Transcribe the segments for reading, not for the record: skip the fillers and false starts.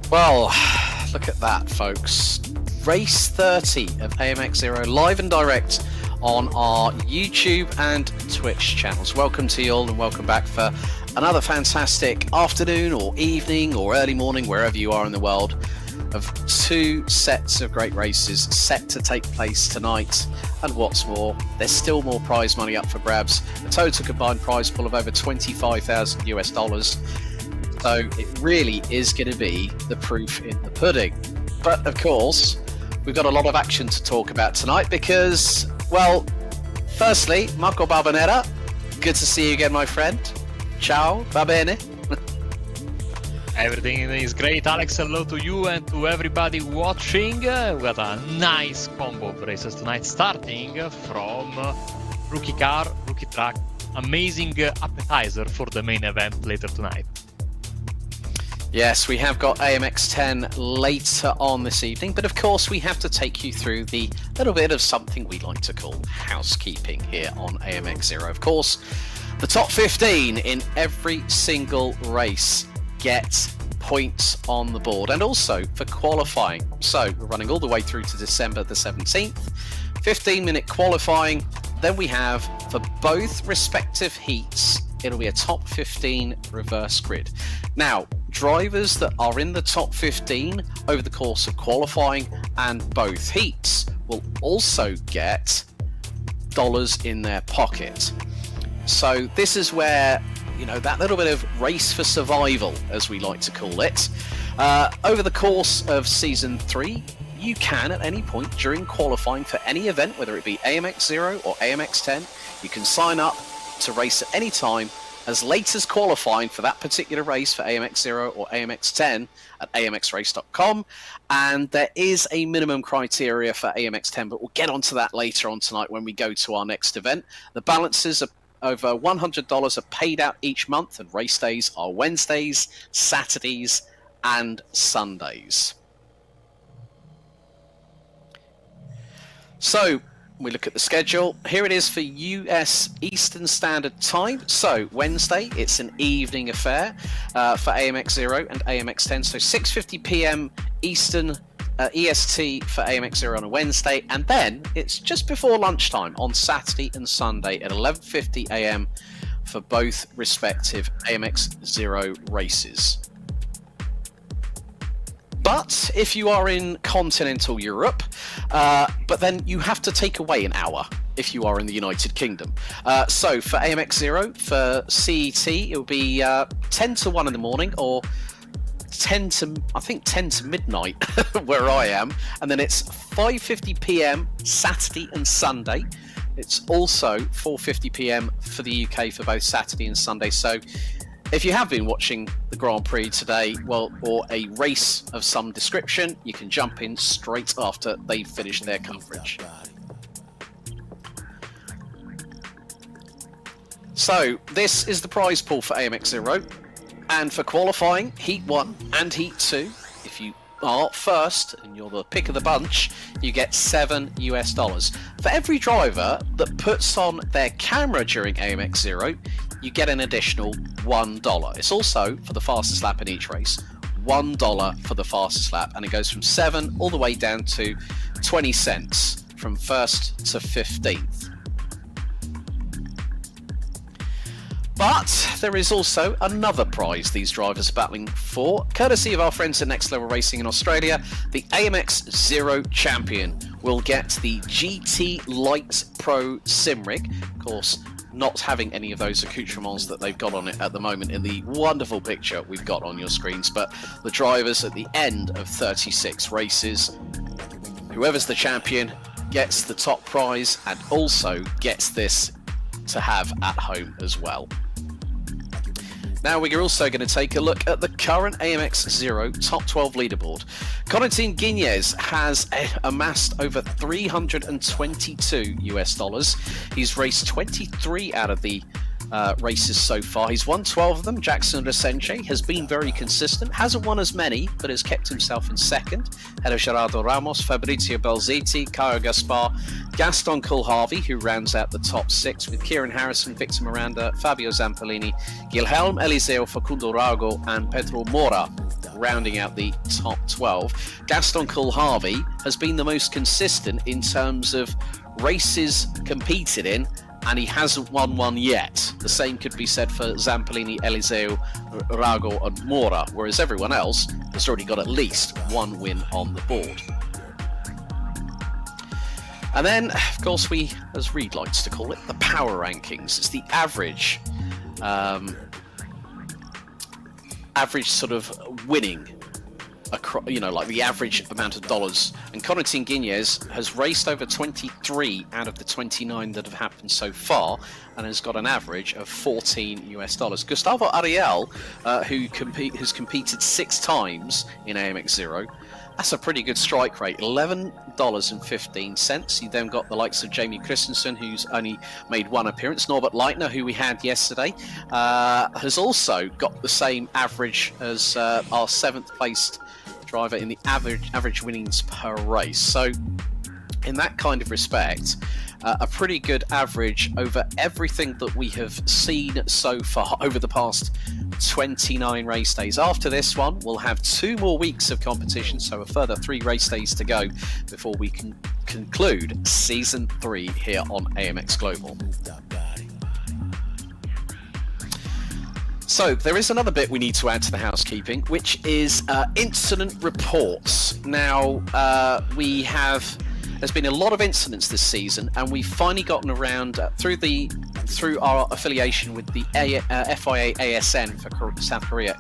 Well, look at that, folks. Race 30 of AMX Zero live and direct on our YouTube and Twitch channels. Welcome to you all and welcome back for another fantastic afternoon or evening or early morning, wherever you are in the world, of two sets of great races set to take place tonight. And what's more, there's still more prize money up for grabs. A total combined prize pool of over $25,000. So it really is going to be the proof in the pudding. But of course, we've got a lot of action to talk about tonight because, well, firstly, Marco Barbanera, good to see you again, my friend. Ciao, va bene? Everything is great, Alex. Hello to you and to everybody watching. We got a nice combo of races tonight, starting from rookie car, rookie track. Amazing appetizer for the main event later tonight. Yes, we have got AMX 10 later on this evening, but of course we have to take you through the little bit of something we like to call housekeeping here on AMX Zero. Of course, the top 15 in every single race get points on the board, and also for qualifying. So we're running all the way through to December the 17th, 15-minute qualifying. Then we have, for both respective heats, it'll be a top 15 reverse grid. Now, drivers that are in the top 15 over the course of qualifying and both heats will also get dollars in their pocket. So this is where, you know, that little bit of race for survival, as we like to call it. Over the course of Season 3, you can, at any point during qualifying for any event, whether it be AMX 0 or AMX 10, you can sign up to race at any time as late as qualifying for that particular race for AMX 0 or AMX 10 at amxrace.com. And there is a minimum criteria for AMX 10, but we'll get onto that later on tonight when we go to our next event. The balances are over $100 are paid out each month, and race days are Wednesdays, Saturdays, and Sundays. So we look at the schedule. Here it is for US Eastern Standard Time. So Wednesday, it's an evening affair for AMX 0 and AMX 10. So 6:50 p.m. Eastern EST for AMX 0 on a Wednesday. And then it's just before lunchtime on Saturday and Sunday at 11:50 a.m. for both respective AMX 0 races. But if you are in continental Europe, but then you have to take away an hour if you are in the United Kingdom. So for AMX 0, for CET, it will be 10 to 1 in the morning, or 10 to midnight where I am. And then it's 5:50 p.m. Saturday and Sunday. It's also 4:50 p.m. for the UK for both Saturday and Sunday. So if you have been watching the Grand Prix today, well, or a race of some description, you can jump in straight after they've finished their coverage. So this is the prize pool for AMX 0. And for qualifying, Heat 1 and Heat 2, if you are first and you're the pick of the bunch, you get $7. For every driver that puts on their camera during AMX 0, you get an additional $1. It's also, for the fastest lap in each race, $1 for the fastest lap, and it goes from 7 all the way down to 20 cents from 1st to 15th. But there is also another prize these drivers are battling for, courtesy of our friends at Next Level Racing in Australia. The AMX 0 champion will get the GT Light Pro Sim Rig. Of course, not having any of those accoutrements that they've got on it at the moment in the wonderful picture we've got on your screens, but the drivers at the end of 36 races, whoever's the champion gets the top prize and also gets this to have at home as well. Now we're also going to take a look at the current AMX 0 top 12 leaderboard. Corentin Guignez has amassed over $322. He's raced 23 out of the races so far. He's won 12 of them. Jackson Resenche has been very consistent, hasn't won as many, but has kept himself in second. Ahead of Gerardo Ramos, Fabrizio Belzetti, Caio Gaspar, Gaston Coolharvey, who rounds out the top 6, with Kieran Harrison, Victor Miranda, Fabio Zampolini, Guilherme Eliseo, Facundo Rago, and Pedro Mora rounding out the top 12. Gaston Coulharvey has been the most consistent in terms of races competed in, and he hasn't won one yet. The same could be said for Zampolini, Eliseo, Rago and Mora, whereas everyone else has already got at least one win on the board. And then, of course, we, as Reed likes to call it, the power rankings. It's the average sort of winning, like the average amount of dollars. And Corentin Guignez has raced over 23 out of the 29 that have happened so far, and has got an average of $14. Gustavo Ariel, who's competed 6 times in AMX 0, that's a pretty good strike rate, $11.15. You then got the likes of Jamie Christensen, who's only made one appearance. Norbert Leitner, who we had yesterday, has also got the same average as our 7th placed driver in the average winnings per race. So in that kind of respect, a pretty good average over everything that we have seen so far over the past 29 race days. After this one, we'll have 2 more weeks of competition, so a further 3 race days to go before we can conclude Season 3 here on AMX Global. So there is another bit we need to add to the housekeeping, which is incident reports. Now, there's been a lot of incidents this season, and we've finally gotten around through our affiliation with the FIA ASN for South Korea,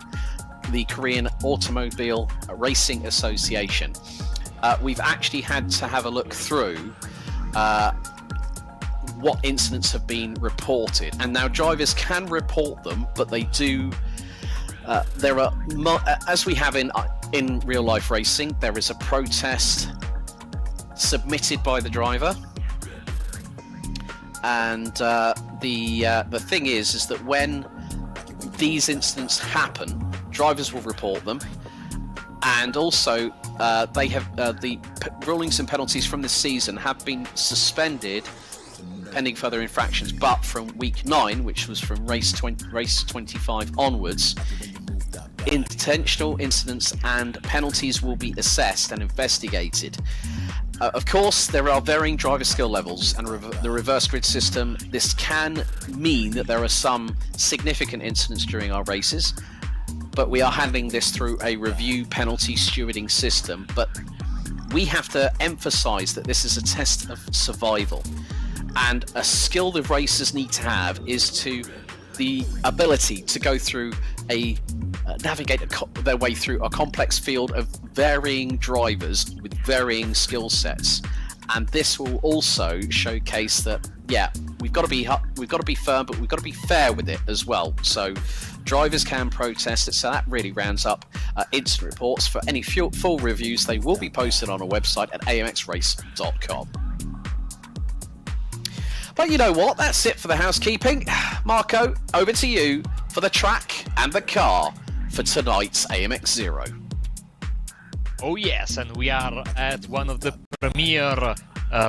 the Korean Automobile Racing Association. We've actually had to have a look through what incidents have been reported, and now drivers can report them, but they do. There are, as we have in real life racing, there is a protest submitted by the driver, and the thing is that when these incidents happen, drivers will report them, and also they have the rulings and penalties from this season have been suspended pending further infractions, but from week 9, which was from race 25 onwards, intentional incidents and penalties will be assessed and investigated. Of course, there are varying driver skill levels, and the reverse grid system, this can mean that there are some significant incidents during our races, but we are handling this through a review penalty stewarding system. But we have to emphasize that this is a test of survival, and a skill the racers need to have is the ability to go through navigate their way through a complex field of varying drivers with varying skill sets. And this will also showcase that, we've got to be firm, but we've got to be fair with it as well. So drivers can protest it. So that really rounds up incident reports. For any full reviews, they will be posted on our website at amxrace.com. But you know what? That's it for the housekeeping. Marco, over to you for the track and the car for tonight's AMX 0. Oh yes, and we are at one of the premier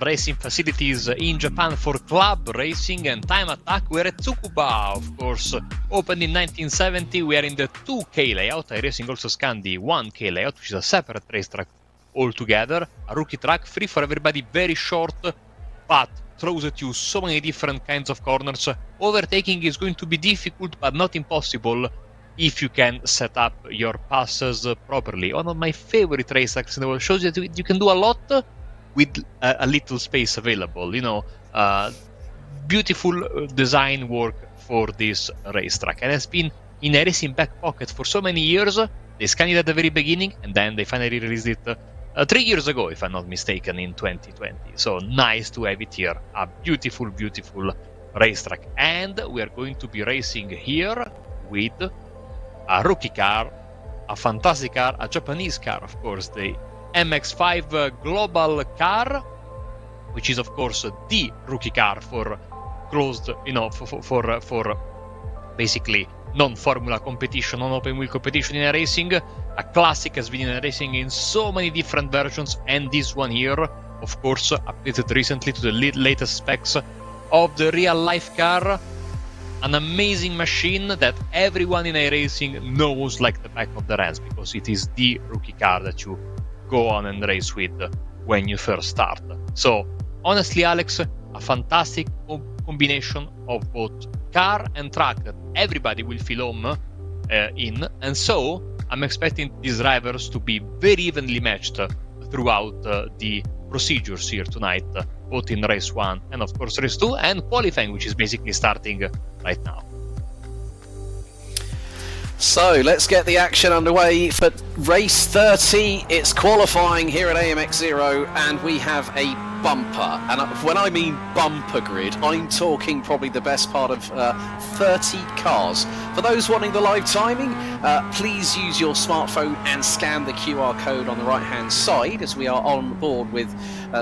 racing facilities in Japan for club racing and time attack. We're at Tsukuba, of course, opened in 1970. We are in the 2K layout. iRacing also scanned the 1K layout, which is a separate racetrack altogether. A rookie track, free for everybody, very short, but throws at you so many different kinds of corners. Overtaking is going to be difficult, but not impossible if you can set up your passes properly. One of my favorite racetracks in the world, shows that you can do a lot with a little space available. Beautiful design work for this racetrack, and has been in a racing back pocket for so many years. They scanned it at the very beginning, and then they finally released it 3 years ago, if I'm not mistaken, in 2020. So nice to have it here. A beautiful, beautiful racetrack. And we are going to be racing here with a rookie car, a fantastic car, a Japanese car, of course, the MX5 Global car, which is, of course, the rookie car for closed, for basically non-formula competition, non-open wheel competition in racing. A classic, has been in racing in so many different versions, and this one here, of course, updated recently to the latest specs of the real life car. an amazing machine that everyone in iRacing knows like the back of their hands, because it is the rookie car that you go on and race with when you first start. So honestly, Alex, a fantastic combination of both car and track that everybody will feel home in, and so I'm expecting these drivers to be very evenly matched throughout the procedures here tonight, both in race 1 and of course race 2 and qualifying, which is basically starting right now. So let's get the action underway for race 30. It's qualifying here at AMX 0, and we have a bumper. And when I mean bumper grid, I'm talking probably the best part of 30 cars. For those wanting the live timing, please use your smartphone and scan the QR code on the right hand side, as we are on board with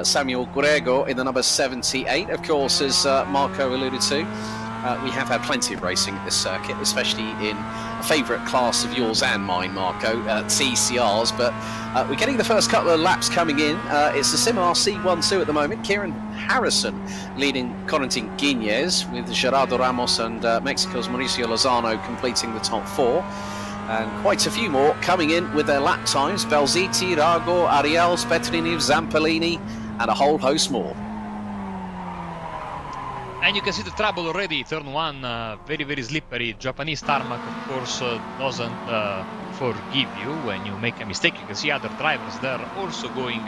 Samuel Gurego in the number 78. Of course, as Marco alluded to, we have had plenty of racing at this circuit, especially in a favourite class of yours and mine, Marco, TCRs. But we're getting the first couple of laps coming in. It's the SimRC 1-2 at the moment. Kieran Harrison leading Corentin Guiñez, with Gerardo Ramos and Mexico's Mauricio Lozano completing the top 4. And quite a few more coming in with their lap times. Belziti, Rago, Ariels, Petrini, Zampellini, and a whole host more. And you can see the trouble already. Turn 1, very, very slippery. Japanese tarmac, of course, doesn't forgive you when you make a mistake. You can see other drivers there also going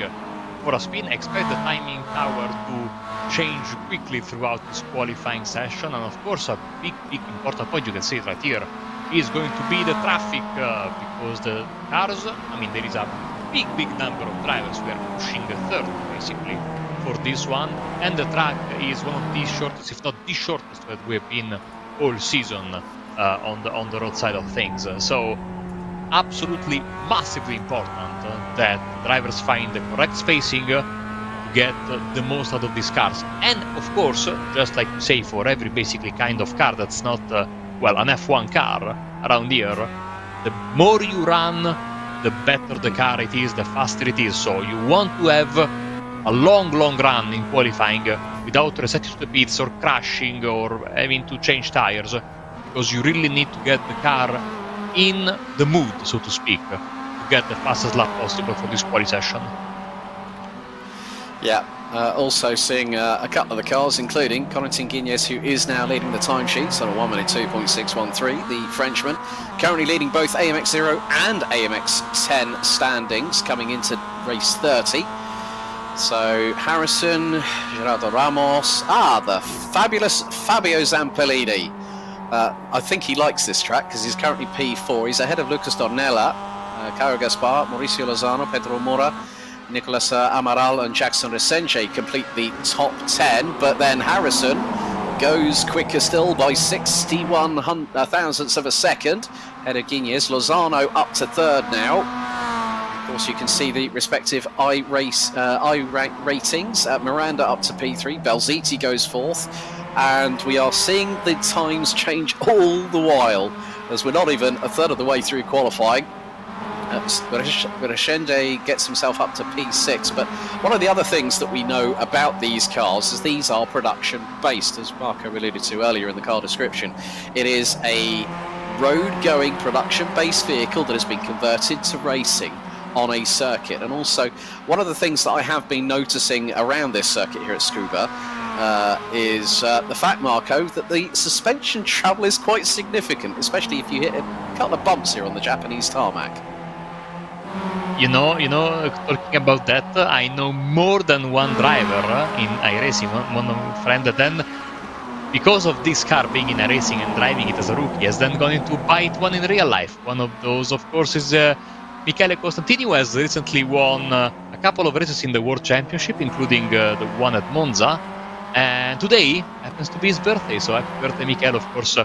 for a spin. Expect the timing tower to change quickly throughout this qualifying session. And of course, a big, big important point, you can see it right here, is going to be the traffic, because the cars, I mean, there is a big, big number of drivers. We are pushing the third, basically, for this one, and the track is one of the shortest, if not the shortest, that we've been all season on the road side of things. So absolutely massively important that drivers find the correct spacing to get the most out of these cars. And of course, just like you say, for every basically kind of car that's not well, an F1 car around here, the more you run, the better the car it is, the faster it is. So you want to have a long run in qualifying without resetting to the pits or crashing or having to change tires, because you really need to get the car in the mood, so to speak, to get the fastest lap possible for this quali session. Yeah, also seeing a couple of the cars, including Corentin Guiñez, who is now leading the timesheets on a 1 minute 2.613. The Frenchman currently leading both AMX 0 and AMX 10 standings coming into race 30. So Harrison, Gerardo Ramos, the fabulous Fabio Zampellini. I think he likes this track because he's currently P4. He's ahead of Lucas Dornella, Caio Gaspar, Mauricio Lozano, Pedro Mora, Nicolas Amaral and Jackson Resenche complete the top 10, but then Harrison goes quicker still by 61 thousandths of a second. Ahead of Guiñez, Lozano up to third now. Of course, you can see the respective iRatings. Miranda up to P3, Belziti goes fourth, and we are seeing the times change all the while, as we're not even a third of the way through qualifying. Bereshende gets himself up to P6, but one of the other things that we know about these cars is these are production based, as Marco alluded to earlier in the car description. It is a road-going production based vehicle that has been converted to racing on a circuit. And also, one of the things that I have been noticing around this circuit here at Scuba is the fact, Marco, that the suspension trouble is quite significant, especially if you hit a couple of bumps here on the Japanese tarmac. You know, talking about that, I know more than one driver in iRacing, one friend that then, because of this car being in iRacing and driving it as a rookie, has then gone into bite one in real life. One of those, of course, is Michele Costantini, who has recently won a couple of races in the World Championship, including the one at Monza. And today happens to be his birthday, so happy birthday, Michele, of course.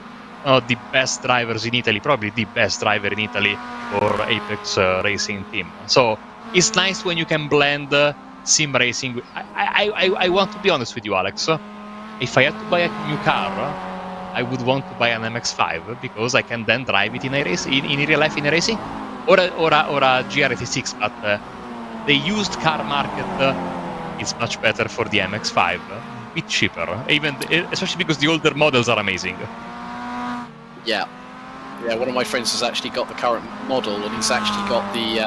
One of the best drivers in Italy, probably the best driver in Italy for Apex Racing team. So it's nice when you can blend sim racing. I want to be honest with you, Alex. If I had to buy a new car, I would want to buy an MX-5 because I can then drive it in real life in racing, or a GR86. But the used car market is much better for the MX-5, a bit cheaper, even especially because the older models are amazing. Yeah. Yeah, one of my friends has actually got the current model, and he's actually got the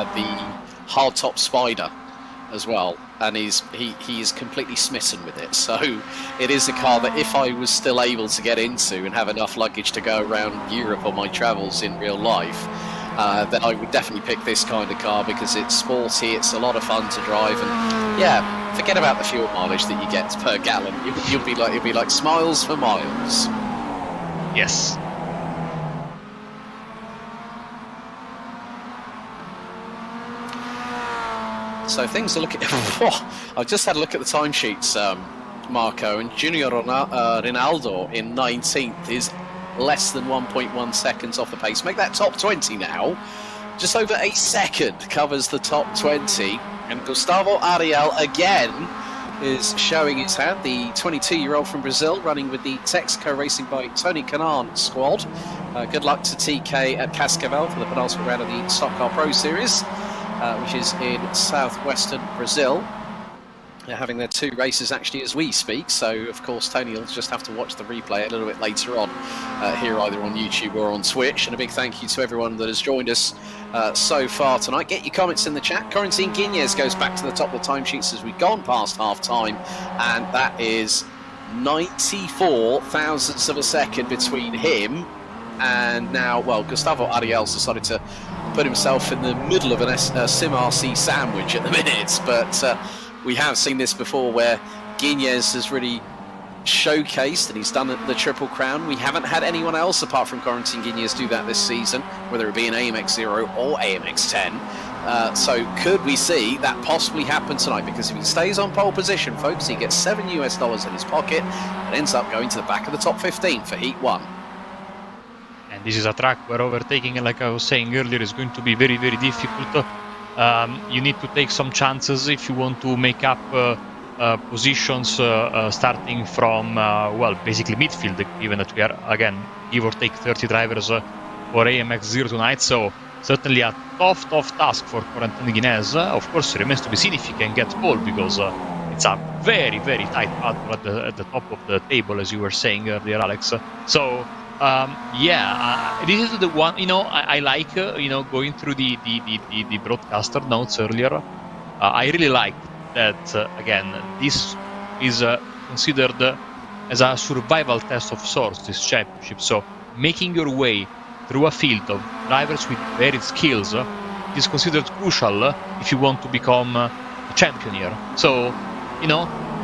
hardtop Spider as well, and he is completely smitten with it. So it is a car that if I was still able to get into and have enough luggage to go around Europe on my travels in real life, then I would definitely pick this kind of car because it's sporty, it's a lot of fun to drive, and yeah, forget about the fuel mileage that you get per gallon. You'll be like smiles for miles. Yes. So things are looking. I've just had a look at the timesheets, Marco, and Junior Ronaldo in 19th is less than 1.1 seconds off the pace. Make that top 20 now. Just over a second covers the top 20, and Gustavo Ariel again is showing his hand. The 22-year-old from Brazil, running with the Texaco Racing by Tony Kanaan squad. Good luck to TK at Cascavel for the penultimate round of the Stock Car Pro Series, which is in southwestern Brazil. They're having their 2 races actually as we speak, so of course Tony will just have to watch the replay a little bit later on here, either on YouTube or on Twitch. And a big thank you to everyone that has joined us so far tonight. Get your comments in the chat. Corentin Guiñez goes back to the top of the timesheets as we've gone past half time, and that is 94 thousandths of a second between him and now, well, Gustavo Ariel's decided to put himself in the middle of a SimRC sandwich at the minute, but we have seen this before where Guiñez has really showcased, and he's done the Triple Crown. We haven't had anyone else apart from Corentin Guiñez do that this season, whether it be an AMX 0 or AMX 10. So could we see that possibly happen tonight? Because if he stays on pole position, folks, he gets $7 in his pocket and ends up going to the back of the top 15 for Heat 1. And this is a track where overtaking, like I was saying earlier, is going to be very, very difficult. You need to take some chances if you want to make up positions starting from, well, basically midfield, given that we are, again, give or take 30 drivers for AMX 0 tonight. So certainly a tough task for Corentin Guiñez. Of course, it remains to be seen if he can get pole, because it's a very, very tight battle at the top of the table, as you were saying earlier, Alex. So this is the one, I like, going through the broadcaster notes earlier. I really like that, again, this is considered as a survival test of sorts, this championship. So making your way through a field of drivers with varied skills is considered crucial if you want to become a champion here. So,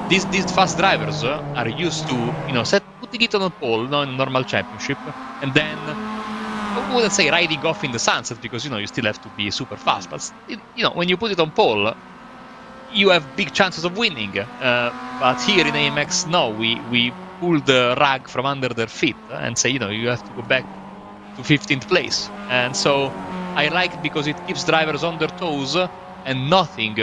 these fast drivers are used to, putting it on a pole, in a normal championship, and then, I wouldn't say riding off in the sunset, because, you still have to be super fast, but, when you put it on pole, you have big chances of winning. But here in AMX, no, we pull the rug from under their feet and say, you have to go back to 15th place. And so I like it because it keeps drivers on their toes, and nothing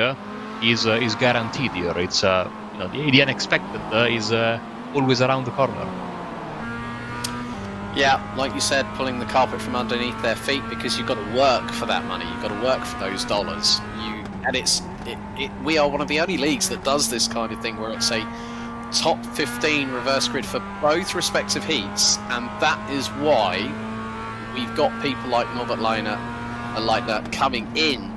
is guaranteed here. It's the unexpected is always around the corner. Yeah, like you said, pulling the carpet from underneath their feet, because you've got to work for that money. You've got to work for those dollars. We are one of the only leagues that does this kind of thing, where it's a top 15 reverse grid for both respective heats, and that is why we've got people like Norbert Leiner and like that coming in.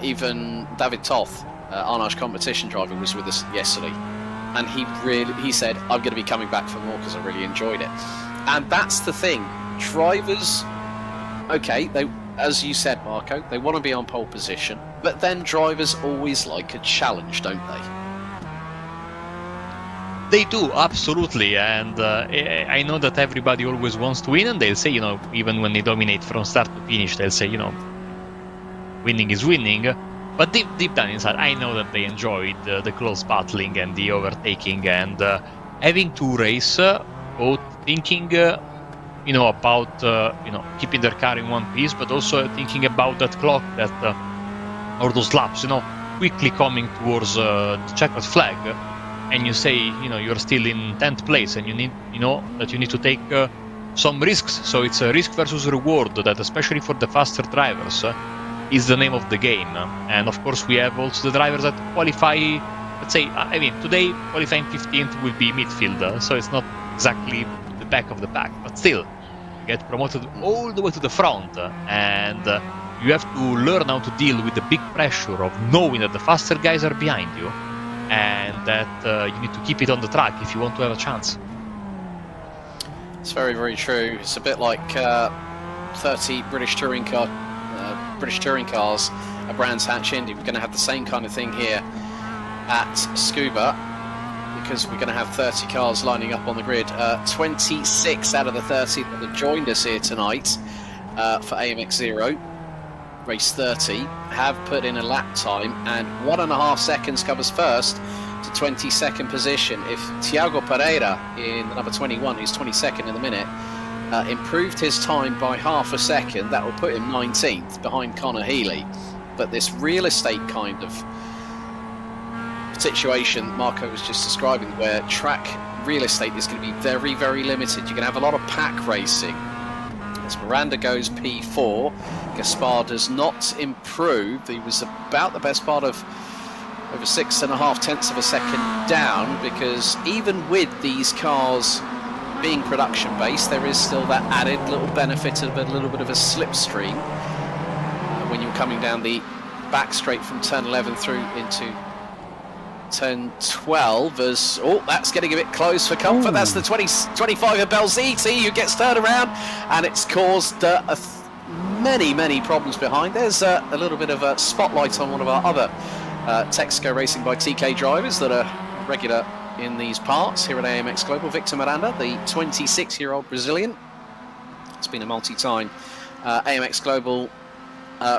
Even David Toth, Arnage competition driver, was with us yesterday, and he said, I'm going to be coming back for more because I really enjoyed it. And that's the thing, drivers, okay, they, as you said, Marco, they want to be on pole position, but then drivers always like a challenge, don't they? They do, absolutely, and I know that everybody always wants to win, and they'll say, even when they dominate from start to finish, they'll say, winning is winning. But deep down inside, I know that they enjoyed the close battling and the overtaking, and having to race, both thinking, about keeping their car in one piece, but also thinking about that clock, or those laps, quickly coming towards the checkered flag, and you say, you're still in 10th place, and you need, that you need to take some risks. So it's a risk versus reward that, especially for the faster drivers, is the name of the game. And of course, we have also the drivers that qualify, let's say, today qualifying 15th will be midfield, so it's not exactly the back of the pack, but still, get promoted all the way to the front, and you have to learn how to deal with the big pressure of knowing that the faster guys are behind you, and that you need to keep it on the track if you want to have a chance. It's very, very true. It's a bit like 30 British touring cars at Brands Hatch Indy. We're going to have the same kind of thing here at Scuba, because we're going to have 30 cars lining up on the grid. 26 out of the 30 that have joined us here tonight for AMX 0 race 30 have put in a lap time, and 1.5 seconds covers first to 22nd position. If Thiago Pereira in the number 21, who's 22nd in the minute, improved his time by half a second, that will put him 19th behind Connor Healy. But this real estate kind of situation Marco was just describing, where track real estate is going to be very, very limited. You're going to have a lot of pack racing. As Miranda goes P4, Gaspar does not improve. He was about the best part of over 6.5 tenths of a second down, because even with these cars being production based, there is still that added little benefit of a little bit of a slipstream when you're coming down the back straight from turn 11 through into turn 12. As that's getting a bit close for comfort. Ooh. That's the 25 of Belziti, who gets turned around, and it's caused many problems behind. There's a little bit of a spotlight on one of our other Texaco Racing by TK drivers that are regular in these parts here at AMX Global. Victor Miranda, the 26-year-old Brazilian, has been a multi-time AMX Global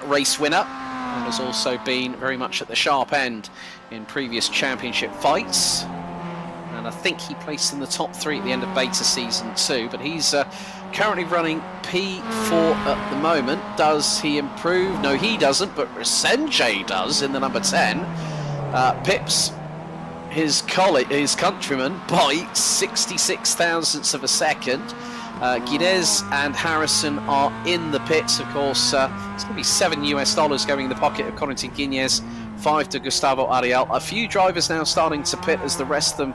race winner, and has also been very much at the sharp end in previous championship fights, and I think he placed in the top 3 at the end of beta season 2, but he's currently running P4 at the moment. Does he improve? No, he doesn't, but Senjay does in the number 10. Pips his countryman by 66 thousandths of a second. Guinness and Harrison are in the pits, of course. It's going to be $7 going in the pocket of Corentin Guinness, 5 to Gustavo Ariel. A few drivers now starting to pit as the rest of them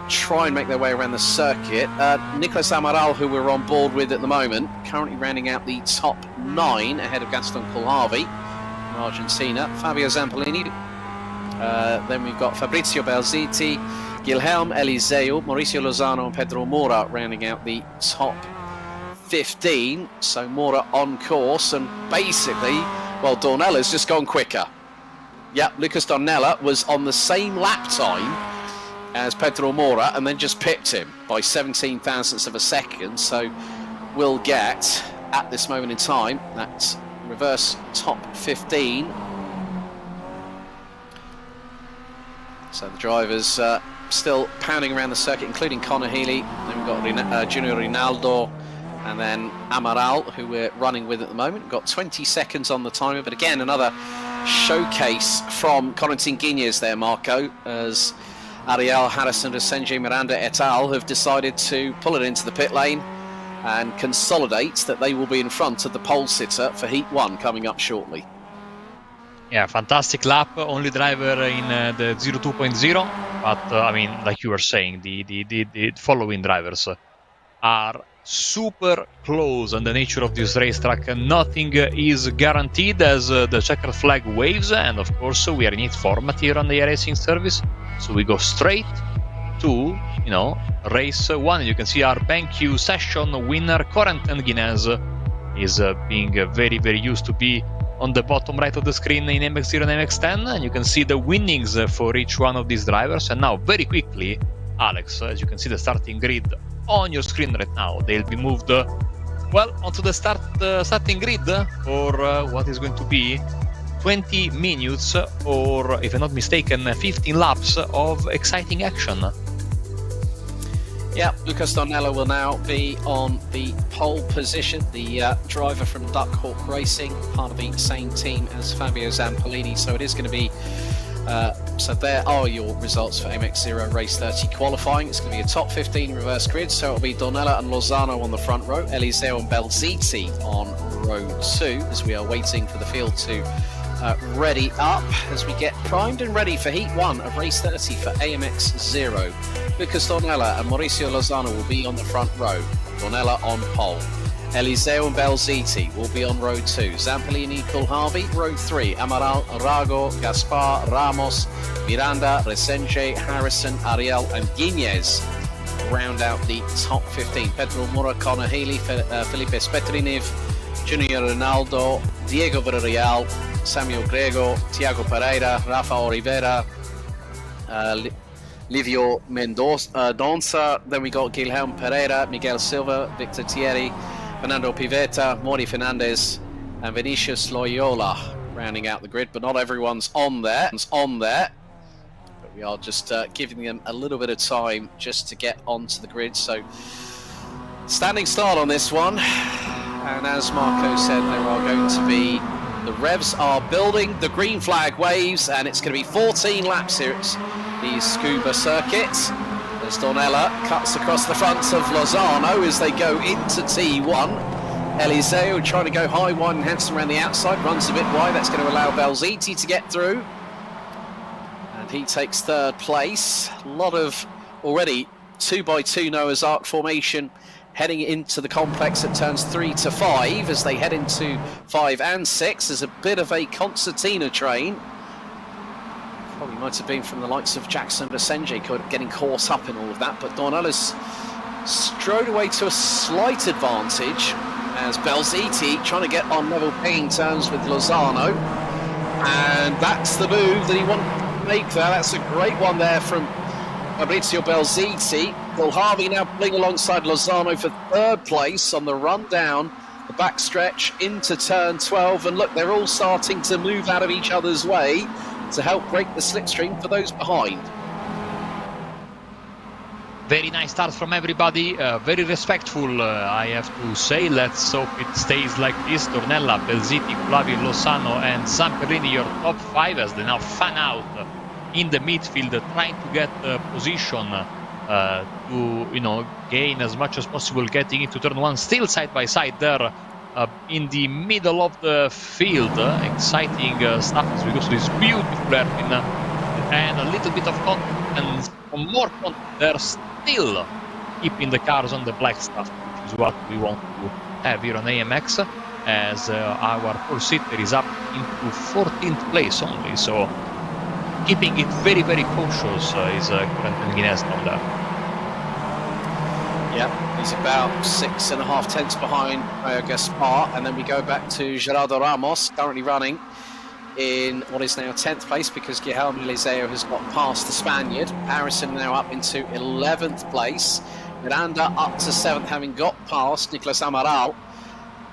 try and make their way around the circuit. Nicolas Amaral, who we're on board with at the moment, currently rounding out the top 9 ahead of Gaston Colharvey from Argentina. Fabio Zampolini. Then we've got Fabrizio Belziti, Guilherme Eliseu, Mauricio Lozano and Pedro Mora rounding out the top 15. So Mora on course, and basically, well, Dornella's just gone quicker. Yep, Lucas Dornella was on the same lap time as Pedro Mora and then just pipped him by 17 thousandths of a second. So we'll get, at this moment in time, that reverse top 15. So the drivers still pounding around the circuit, including Connor Healy. Then we've got Junior Rinaldo and then Amaral, who we're running with at the moment. We've got 20 seconds on the timer, but again, another showcase from Corentin Guinness there, Marco, as Ariel Harrison and Senjay Miranda et al. Have decided to pull it into the pit lane and consolidate that they will be in front of the pole sitter for Heat 1 coming up shortly. Yeah, fantastic lap, only driver in the 02.0, but I mean, like you were saying, the following drivers are super close on the nature of this racetrack, and nothing is guaranteed as the checkered flag waves, and of course we are in it format here on the iRacing service, so we go straight to, race 1. You can see our BenQ session winner, Corentin Guinness, is being very, very used to be on the bottom right of the screen in MX0 and MX10, and you can see the winnings for each one of these drivers. And now, very quickly, Alex, as you can see the starting grid on your screen right now, they'll be moved, onto the starting grid for what is going to be 20 minutes, or, if I'm not mistaken, 15 laps of exciting action. Yeah, Lucas Dornella will now be on the pole position, the driver from Duck Hawk Racing, part of the same team as Fabio Zampolini. So it is going to be, so there are your results for AMX0 Race 30 qualifying. It's going to be a top 15 reverse grid, so it'll be Dornella and Lozano on the front row, Eliseu and Belziti on row 2, as we are waiting for the field to ready up as we get primed and ready for Heat 1 of Race 30 for AMX0. Lucas Dornella and Mauricio Lozano will be on the front row, Dornella on pole. Eliseo and Belziti will be on row 2. Zampellini, Kulhavi, row 3. Amaral, Rago, Gaspar, Ramos, Miranda, Resenge, Harrison, Ariel, and Guiñez round out the top 15. Pedro Mura, Connor Healy, Felipe Spetriniv, Junior Ronaldo, Diego Villarreal, Samuel Grego, Tiago Pereira, Rafa Oliveira, Livio Mendonça. Then we got Guilherme Pereira, Miguel Silva, Victor Thierry, Fernando Pivetta, Mori Fernandez, and Vinicius Loyola rounding out the grid. But not everyone's on there. But we are just giving them a little bit of time just to get onto the grid. So standing start on this one. And as Marco said, there are going to be, the revs are building, the green flag waves, and it's going to be 14 laps here at the Scuba Circuit. As Dornella cuts across the front of Lozano as they go into T1. Eliseo trying to go high, wide and handsome around the outside, runs a bit wide. That's going to allow Belziti to get through. And he takes third place. A lot of already 2x2 Noah's Ark formation heading into the complex at turns 3 to 5 as they head into 5 and 6. There's a bit of a concertina train. Probably might have been from the likes of Jackson Resenge getting caught up in all of that, but Dornella's strode away to a slight advantage as Belziti trying to get on level playing terms with Lozano. And that's the move that he wanted to make there. That's a great one there from Fabrizio Belziti. Kulhavi now pulling alongside Lozano for third place on the run down the backstretch into turn 12. And look, they're all starting to move out of each other's way to help break the slipstream for those behind. Very nice start from everybody, very respectful, I have to say. Let's hope it stays like this. Dornella, Belziti, Kulhavi, Lozano and Zampellini, your top 5 as they now fan out in the midfield, trying to get position to gain as much as possible, getting into turn 1, still side by side there in the middle of the field. Exciting stuff as we go to this beautiful airpin and a little bit of content and some more content there, still keeping the cars on the black stuff, which is what we want to have here on AMX, as our pole sitter is up into 14th place only, so keeping it very, very cautious is Quentin Guinness down there. Yep, he's about 6.5 tenths behind Gaspar, and then we go back to Gerardo Ramos, currently running in what is now 10th place because Guilherme Eliseo has got past the Spaniard. Harrison now up into 11th place. Miranda up to 7th, having got past Nicolas Amaral.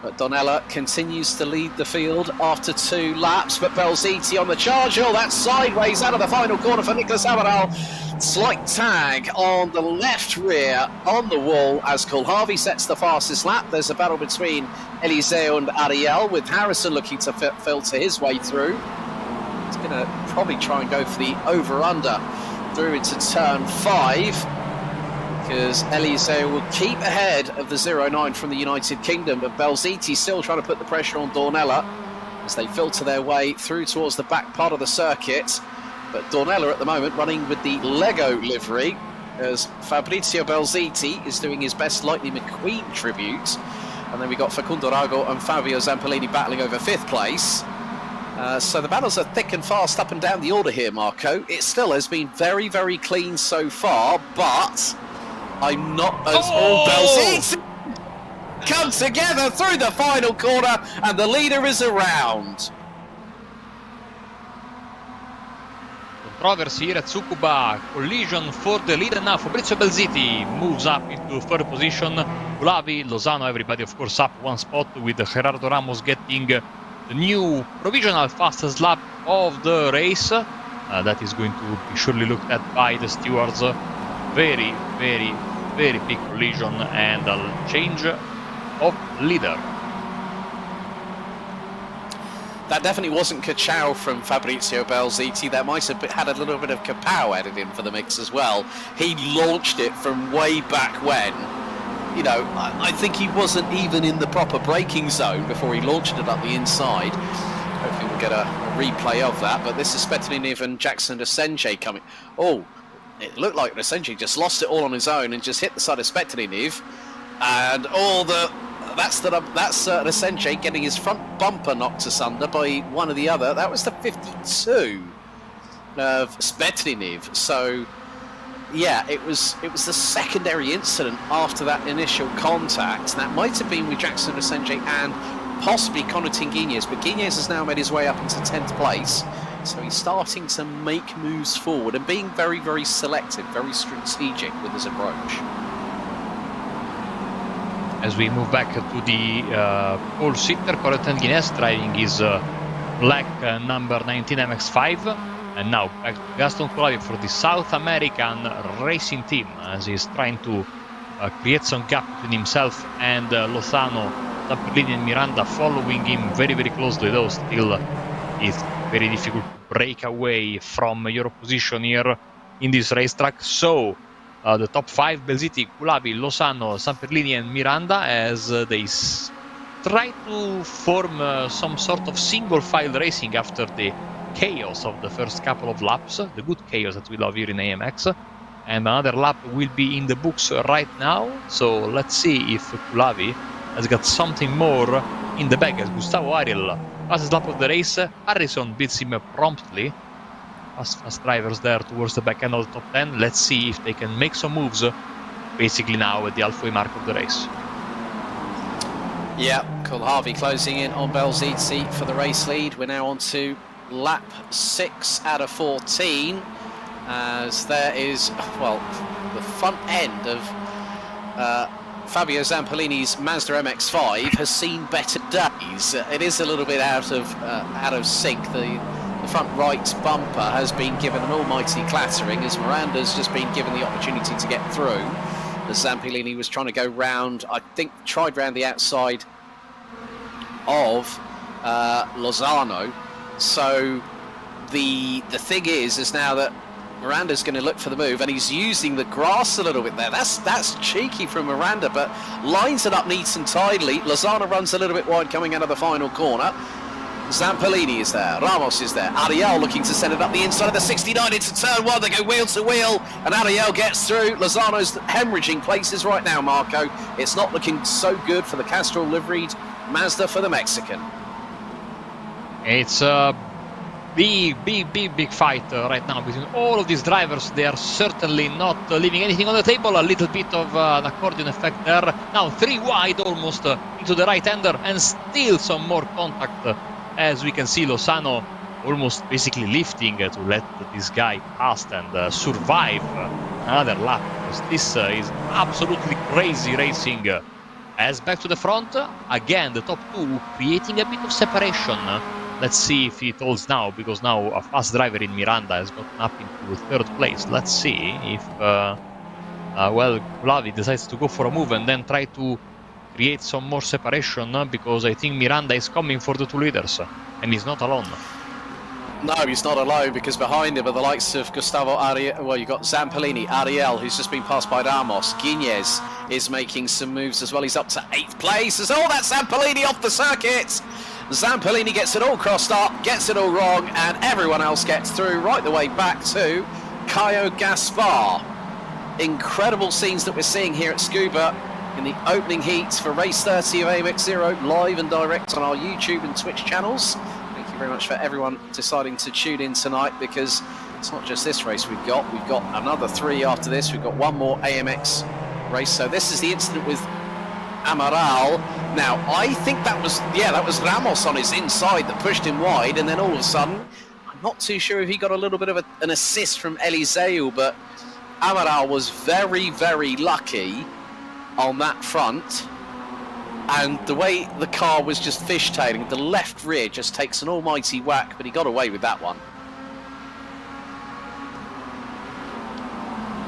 But Dornella continues to lead the field after 2 laps, but Belziti on the charge. Oh, that's sideways out of the final corner for Nicolas Amaral. Slight tag on the left rear on the wall as Kulhavi sets the fastest lap. There's a battle between Eliseo and Ariel, with Harrison looking to filter his way through. He's going to probably try and go for the over-under through into turn 5. Because Eliseo will keep ahead of the 09 from the United Kingdom, but Belziti still trying to put the pressure on Dornella as they filter their way through towards the back part of the circuit. But Dornella at the moment running with the Lego livery, as Fabrizio Belziti is doing his best Lightning McQueen tribute. And then we got Facundo Rago and Fabio Zampellini battling over 5th place. So the battles are thick and fast up and down the order here, Marco. It still has been very, very clean so far, but I'm not as all Belziti come together through the final corner, and the leader is around. Controversy here at Tsukuba, collision for the leader now. Fabrizio Belziti moves up into 3rd position. Kulhavi, Lozano, everybody of course up 1 spot, with Gerardo Ramos getting the new provisional fastest lap of the race. That is going to be surely looked at by the stewards. Very, very, very big collision and a change of leader. That definitely wasn't Kachow from Fabrizio Belziti. That might have had a little bit of Kapow added in for the mix as well. He launched it from way back when. You know, I think he wasn't even in the proper braking zone before he launched it up the inside. Hopefully we'll get a replay of that. But this is Spetriniv and Jackson Resenge coming. Oh, it looked like Resenge just lost it all on his own and just hit the side of Spetriniv. And all the Resenje getting his front bumper knocked asunder by one or the other. That was the 52 of Svetliniv. So yeah, it was the secondary incident after that initial contact. That might have been with Jackson Resenje and possibly Corentin Guiñez, but Guiñez has now made his way up into 10th place. So he's starting to make moves forward and being very, very selective, very strategic with his approach. As we move back to the pole sitter, Corentin Guiñez driving his black number 19 MX-5. And now back to Gaston Coulavi for the South American racing team, as he's trying to create some gap between himself and Lozano, Zamperlini and Miranda following him very, very closely, though still it's very difficult to break away from your position here in this racetrack. So the top 5, Belziti, Coulavi, Lozano, Zamperlini and Miranda, as they try to form some sort of single file racing after the chaos of the first couple of laps, the good chaos that we love here in AMX. And another lap will be in the books right now, so let's see if Coulavi has got something more in the bag, as Gustavo Ariel passes lap of the race. Harrison beats him promptly. Fast drivers there towards the back end of the top 10. Let's see if they can make some moves basically now at the halfway mark of the race. Yeah, Coulavi closing in on Belziti for the race lead. We're now on to lap 6 out of 14, as there is, well, the front end of Fabio Zamperlini's Mazda MX-5 has seen better days. It is a little bit out of sync. The front right bumper has been given an almighty clattering, as Miranda's just been given the opportunity to get through. As Zamperlini was trying to go round, I think tried round the outside of Lozano. So the thing is now that Miranda's going to look for the move, and he's using the grass a little bit there. That's cheeky from Miranda, but lines it up neat and tidily. Lozano runs a little bit wide coming out of the final corner. Zamperlini is there, Ramos is there, Ariel looking to send it up the inside of the 69 into turn 1. They go wheel to wheel, and Ariel gets through. Lozano's hemorrhaging places right now, Marco. It's not looking so good for the Castrol liveried Mazda for the Mexican. It's a big fight right now between all of these drivers. They are certainly not leaving anything on the table. A little bit of an accordion effect there. Now 3 wide almost into the right-hander, and still some more contact, as we can see Lozano almost basically lifting to let this guy pass and survive another lap, because this is absolutely crazy racing. As back to the front, again the top 2 creating a bit of separation. Let's see if it holds now, because now a fast driver in Miranda has gotten up into 3rd place. Let's see if Coulavi decides to go for a move and then try to create some more separation, because I think Miranda is coming for the 2 leaders, and he's not alone. No, he's not alone, because behind him are the likes of Gustavo Ariel. Well, you've got Zamperlini, Ariel, who's just been passed by Ramos. Guiñez is making some moves as well. He's up to 8th place. Oh, that's Zamperlini off the circuit. Zamperlini gets it all crossed up, gets it all wrong, and everyone else gets through right the way back to Caio Gaspar. Incredible scenes that we're seeing here at Scuba in the opening heats for race 30 of AMX 0, live and direct on our YouTube and Twitch channels. Thank you very much for everyone deciding to tune in tonight, because it's not just this race we've got another 3 after this. We've got 1 more AMX race. So this is the incident with Amaral. Now, I think that was Ramos on his inside that pushed him wide, and then all of a sudden, I'm not too sure if he got a little bit of an assist from Eliseu, but Amaral was very, very lucky on that front, and the way the car was just fishtailing, the left rear just takes an almighty whack, but he got away with that one.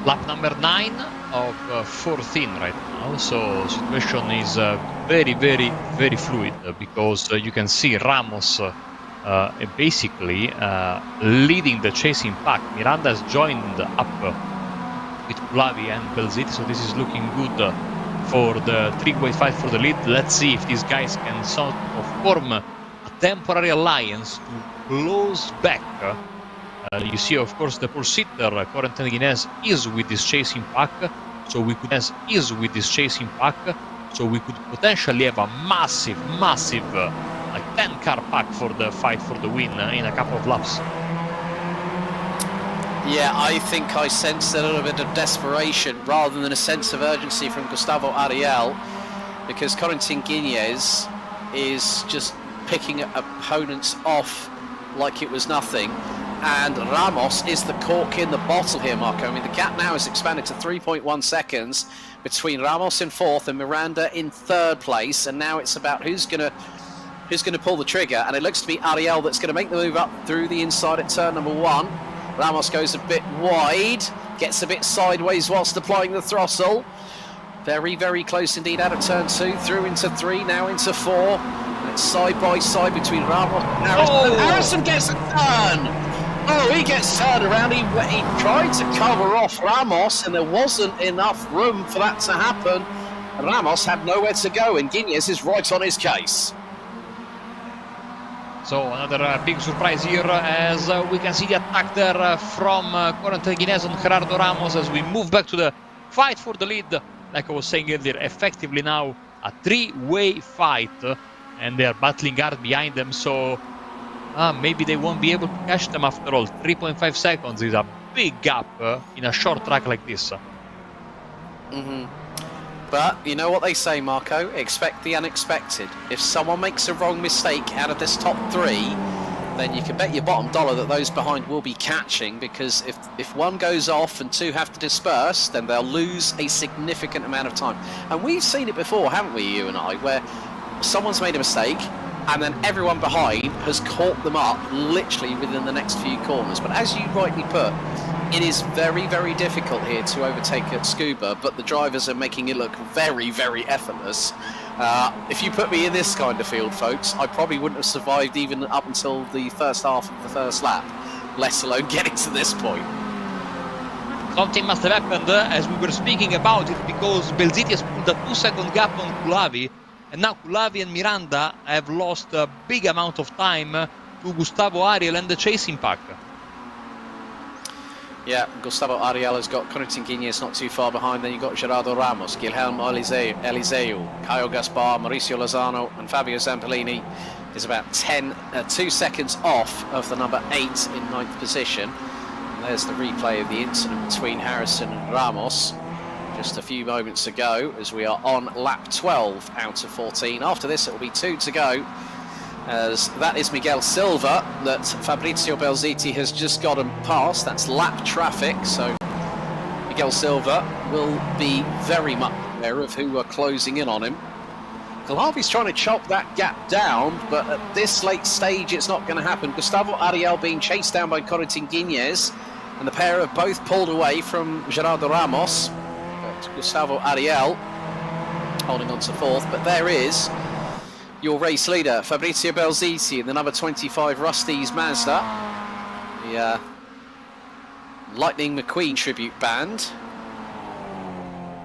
Lap number 9 of 14 right now, so situation is very, very, very fluid, because you can see Ramos basically leading the chasing pack. Miranda has joined up with Coulavi and Belziti, so this is looking good for the 3-way fight for the lead. Let's see if these guys can sort of form a temporary alliance to close back. You see, of course, the pole sitter Corentin Guiñez is with this chasing pack, so we could is with this chasing pack. So we could potentially have a massive, like 10-car pack for the fight for the win in a couple of laps. Yeah, I think I sensed a little bit of desperation rather than a sense of urgency from Gustavo Ariel, because Corentin Guiñez is just picking opponents off like it was nothing, and Ramos is the cork in the bottle here, Marco. I mean, the gap now has expanded to 3.1 seconds between Ramos in 4th and Miranda in 3rd place, and now it's about who's going to pull the trigger, and it looks to be Ariel that's going to make the move up through the inside at turn number 1. Ramos goes a bit wide, gets a bit sideways whilst applying the throttle. Very, very close indeed out of turn 2, through into 3, now into 4. And it's side by side between Ramos and Harrison. Oh! Harrison gets a turn! Oh, he gets turned around. He tried to cover off Ramos, and there wasn't enough room for that to happen. And Ramos had nowhere to go, and Guiñez is right on his case. So another big surprise here, as we can see the attack there from Corentin Guiñez on Gerardo Ramos as we move back to the fight for the lead. Like I was saying earlier, effectively now a 3-way fight, and they are battling hard behind them, so maybe they won't be able to catch them after all. 3.5 seconds is a big gap in a short track like this. But you know what they say, Marco, expect the unexpected. If someone makes a wrong mistake out of this top 3, then you can bet your bottom dollar that those behind will be catching, because if one goes off and 2 have to disperse, then they'll lose a significant amount of time. And we've seen it before, haven't we, you and I, where someone's made a mistake and then everyone behind has caught them up literally within the next few corners. But as you rightly put, it is very, very difficult here to overtake at Scuba, but the drivers are making it look very, very effortless. If you put me in this kind of field, folks, I probably wouldn't have survived even up until the first half of the first lap, let alone getting to this point. Something must have happened as we were speaking about it, because Belziti has pulled a 2-second gap on Kulavi, and now Kulavi and Miranda have lost a big amount of time to Gustavo Ariel and the chasing pack. Yeah, Gustavo Ariel has got Corentin Guiñez not too far behind. Then you've got Gerardo Ramos, Guilherme Eliseu, Caio Gaspar, Mauricio Lozano, and Fabio Zampolini is about 2 seconds off of the number 8 in 9th position. And there's the replay of the incident between Harrison and Ramos just a few moments ago, as we are on lap 12 out of 14. After this, it will be 2 to go, as that is Miguel Silva that Fabrizio Belziti has just gotten past. That's lap traffic, so Miguel Silva will be very much aware of who are closing in on him. Galavi's trying to chop that gap down, but at this late stage it's not going to happen. Gustavo Ariel being chased down by Corentin Guiñez, and the pair have both pulled away from Gerardo Ramos, but Gustavo Ariel holding on to 4th. But there is your race leader, Fabrizio Belziti, in the number 25 Rusty's Mazda, the Lightning McQueen tribute band,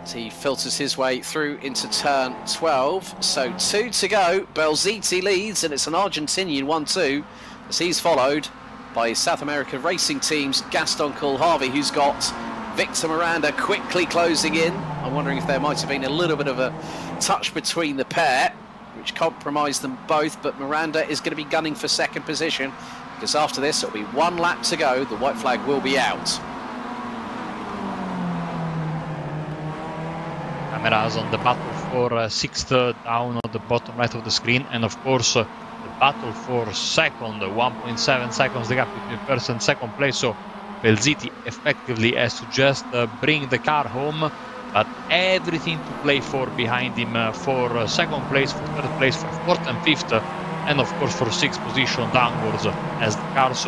as he filters his way through into turn 12. So 2 to go. Belziti leads, and it's an Argentinian 1-2, as he's followed by South American racing team's Gaston Coulharvey, who's got Victor Miranda quickly closing in. I'm wondering if there might have been a little bit of a touch between the pair, which compromised them both, but Miranda is going to be gunning for 2nd position, because after this it'll be 1 lap to go. The white flag will be out. Cameras on the battle for 6th down on the bottom right of the screen, and of course the battle for 2nd, 1.7 seconds the gap between 1st and 2nd place, so Belziti effectively has to just bring the car home, but everything to play for behind him for 2nd place, for 3rd place, for 4th and 5th, and of course for 6th position downwards, as the cars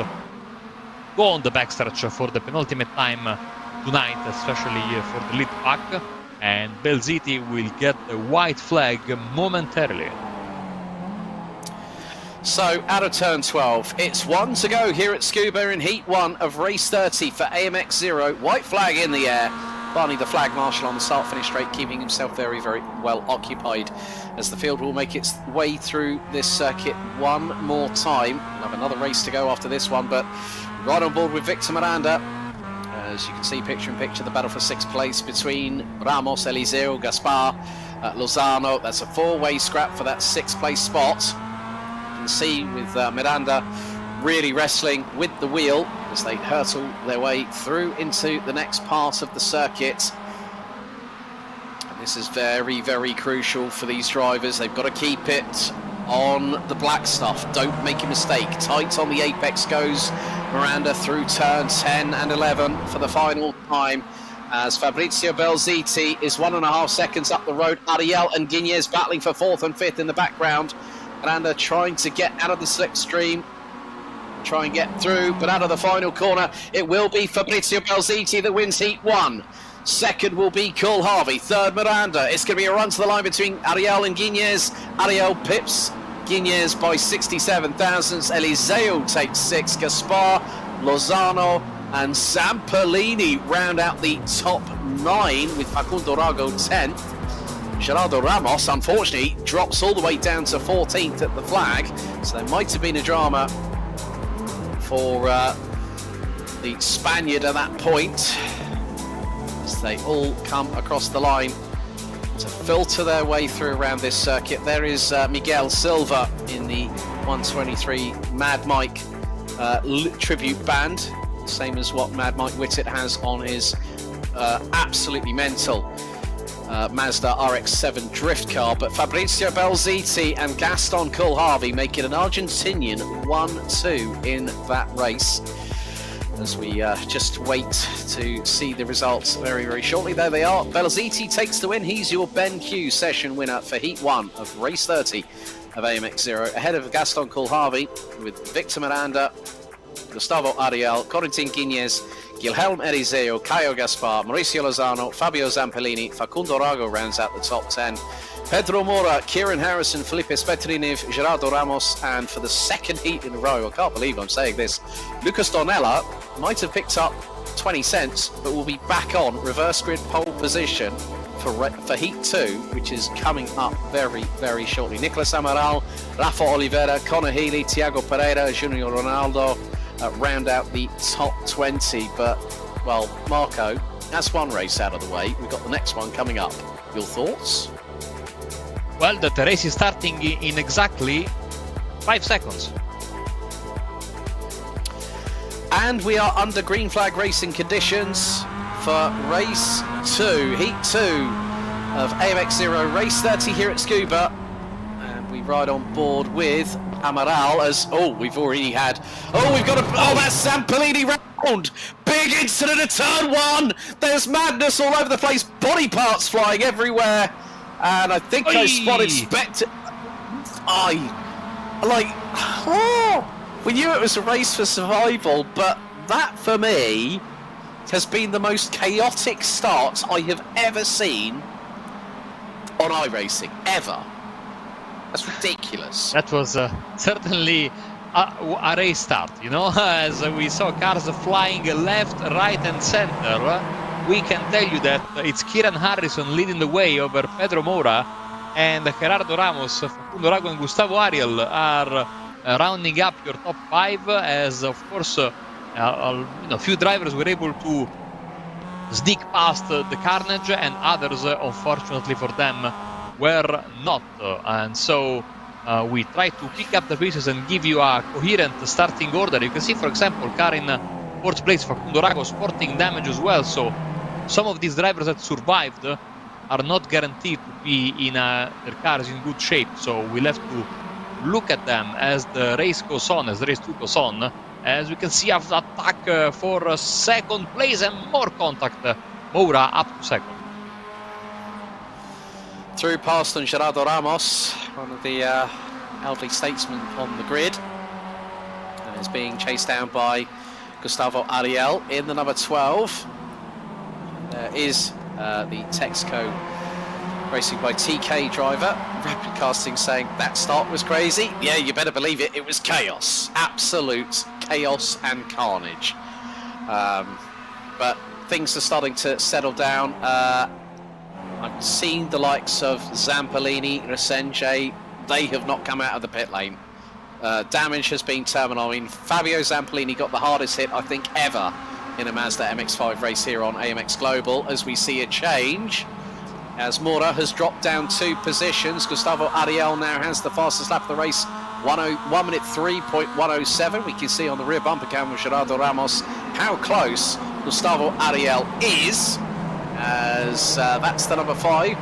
go on the backstretch for the penultimate time tonight, especially for the lead pack, and Belziti will get the white flag momentarily. So out of turn 12, it's 1 to go here at Scuba in Heat 1 of race 30 for AMX 0. White flag in the air. Barney, the flag marshal, on the start-finish straight, keeping himself very, very well occupied, as the field will make its way through this circuit one more time. We'll have another race to go after this one, but right on board with Victor Miranda. As you can see, picture in picture, the battle for 6th place between Ramos, Eliseu, Gaspar, Lozano. That's a four-way scrap for that sixth-place spot. You can see with Miranda really wrestling with the wheel as they hurtle their way through into the next part of the circuit. And this is very, very crucial for these drivers. They've got to keep it on the black stuff. Don't make a mistake. Tight on the apex goes Miranda through turn 10 and 11 for the final time, as Fabrizio Belziti is 1.5 seconds up the road. Ariel and Guignez battling for 4th and 5th in the background. Miranda trying to get out of the slipstream, try and get through, but out of the final corner it will be Fabrizio Belziti that wins heat 1. Second will be Cole Harvey. Third, Miranda. It's going to be a run to the line between Ariel and Guignez. Ariel pips Guignez by 67 thousandths. Eliseo takes 6. Gaspar, Lozano and Zamperlini round out the top 9 with Facundo Rago 10th. Gerardo Ramos, unfortunately, drops all the way down to 14th at the flag. So there might have been a drama for the Spaniard at that point, as they all come across the line to filter their way through around this circuit. There is Miguel Silva in the 123 Mad Mike tribute band, same as what Mad Mike Whittet has on his absolutely mental Mazda RX-7 drift car. But Fabrizio Belziti and Gaston Coolharvey make it an Argentinian 1-2 in that race, as we just wait to see the results very, very shortly. There they are. Belziti takes the win. He's your BenQ session winner for Heat 1 of race 30 of AMX 0, ahead of Gaston Coolharvey with Victor Miranda, Gustavo Ariel, Corentin Guignez, Guilherme Eliseo, Caio Gaspar, Mauricio Lozano, Fabio Zampellini, Facundo Rago rounds out the top 10. Pedro Mora, Kieran Harrison, Felipe Spetriniv, Gerardo Ramos, and for the second heat in a row, I can't believe I'm saying this, Lucas Dornella might have picked up 20 cents, but will be back on reverse grid pole position for Heat 2, which is coming up very, very shortly. Nicolas Amaral, Rafa Oliveira, Conor Healy, Thiago Pereira, Junior Ronaldo round out the top 20. But, well, Marco, that's one race out of the way. We've got the next one coming up. Your thoughts? Well, the race is starting in exactly 5 seconds. And we are under green flag racing conditions for race 2, Heat 2 of AMX 0, race 30 here at Scuba. And we ride on board with Amaral as, we've already had, we've got that's Zampellini round. Big incident at turn 1. There's madness all over the place, body parts flying everywhere. And I think I spotted Spectre. We knew it was a race for survival, but that for me has been the most chaotic start I have ever seen on iRacing, ever. That's ridiculous. That was certainly a race start, you know, as we saw cars flying left, right and center. We can tell you that it's Kieran Harrison leading the way over Pedro Mora, and Gerardo Ramos, Facundo Rago and Gustavo Ariel are rounding up your top 5, as of course a few drivers were able to sneak past the carnage and others, unfortunately for them, were not. And so we try to pick up the pieces and give you a coherent starting order. You can see, for example, car in 4th place, Facundo Rago, sporting damage as well. So some of these drivers that survived are not guaranteed to be in their cars in good shape. So we'll have to look at them as the race goes on, as the race 2 goes on. As we can see, after attack for 2nd place and more contact, Moura up to 2nd. Through past on Gerardo Ramos, one of the elderly statesmen on the grid, and is being chased down by Gustavo Ariel in the number 12. There is the Texaco Racing by TK driver, Rapid Casting, saying that start was crazy. Yeah, you better believe it. It was chaos, absolute chaos and carnage. But things are starting to settle down. I've seen the likes of Zampellini, Resenje. They have not come out of the pit lane. Damage has been terminal. I mean, Fabio Zampellini got the hardest hit, I think, ever in a Mazda MX-5 race here on AMX Global, as we see a change as Mora has dropped down 2 positions. Gustavo Ariel now has the fastest lap of the race, 1 minute 3.107. We can see on the rear bumper cam with Gerardo Ramos how close Gustavo Ariel is, as that's the number 5.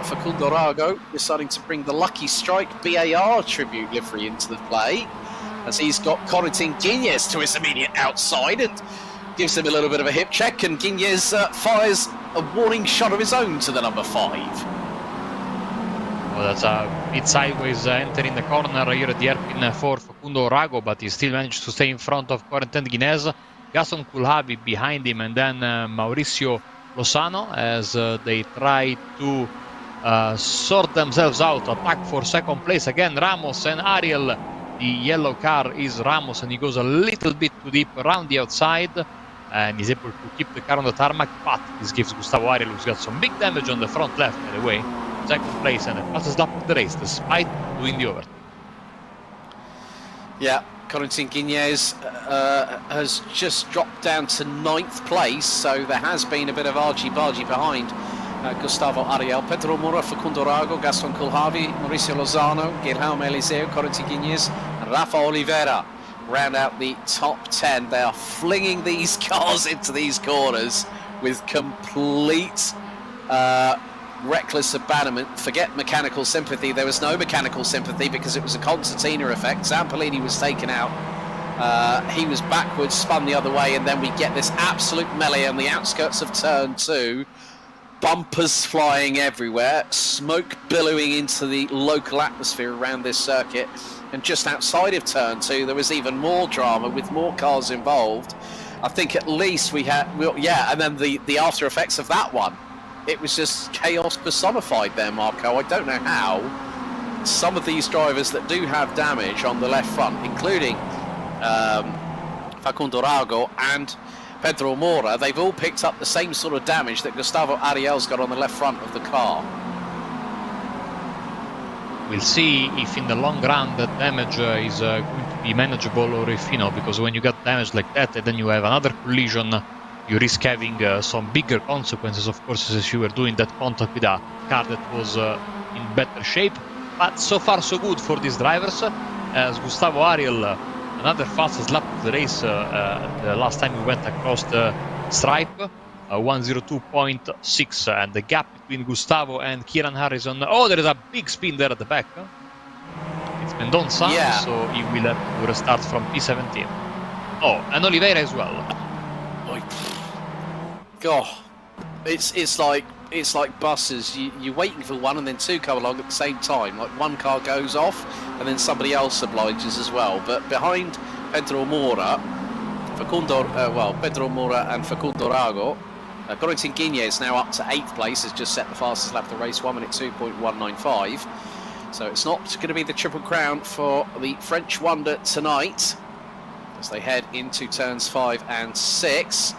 Facundo Rago deciding to bring the Lucky Strike BAR tribute livery into the play, as he's got Corentin Guiñez to his immediate outside and gives him a little bit of a hip check, and Guiñez fires a warning shot of his own to the number 5. Well, that's a bit sideways entering the corner here at the hairpin for Facundo Rago, but he still managed to stay in front of Corentin Guiñez. Gaston Kulhavi behind him, and then Mauricio Lozano as they try to sort themselves out, attack for second place. Again, Ramos and Ariel. The yellow car is Ramos, and he goes a little bit too deep around the outside, and he's able to keep the car on the tarmac, but this gives Gustavo Ariel, who's got some big damage on the front left, by the way, second place and the fastest lap of the race, despite doing the overtake. Yeah, Corentin Guiñez has just dropped down to 9th place, so there has been a bit of argy-bargy behind Gustavo Ariel. Pedro Mora, Facundo Rago, Gaston Kulhavi, Mauricio Lozano, Guilherme Eliseu, Corentin Guiñez, and Rafa Oliveira round out the top 10. They are flinging these cars into these corners with complete reckless abandonment. Forget mechanical sympathy. There was no mechanical sympathy because it was a concertina effect. Zampolini was taken out. He was backwards, spun the other way, and then we get this absolute melee on the outskirts of turn 2. Bumpers flying everywhere, smoke billowing into the local atmosphere around this circuit, and just outside of turn 2 there was even more drama with more cars involved. I think at least we had, yeah, and then the after effects of that one, it was just chaos personified there, Marco. I don't know how some of these drivers that do have damage on the left front, including Facundo Rago and Pedro Mora, they've all picked up the same sort of damage that Gustavo Ariel's got on the left front of the car. We'll see if in the long run that damage is going to be manageable, or if, because when you get damage like that and then you have another collision, you risk having some bigger consequences, of course, as you were doing that contact with a car that was in better shape. But so far so good for these drivers, as Gustavo Ariel, another fastest lap of the race the last time we went across the stripe, 1:02.6, and the gap between Gustavo and Kieran Harrison. Oh, there is a big spin there at the back. It's Mendoza, yeah. So he will have to restart from P17. Oh, and Oliveira as well. God, it's like buses. You're waiting for one, and then 2 come along at the same time. Like one car goes off, and then somebody else obliges as well. But behind Pedro Mora, Pedro Mora and Facundo Rago, Corentin Guiñez now up to 8th place, has just set the fastest lap of the race, 1 minute 2.195. So it's not going to be the triple crown for the French wonder tonight, as they head into turns 5 and 6.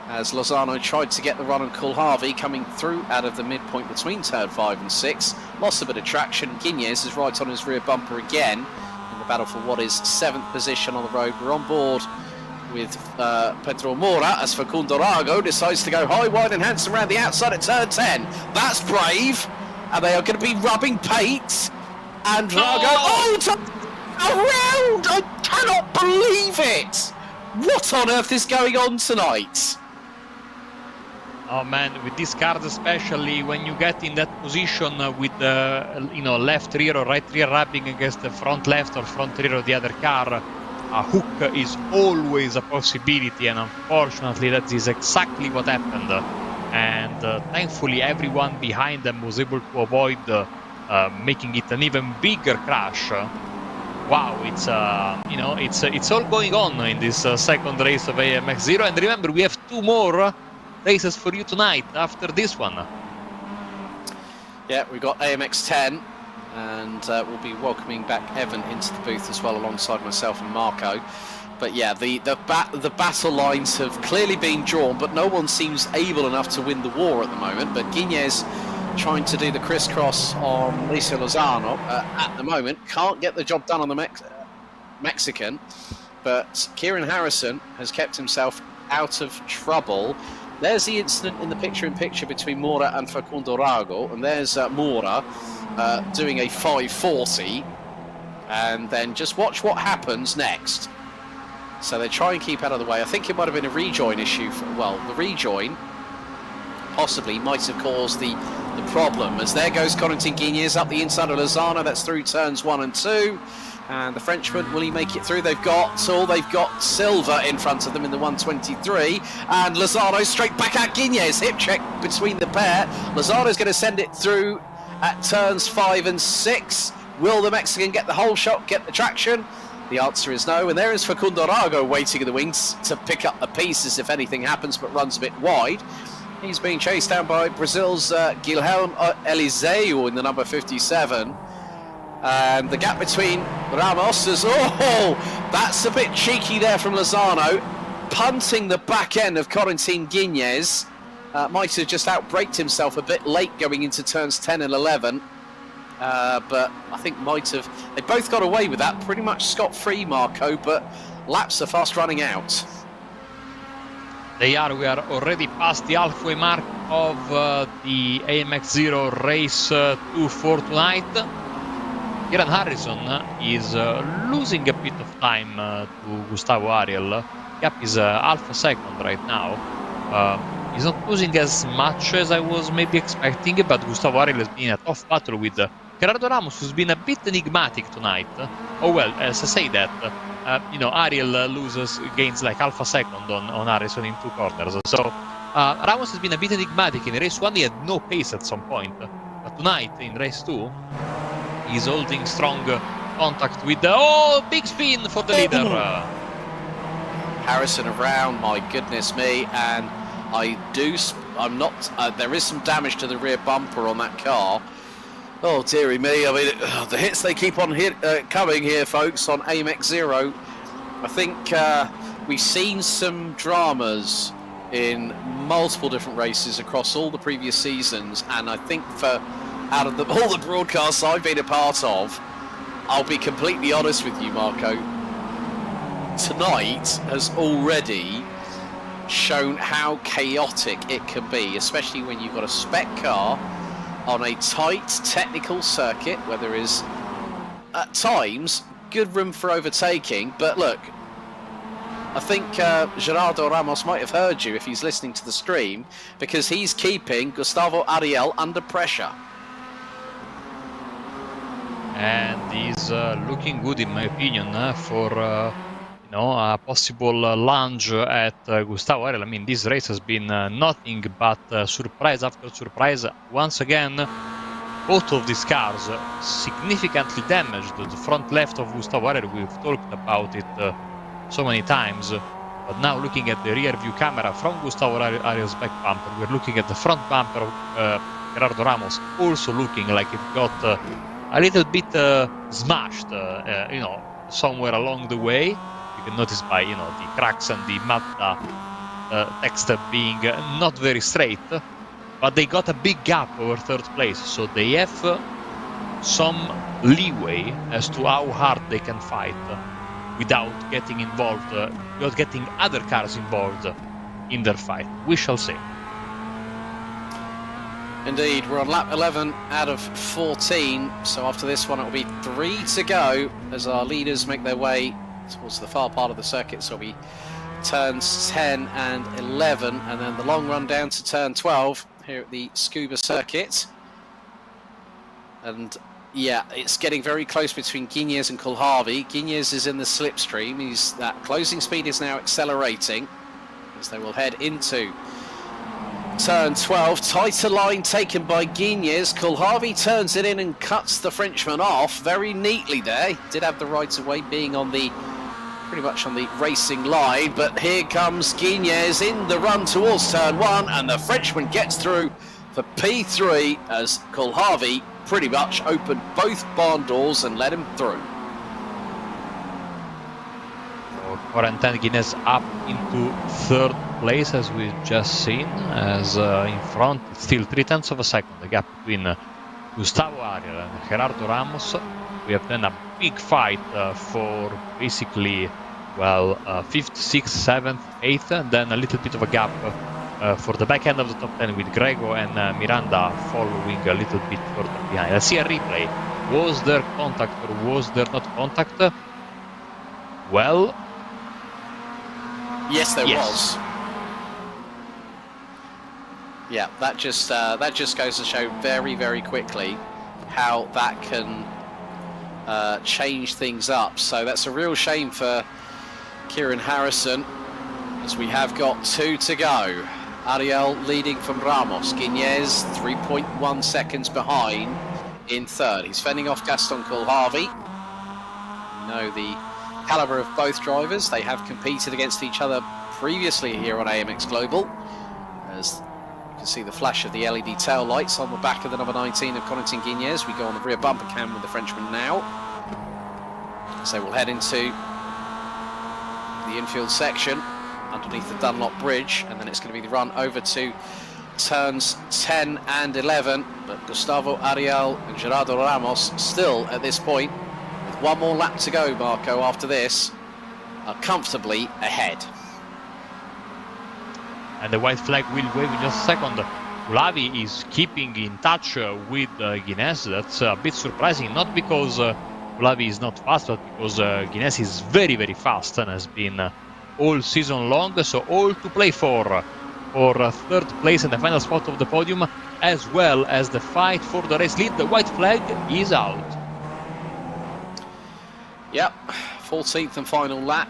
As Lozano tried to get the run on Kulhavi coming through out of the midpoint between turn 5 and 6. Lost a bit of traction. Guiñez is right on his rear bumper again in the battle for what is 7th position on the road. We're on board with Pedro Mora as Facundo Rago decides to go high, wide and handsome around the outside at turn 10. That's brave. And they are going to be rubbing paint. And Rago, around! I cannot believe it! What on earth is going on tonight? Oh man, with these cars especially, when you get in that position with the left rear or right rear rubbing against the front left or front rear of the other car, a hook is always a possibility, and unfortunately that is exactly what happened. And thankfully everyone behind them was able to avoid making it an even bigger crash. Wow, it's all going on in this second race of AMX 0, and remember, we have 2 more races for you tonight after this one. Yeah, we've got AMX 10, and we'll be welcoming back Evan into the booth as well, alongside myself and Marco. But yeah, the battle lines have clearly been drawn, but no one seems able enough to win the war at the moment. But Guiñez trying to do the crisscross on Mauricio Lozano at the moment, can't get the job done on the Mexican, but Kieran Harrison has kept himself out of trouble there's the incident in the picture-in-picture between Mora and Facundo Rago, and there's Mora doing a 540, and then just watch what happens next. So they try and keep out of the way. I think it might have been a rejoin issue. Well, the rejoin possibly might have caused the problem, as there goes Corentin Guignez up the inside of Lozano. That's through turns 1 and 2. And the Frenchman, will he make it through? They've got Silva in front of them in the 123. And Lozano straight back at Guignez. Hip check between the pair. Lozano's going to send it through at turns 5 and 6. Will the Mexican get the whole shot, get the traction? The answer is no. And there is Facundo Rago waiting in the wings to pick up the pieces if anything happens, but runs a bit wide. He's being chased down by Brazil's Guilherme Eliseu in the number 57. And the gap between Ramos is, that's a bit cheeky there from Lozano. Punting the back end of Corentin Guignez. Might have just outbraked himself a bit late going into turns 10 and 11. But I think they both got away with that pretty much scot-free, Marco, but laps are fast running out. We are already past the halfway mark of the AMX 0 race 2 for tonight. Kieran Harrison is losing a bit of time to Gustavo Ariel. Gap is half a second right now. He's not losing as much as I was maybe expecting, but Gustavo Ariel has been a tough battle with Gerardo Ramos, who's been a bit enigmatic tonight. Oh well, as I say that, Ariel gains like half a second on Harrison in 2 corners. So Ramos has been a bit enigmatic. In race 1 he had no pace at some point, but tonight in race 2 he's holding strong contact with the big spin for the leader. Harrison around, my goodness me, and there is some damage to the rear bumper on that car. Oh dearie me, I mean, the hits they keep on coming here, folks, on AMX 0. I think we've seen some dramas in multiple different races across all the previous seasons, and I think out of all the broadcasts I've been a part of, I'll be completely honest with you, Marco, tonight has already shown how chaotic it can be, especially when you've got a spec car on a tight technical circuit where there is at times good room for overtaking. But look, I think Gerardo Ramos might have heard you if he's listening to the stream, because he's keeping Gustavo Ariel under pressure. And he's looking good, in my opinion, for a possible lunge at Gustavo Ariel. I mean, this race has been nothing but surprise after surprise. Once again, both of these cars significantly damaged. The front left of Gustavo Ariel, we've talked about it so many times. But now looking at the rear view camera from Gustavo Ariel's back bumper, we're looking at the front bumper of Gerardo Ramos, also looking like it got a little bit smashed, somewhere along the way. You can notice by the cracks and the Mazda text being not very straight, but they got a big gap over 3rd place, so they have some leeway as to how hard they can fight without getting involved, without getting other cars involved in their fight. We shall see. Indeed, we're on lap 11 out of 14, so after this one it will be 3 to go as our leaders make their way towards the far part of the circuit. So it'll be turns 10 and 11, and then the long run down to turn 12 here at the Scuba circuit. And yeah, it's getting very close between Guignez and Kulhavi. Guignez is in the slipstream. That closing speed is now accelerating as they will head into turn 12. Tighter line taken by Guignez. Kulhavi turns it in and cuts the Frenchman off very neatly there. He did have the right of way, being on the pretty much on the racing line, but here comes Guignez in the run towards turn 1, and the Frenchman gets through for P3 as Kulhavi pretty much opened both barn doors and let him through. Corentin Guignez up into 3rd place, as we've just seen, as in front it's still 0.3 of a second, the gap between Gustavo Ariel and Gerardo Ramos. We have then a big fight for basically, 5th, 6th, 7th, 8th, and then a little bit of a gap for the back end of the top 10 with Grego and Miranda following a little bit further behind. Let's see a replay. Was there contact or was there not contact? Well, yes, there was. Yeah, that just goes to show very, very quickly how that can change things up. So that's a real shame for Kieran Harrison, as we have got 2 to go. Ariel leading from Ramos. Guiñez 3.1 seconds behind in third. He's fending off Gaston Coulharvey. You know the caliber of both drivers. They have competed against each other previously here on AMX Global. As you can see the flash of the LED tail lights on the back of the number 19 of Corentin Guiñez. We go on the rear bumper cam with the Frenchman now. So we'll head into the infield section underneath the Dunlop Bridge, and then it's going to be the run over to turns 10 and 11. But Gustavo Ariel and Gerardo Ramos still at this point, with one more lap to go, Marco, after this, are comfortably ahead. And the white flag will wave in just a second. Coulharvey is keeping in touch with Guiñez. That's a bit surprising, not because Coulharvey is not fast, but because Guiñez is very, very fast and has been all season long. So all to play for third place and the final spot of the podium, as well as the fight for the race lead. The white flag is out. Yep, 14th and final lap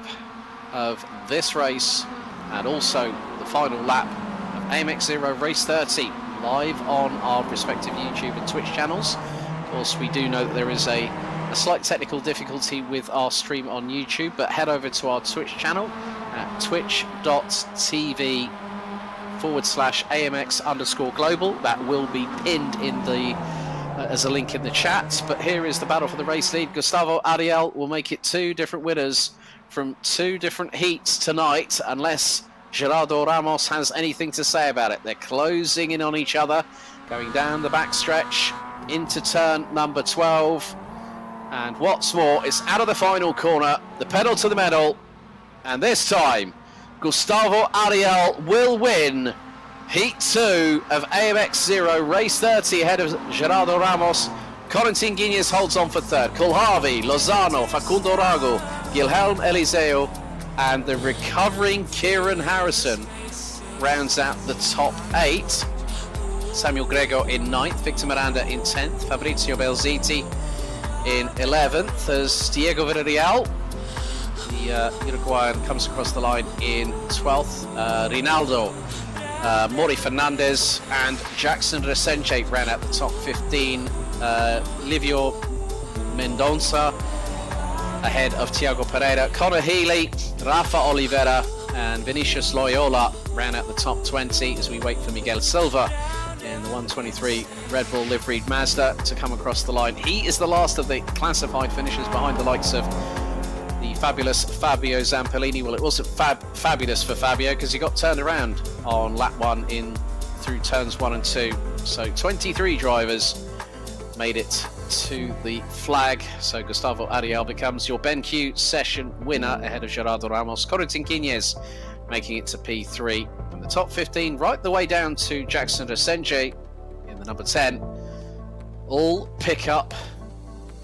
of this race, and also the final lap of AMX 0 Race 30, live on our respective YouTube and Twitch channels. Of course, we do know that there is a slight technical difficulty with our stream on YouTube, but head over to our Twitch channel at twitch.tv/AMX_global. That will be pinned in the as a link in the chat. But here is the battle for the race lead. Gustavo Ariel will make it 2 different winners from 2 different heats tonight, unless Gerardo Ramos has anything to say about it. They're closing in on each other, going down the backstretch into turn number 12. And what's more, it's out of the final corner, the pedal to the metal, and this time Gustavo Ariel will win Heat 2 of AMX 0 Race 30 ahead of Gerardo Ramos. Corentin Guiñez holds on for third. Coulharvey, Lozano, Facundo Rago, Guilherme Eliseo, and the recovering Kieran Harrison rounds out the top 8. Samuel Grego in 9th, Victor Miranda in 10th, Fabrizio Belziti in 11th as Diego Villarreal, the Uruguayan, comes across the line in 12th. Rinaldo, Mori Fernandez and Jackson Resenche ran out the top 15. Livio Mendonça ahead of Thiago Pereira. Conor Healy, Rafa Oliveira and Vinicius Loyola ran out the top 20 as we wait for Miguel Silva in the 123 Red Bull liveried Mazda to come across the line. He is the last of the classified finishers behind the likes of the fabulous Fabio Zampellini. Well, it wasn't fabulous for Fabio because he got turned around on lap 1 in through turns 1 and 2. So 23 drivers made it to the flag. So Gustavo Ariel becomes your BenQ session winner ahead of Gerardo Ramos. Corentin Guiñez making it to P3. And the top 15 right the way down to Jackson Resenche in the number 10. All pick up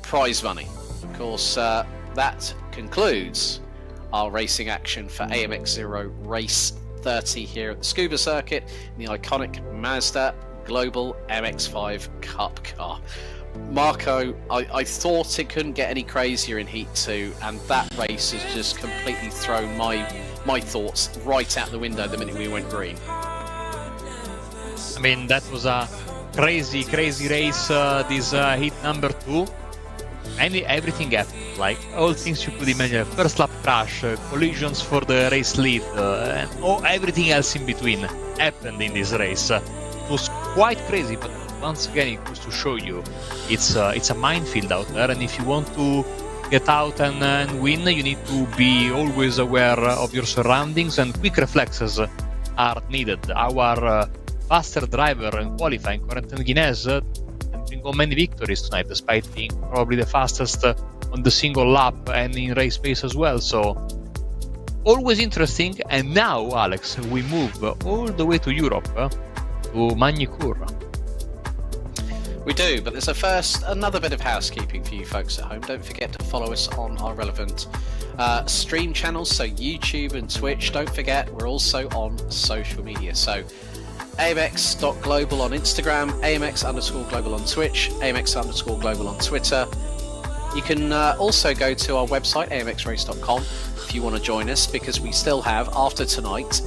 prize money. Of course, that concludes our racing action for AMX 0 Race 30 here at the Scuba Circuit in the iconic Mazda Global MX-5 Cup car. Marco, I thought it couldn't get any crazier in Heat 2, and that race has just completely thrown my thoughts right out the window the minute we went green. I mean, that was a crazy race, this Heat number 2. And everything happened, like all things you could imagine. First lap crash, collisions for the race lead, and everything else in between happened in this race. It was quite crazy, but once again it goes to show you it's a minefield out there, and if you want to get out and win, you need to be always aware of your surroundings, and quick reflexes are needed. Our faster driver in qualifying, Corentin Guiñez, got many victories tonight, despite being probably the fastest on the single lap and in race pace as well. So always interesting. And now, Alex, we move all the way to Europe, to Magny-Cours. We do, but there's another bit of housekeeping for you folks at home. Don't forget to follow us on our relevant stream channels, so YouTube and Twitch. Don't forget, we're also on social media. So AMX.global on Instagram, AMX_global on Twitch, AMX_global on Twitter. You can also go to our website, amxrace.com, if you want to join us, because we still have, after tonight,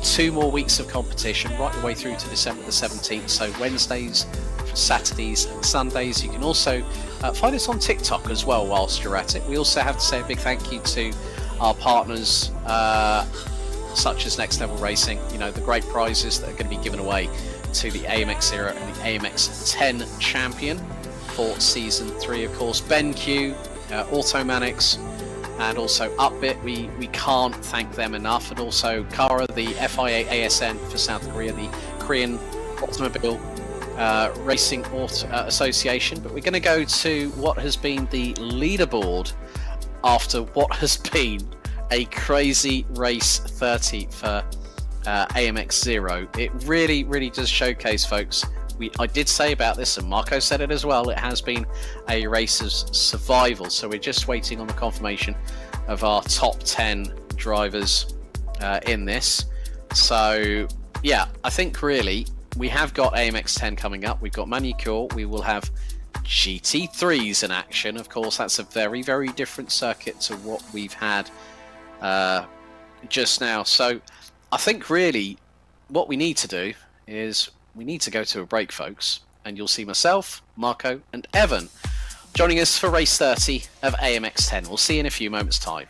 2 more weeks of competition right the way through to December the 17th. So Wednesdays, Saturdays and Sundays. You can also find us on TikTok as well whilst you're at it. We also have to say a big thank you to our partners such as Next Level Racing. You know, the great prizes that are going to be given away to the AMX 0 and the AMX 10 champion for Season 3, of course. BenQ, Automanics, and also Upbit. We can't thank them enough. And also Kara, the FIA ASN for South Korea, the Korean Automobile Racing Association. But we're going to go to what has been the leaderboard after what has been a crazy race 30 for AMX 0. It really does showcase, folks. I did say about this, and Marco said it as well, it has been a race of survival. So we're just waiting on the confirmation of our top 10 drivers in this. So yeah, I think really we have got AMX 10 coming up. We've got Magny-Cours. We will have GT3s in action. Of course, that's a very different circuit to what we've had just now. So I think really what we need to do is we need to go to a break, folks, and you'll see myself, Marco and Evan joining us for race 30 of AMX 10. We'll see you in a few moments' time.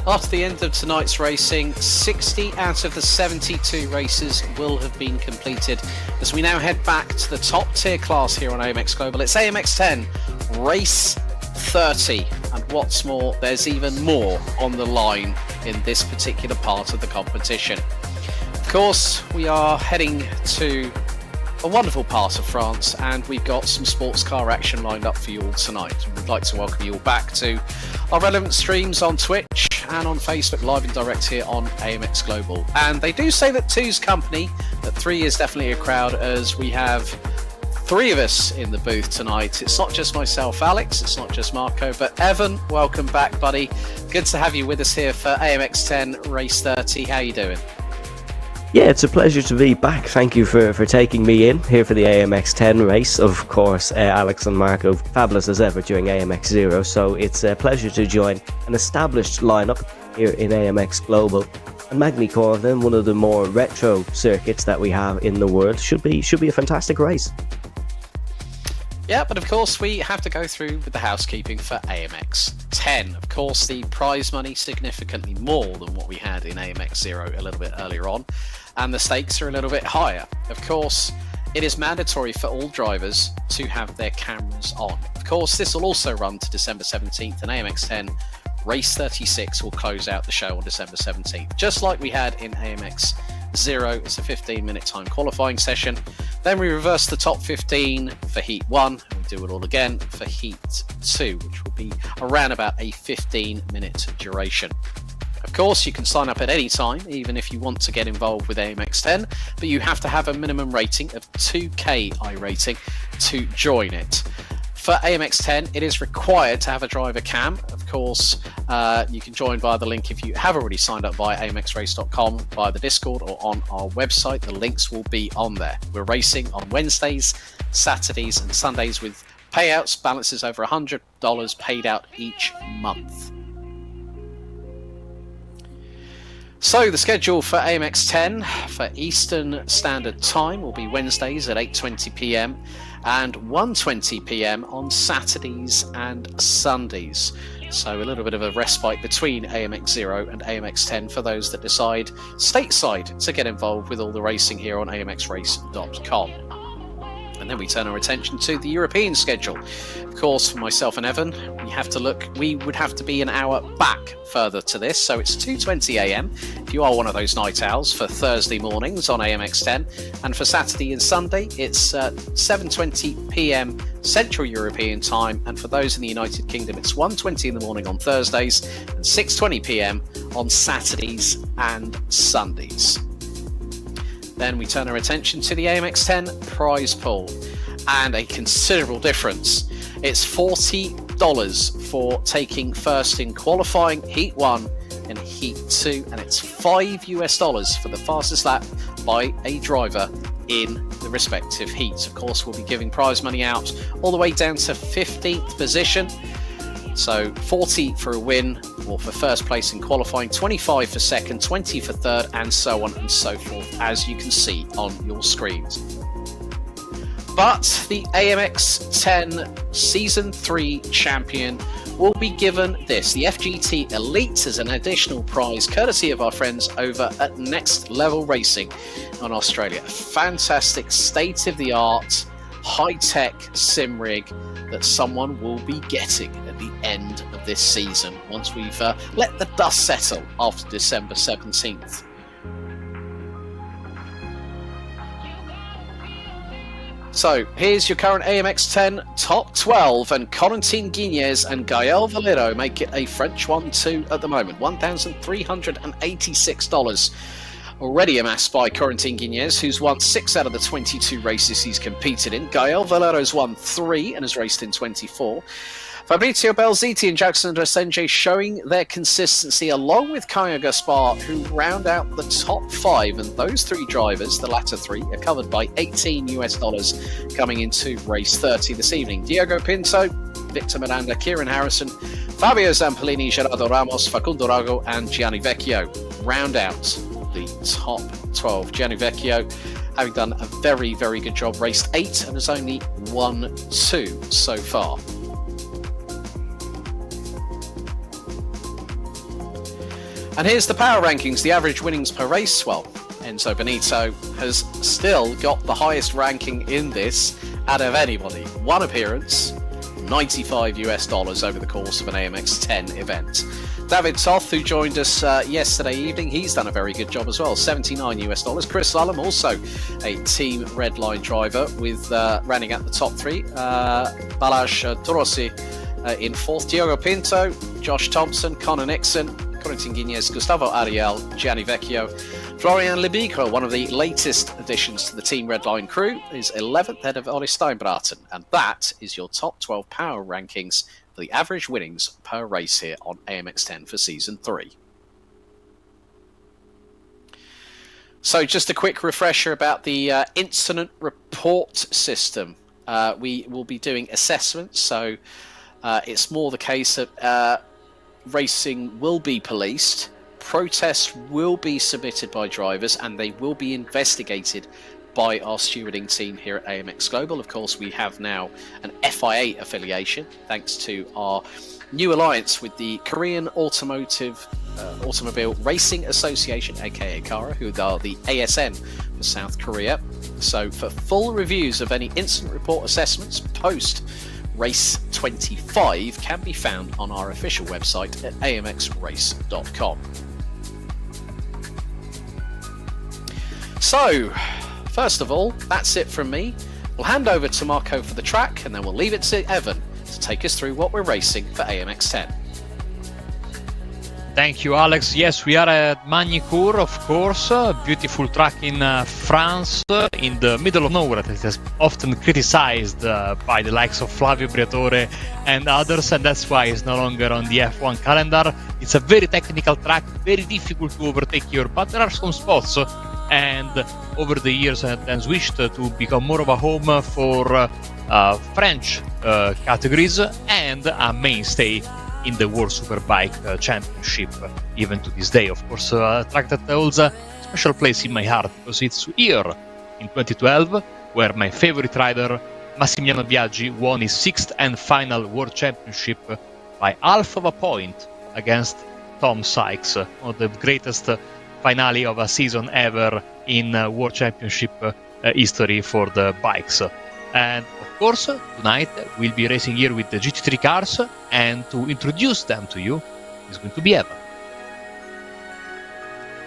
After the end of tonight's racing, 60 out of the 72 races will have been completed. As we now head back to the top tier class here on AMX Global, it's AMX 10, race 30. And what's more, there's even more on the line in this particular part of the competition. Of course, we are heading to a wonderful part of France, and we've got some sports car action lined up for you all tonight. We'd like to welcome you all back to our relevant streams on Twitch, and on Facebook live and direct here on AMX Global. And they do say that two's company, that three is definitely a crowd, as we have three of us in the booth tonight. It's not just myself, Alex, it's not just Marco, but Evan, welcome back, buddy. Good to have you with us here for AMX 10 Race 30. How you doing? Yeah, it's a pleasure to be back. Thank you for taking me in here for the AMX 10 race. Of course, Alex and Marco, fabulous as ever during AMX 0, so it's a pleasure to join an established lineup here in AMX Global. And Magny Corvin, one of the more retro circuits that we have in the world, should be a fantastic race. Yeah, but of course we have to go through with the housekeeping for AMX 10. Of course, the prize money significantly more than what we had in AMX 0 a little bit earlier on, and the stakes are a little bit higher. Of course, it is mandatory for all drivers to have their cameras on. Of course, this will also run to December 17th, and AMX 10 Race 36 will close out the show on December 17th. Just like we had in AMX 0, it's a 15-minute time qualifying session. Then we reverse the top 15 for Heat 1, and we do it all again for Heat 2, which will be around about a 15-minute duration. Of course, you can sign up at any time, even if you want to get involved with AMX 10, but you have to have a minimum rating of 2K iRacing to join it. For AMX 10, it is required to have a driver cam. Of course, you can join via the link if you have already signed up via amxrace.com, via the Discord, or on our website. The links will be on there. We're racing on Wednesdays, Saturdays, and Sundays with payouts, balances over $100 paid out each month. So the schedule for AMX 10 for Eastern Standard Time will be Wednesdays at 8:20 p.m. and 1:20 p.m. on Saturdays and Sundays. So a little bit of a respite between AMX 0 and AMX 10 for those that decide stateside to get involved with all the racing here on amxrace.com. And then we turn our attention to the European schedule. Of course, for myself and Evan, we would have to be an hour back further to this, so it's 2:20 a.m. if you are one of those night owls for Thursday mornings on AMX 10, and for Saturday and Sunday it's 7:20 p.m. Central European time, and for those in the United Kingdom it's 1:20 in the morning on Thursdays and 6:20 p.m. on Saturdays and Sundays. Then we turn our attention to the AMX 10 prize pool, and a considerable difference. It's $40 for taking first in qualifying Heat 1 and Heat 2, and it's $5 for the fastest lap by a driver in the respective heats. Of course, we'll be giving prize money out all the way down to 15th position. So 40 for a win or for first place in qualifying, 25 for second, 20 for third, and so on and so forth, as you can see on your screens. But the AMX 10 Season 3 champion will be given this, the FGT Elite, as an additional prize, courtesy of our friends over at Next Level Racing on Australia. A fantastic state-of-the-art, high-tech sim rig that someone will be getting at the end of this season, once we've let the dust settle after December 17th. So here's your current AMX 10 top 12, and Corentin Guignez and Gael Valero make it a French 1-2 at the moment. $1,386 already amassed by Corentin Guignez, who's won 6 out of the 22 races he's competed in. Gael Valero's won 3 and has raced in 24. Fabrizio Belziti and Jackson Resenje showing their consistency, along with Kaya Gaspar, who round out the top 5. And those 3 drivers, the latter 3, are covered by $18 coming into race 30 this evening. Diego Pinto, Victor Miranda, Kieran Harrison, Fabio Zampolini, Gerardo Ramos, Facundo Rago, and Gianni Vecchio round out the top 12. Gianni Vecchio, having done a very, very good job, raced 8 and has only won 2 so far. And here's the power rankings, the average winnings per race. Well, Enzo Benito has still got the highest ranking in this out of anybody. 1 appearance, $95 over the course of an AMX 10 event. David Toth, who joined us yesterday evening, he's done a very good job as well, $79. Chris Lallum, also a Team Redline driver, with rounding out the top 3. Balazs Torossi in 4th. Diogo Pinto, Josh Thompson, Connor Nixon, Corentin Guignez, Gustavo Ariel, Gianni Vecchio, Florian Lebigre, one of the latest additions to the Team Redline crew, is 11th ahead of Ollie Steinbraten. And that is your top 12 power rankings for the average winnings per race here on AMX 10 for Season 3. So just a quick refresher about the incident report system. We will be doing assessments, so it's more the case that racing will be policed, protests will be submitted by drivers, and they will be investigated by our stewarding team here at AMX Global. Of course, we have now an FIA affiliation, thanks to our new alliance with the Korean Automobile Racing Association, aka KARA, who are the ASN for South Korea. So for full reviews of any incident report assessments post Race 25 can be found on our official website at amxrace.com. So, first of all, that's it from me. We'll hand over to Marco for the track, and then we'll leave it to Evan to take us through what we're racing for AMX 10. Thank you, Alex. Yes, we are at Magny-Cours, of course, a beautiful track in France, in the middle of nowhere. It is often criticized by the likes of Flavio Briatore and others, and that's why it's no longer on the F1 calendar. It's a very technical track, very difficult to overtake here, but there are some spots, and over the years it has switched to become more of a home for French categories and a mainstay in the World Superbike Championship, even to this day. Of course, a track that holds a special place in my heart because it's here in 2012 where my favorite rider, Massimiliano Biaggi, won his 6th and final World Championship by half of a point against Tom Sykes, one of the greatest finale of a season ever in World Championship history for the bikes. And of course, tonight we'll be racing here with the GT3 cars, and to introduce them to you is going to be Evan.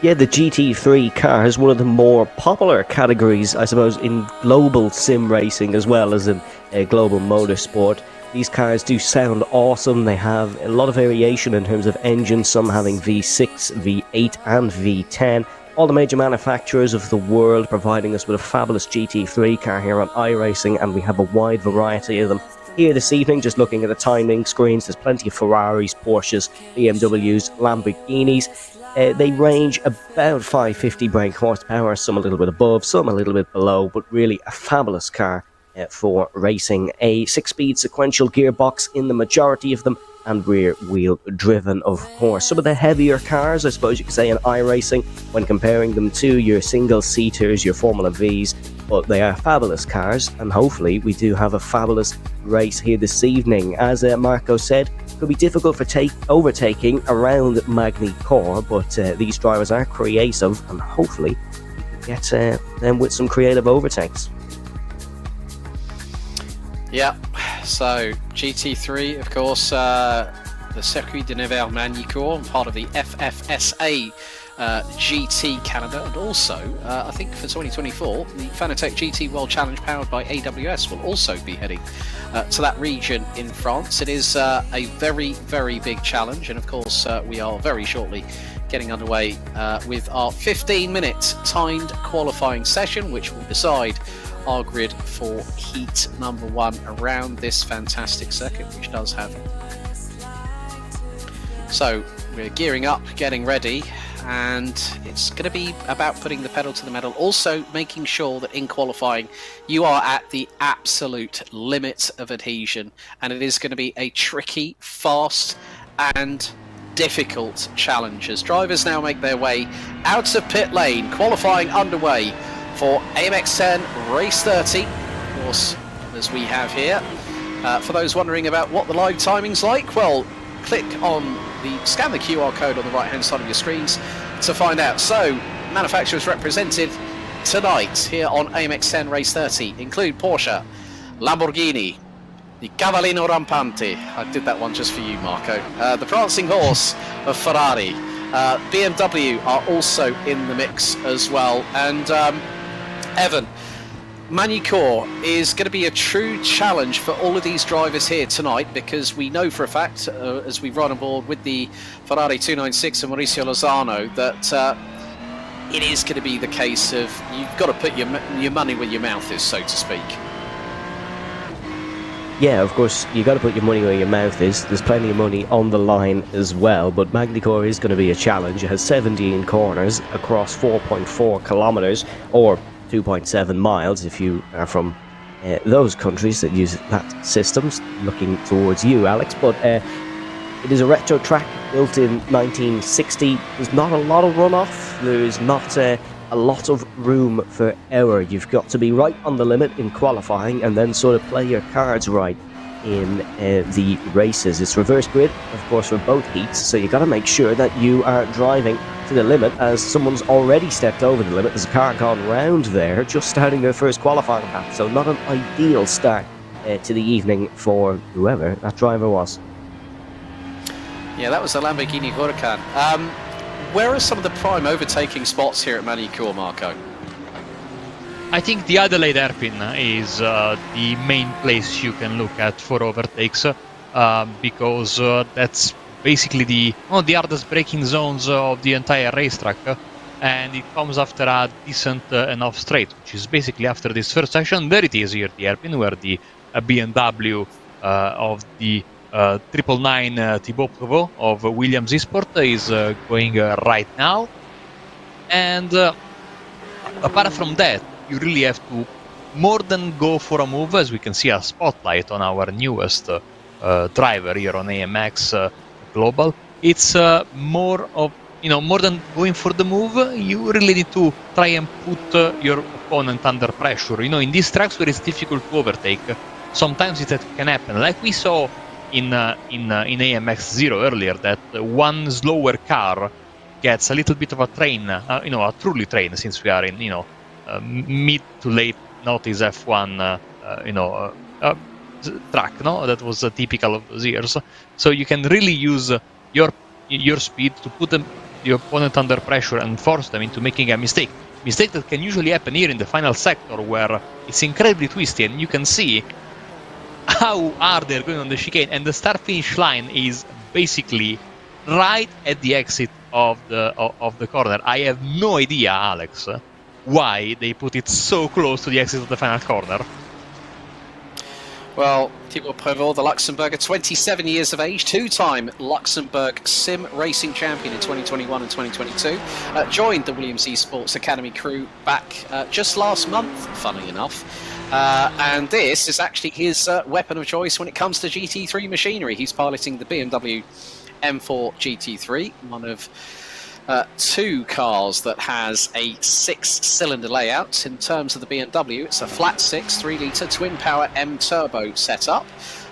Yeah, the GT3 car is one of the more popular categories, I suppose, in global sim racing as well as in global motorsport. These cars do sound awesome. They have a lot of variation in terms of engines, some having V6, V8 and V10. All the major manufacturers of the world providing us with a fabulous GT3 car here on iRacing, and we have a wide variety of them. Here this evening, just looking at the timing screens, there's plenty of Ferraris, Porsches, BMWs, Lamborghinis. They range about 550 brake horsepower, some a little bit above, some a little bit below, but really a fabulous car for racing. A 6-speed sequential gearbox in the majority of them, and rear wheel driven, of course. Some of the heavier cars, I suppose you could say, in iRacing, when comparing them to your single seaters, your Formula Vs, but they are fabulous cars, and hopefully we do have a fabulous race here this evening. As Marco said, it could be difficult for overtaking around Magny-Cours, but these drivers are creative, and hopefully we can get them with some creative overtakes. Yeah, so GT3, of course, the Circuit de Nevers Magny-Cours, part of the FFSA GT Canada, and also, I think for 2024, the Fanatec GT World Challenge powered by AWS will also be heading to that region in France. It is a very, very big challenge, and of course, we are very shortly getting underway with our 15-minute timed qualifying session, which will decide our grid for heat number 1 around this fantastic circuit, which does have. So we're gearing up, getting ready, and it's going to be about putting the pedal to the metal, also making sure that in qualifying you are at the absolute limit of adhesion, and it is going to be a tricky, fast and difficult challenge as drivers now make their way out of pit lane. Qualifying underway for AMX 10 Race 30, of course, as we have here. For those wondering about what the live timing's like, well, scan the QR code on the right hand side of your screens to find out. So, manufacturers represented tonight here on AMX 10 Race 30 include Porsche, Lamborghini, the Cavallino Rampante, I did that one just for you, Marco, the Prancing Horse of Ferrari, BMW are also in the mix as well, and Evan, Magny-Cours is going to be a true challenge for all of these drivers here tonight, because we know for a fact, as we run aboard with the Ferrari 296 and Mauricio Lozano, that it is going to be the case of you've got to put your money where your mouth is, so to speak. Yeah, of course, you got to put your money where your mouth is. There's plenty of money on the line as well, but Magny-Cours is going to be a challenge. It has 17 corners across 4.4 kilometers, or 2.7 miles if you are from those countries that use that system. Looking towards you, Alex, but it is a retro track built in 1960. There's not a lot of runoff. There's not a lot of room for error. You've got to be right on the limit in qualifying and then sort of play your cards right in the races. It's reverse grid, of course, for both heats, so you got to make sure that you are driving to the limit, as someone's already stepped over the limit. There's a car gone round there, just starting their first qualifying lap, so not an ideal start to the evening for whoever that driver was. Yeah, that was the Lamborghini Huracan. Where are some of the prime overtaking spots here at Magny-Cours, Marco? I think the Adelaide hairpin is the main place you can look at for overtakes, because that's basically the hardest braking zones of the entire racetrack, and it comes after a decent enough straight, which is basically after this first section. There it is here, the hairpin, where the BMW of the 999 Thibaut Prevost of Williams Esport is going right now. And apart from that, you really have to more than go for a move, as we can see a spotlight on our newest driver here on AMX Global. It's more than going for the move. You really need to try and put your opponent under pressure. In these tracks where it's difficult to overtake, sometimes it can happen, like we saw in AMX 0 earlier, that one slower car gets a little bit of a train, a truly train, since we are in mid to late noughties F1 track, that was typical of those years. So you can really use your speed to put the opponent under pressure and force them into making a mistake that can usually happen here in the final sector, where it's incredibly twisty, and you can see how hard they're going on the chicane, and the start-finish line is basically right at the exit of the corner. I have no idea, Alex, why they put it so close to the exit of the final corner. Well, Thibaut Prevost, the Luxembourger, 27 years of age, two-time Luxembourg sim racing champion in 2021 and 2022, joined the Williams Esports Academy crew back just last month, funnily enough. And this is actually his weapon of choice when it comes to GT3 machinery. He's piloting the BMW M4 GT3, one of two cars that has a 6-cylinder layout. In terms of the BMW, it's a flat 6 3-litre twin-power M turbo setup.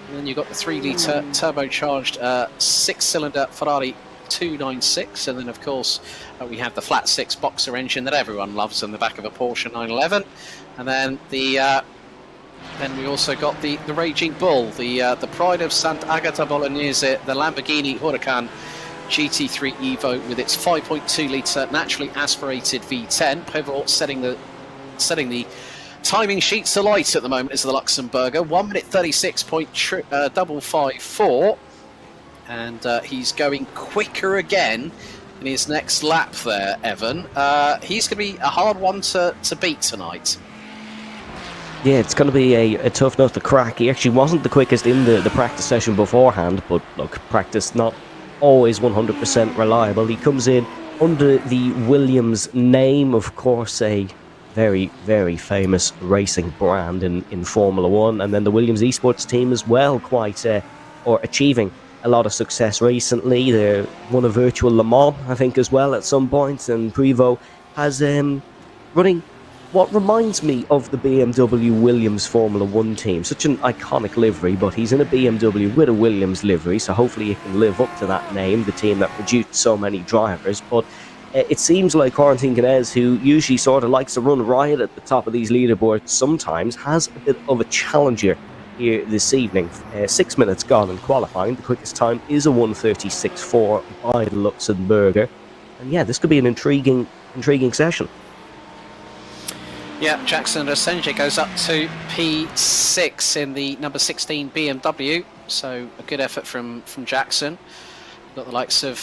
And then you've got the 3-litre turbocharged 6-cylinder Ferrari 296, and then of course we have the flat 6 boxer engine that everyone loves on the back of a Porsche 911. And then then we also got the Raging Bull, the pride of Sant'Agata Bolognese, the Lamborghini Huracan GT3 Evo with its 5.2 litre naturally aspirated V10. Prevost setting the timing sheets alight at the moment is the Luxembourger, 1 minute 36.554, and he's going quicker again in his next lap there, Evan. He's going to be a hard one to beat tonight. Yeah, it's going to be a tough nut to crack. He actually wasn't the quickest in the practice session beforehand, but look, practice not always 100% reliable. He comes in under the Williams name, of course, a very, very famous racing brand in Formula 1, and then the Williams Esports team as well, achieving a lot of success recently. They won a virtual Le Mans, I think, as well at some point, and Prevost has running what reminds me of the BMW Williams Formula 1 team. Such an iconic livery, but he's in a BMW with a Williams livery, so hopefully he can live up to that name, the team that produced so many drivers. But it seems like Corentin Guinez, who usually sort of likes to run riot at the top of these leaderboards, sometimes has a bit of a challenger here this evening. 6 minutes gone in qualifying. The quickest time is a 1:36.4 by the Luxembourger. And yeah, this could be an intriguing session. Yeah, Jackson Assange goes up to P6 in the number 16 BMW. So a good effort from Jackson. Got the likes of,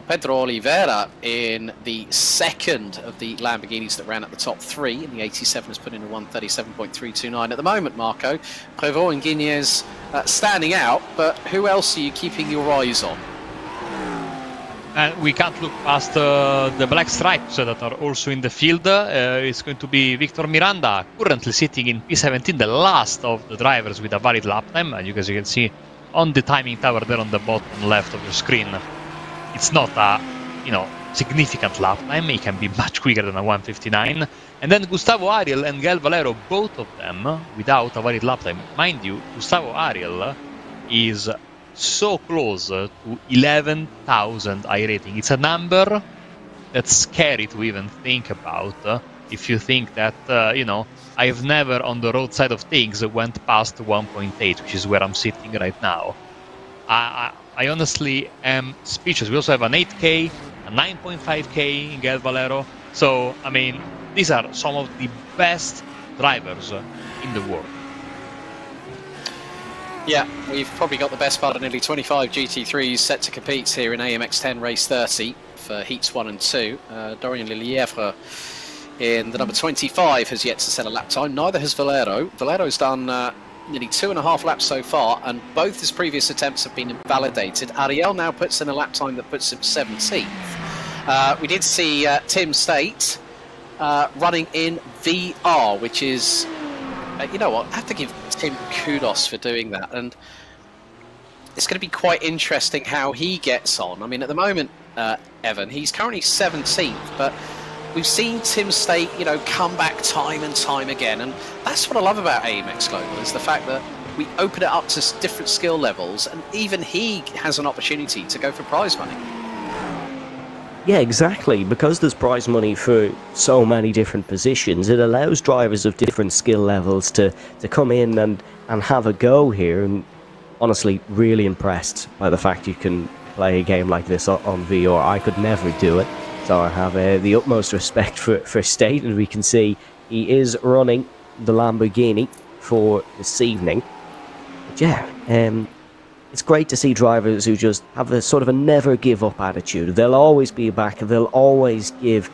Pedro Oliveira in the second of the Lamborghinis that ran at the top three. In the 87 has put in a 137.329 at the moment, Marco. Prévost and Guignez standing out, but who else are you keeping your eyes on? And we can't look past the black stripes that are also in the field. It's going to be Victor Miranda, currently sitting in P17, the last of the drivers with a valid lap time. And you guys can see on the timing tower there on the bottom left of your screen, it's not a significant lap time. It can be much quicker than a 1:59. And then Gustavo Ariel and Gael Valero, both of them without a valid lap time. Mind you, Gustavo Ariel is so close to 11,000 iRating. It's a number that's scary to even think about. If you think that, I've never on the road side of things went past 1.8, which is where I'm sitting right now. I honestly am speechless. We also have an 8K, a 9.5K in Gael Valero. So, I mean, these are some of the best drivers in the world. Yeah, we've probably got the best part of nearly 25 GT3s set to compete here in AMX 10 Race 30 for Heats 1 and 2. Dorian Lelièvre in the number 25 has yet to set a lap time. Neither has Valero. Valero's done nearly 2.5 laps so far, and both his previous attempts have been invalidated. Ariel now puts in a lap time that puts him 17th. We did see Tim State running in VR, which is... you know what, I have to give Tim kudos for doing that, and it's going to be quite interesting how he gets on. I mean, at the moment, Evan, he's currently 17th, but we've seen Tim State, come back time and time again, and that's what I love about AMX Global, is the fact that we open it up to different skill levels, and even he has an opportunity to go for prize money. Yeah, exactly. Because there's prize money for so many different positions, it allows drivers of different skill levels to come in and have a go here. And honestly, really impressed by the fact you can play a game like this on VR. I could never do it. So I have the utmost respect for State, and we can see he is running the Lamborghini for this evening. But yeah, it's great to see drivers who just have a sort of a never give up attitude. They'll always be back, they'll always give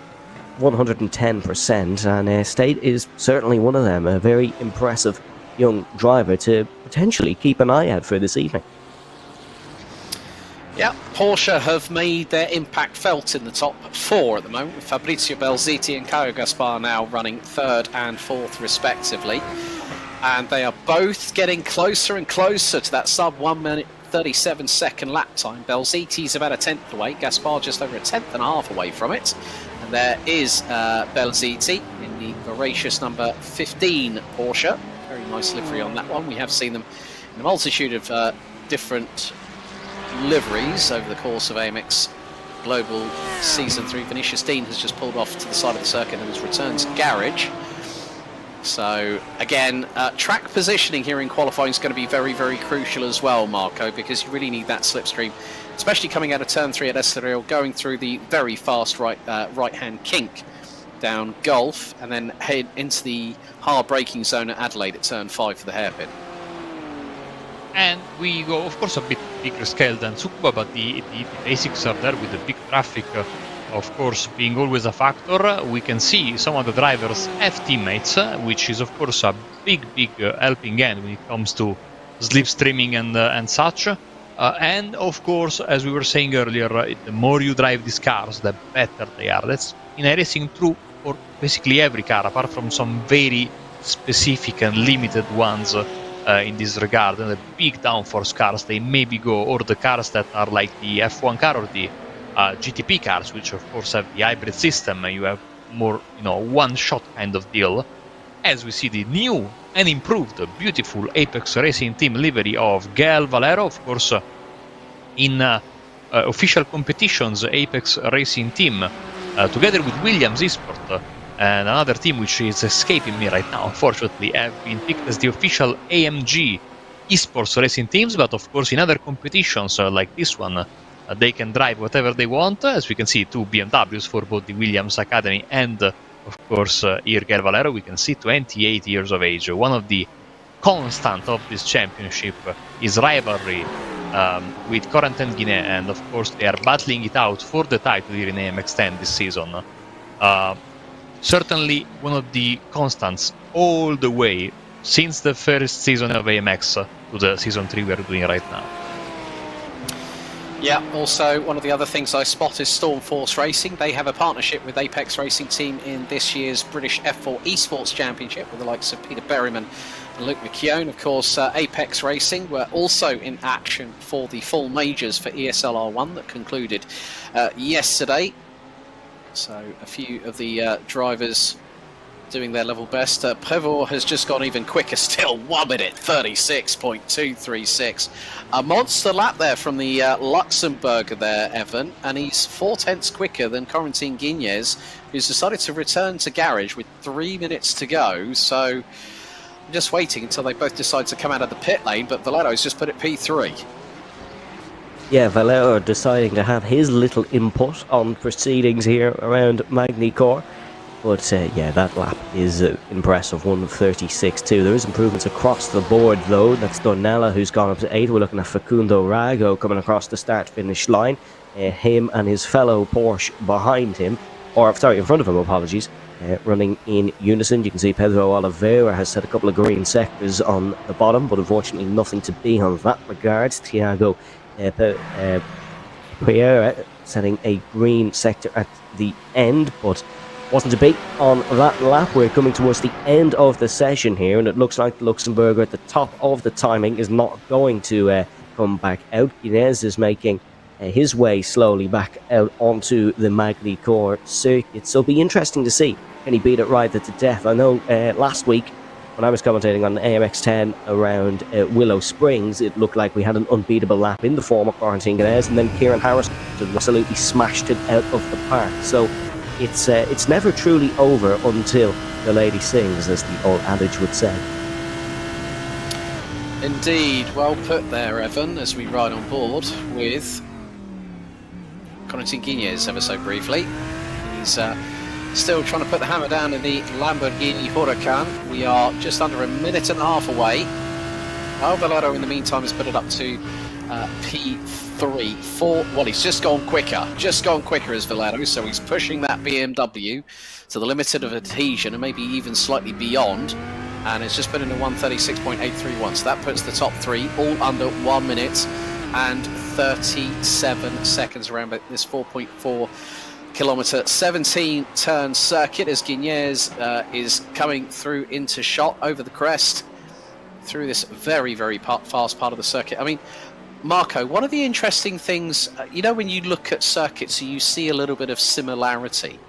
110%, and State is certainly one of them. A very impressive young driver to potentially keep an eye out for this evening. Yeah, Porsche have made their impact felt in the top four at the moment, with Fabrizio Belziti and Caio Gaspar now running third and fourth respectively. And they are both getting closer and closer to that sub 1 minute 37 second lap time. Belziti's about a tenth away, Gaspar just over a tenth and a half away from it. And there is Belziti in the voracious number 15 Porsche. Very nice livery on that one. We have seen them in a multitude of different liveries over the course of AMX Global Season 3. Vinicius Dean has just pulled off to the side of the circuit and has returned to garage. So again, track positioning here in qualifying is going to be very, very crucial as well, Marco, because you really need that slipstream, especially coming out of turn 3 at Estoril, going through the very fast right-hand kink down Gulf, and then head into the hard braking zone at Adelaide at turn 5 for the hairpin. And we go, of course, a bit bigger scale than Tsukuba, but the basics are there with the big traffic. Of course, being always a factor. We can see some of the drivers have teammates, which is of course a big helping hand when it comes to slipstreaming and such. And of course, as we were saying earlier, the more you drive these cars, the better they are. That's in iRacing true for basically every car, apart from some very specific and limited ones in this regard. And the big downforce cars, they maybe go, or the cars that are like the F1 car or the GTP cars, which of course have the hybrid system. You have more, one-shot kind of deal. As we see the new and improved, beautiful Apex Racing Team livery of Gael Valero, of course, in official competitions, Apex Racing Team, together with Williams Esport, and another team which is escaping me right now, unfortunately, have been picked as the official AMG Esports Racing Teams, but of course in other competitions like this one, they can drive whatever they want. As we can see, two BMWs for both the Williams Academy and of course, Irger Valero, we can see 28 years of age. One of the constant of this championship is rivalry with Corentin Guinée, and of course they are battling it out for the title here in AMX 10 this season. Certainly one of the constants all the way since the first season of AMX to the season 3 we are doing right now. Yeah, also one of the other things I spot is Storm Force Racing. They have a partnership with Apex Racing Team in this year's British F4 Esports Championship with the likes of Peter Berryman and Luke McKeown. Of course, Apex Racing were also in action for the full majors for ESLR1 that concluded yesterday. So a few of the drivers doing their level best. Prévost has just gone even quicker still, 1 minute 36.236. A monster lap there from the Luxembourger there, Evan, and he's 4/10 quicker than Corentin Guinée, who's decided to return to garage with 3 minutes to go. So I'm just waiting until they both decide to come out of the pit lane, but Valero's just put it P3. Yeah, Valero deciding to have his little input on proceedings here around Magny-Cours. But yeah, that lap is impressive, 1:36.2. There is improvements across the board though. That's Donella who's gone up to 8. We're looking at Facundo Rago coming across the start-finish line. Him and his fellow Porsche behind him, or sorry, in front of him, apologies, running in unison. You can see Pedro Oliveira has set a couple of green sectors on the bottom, but unfortunately nothing to be on that regard. Thiago Pereira setting a green sector at the end, but wasn't to be on that lap. We're coming towards the end of the session here, and it looks like the Luxembourger at the top of the timing is not going to come back out. Guinée is making his way slowly back out onto the Magny-Cours circuit, so it'll be interesting to see, can he beat it right at the death? I know last week when I was commentating on AMX 10 around Willow Springs, it looked like we had an unbeatable lap in the form of Corentin Guinée, and then Kieran Harris absolutely smashed it out of the park. So it's never truly over until the lady sings, as the old adage would say. Indeed, well put there, Evan, as we ride on board with Corentin Guinée ever so briefly. He's still trying to put the hammer down in the Lamborghini Huracan. We are just under a minute and a half away. Valero in the meantime has put it up to P3, 4. Well, he's just gone quicker as Valero, so he's pushing that BMW to the limit of adhesion and maybe even slightly beyond, and it's just put in a 1:36.831. So that puts the top 3 all under 1 minute and 37 seconds around this 4.4 kilometre 17 turn circuit as Guinée is coming through into shot over the crest through this very, very fast part of the circuit. I mean, Marco, one of the interesting things, you know, when you look at circuits, you see a little bit of similarity.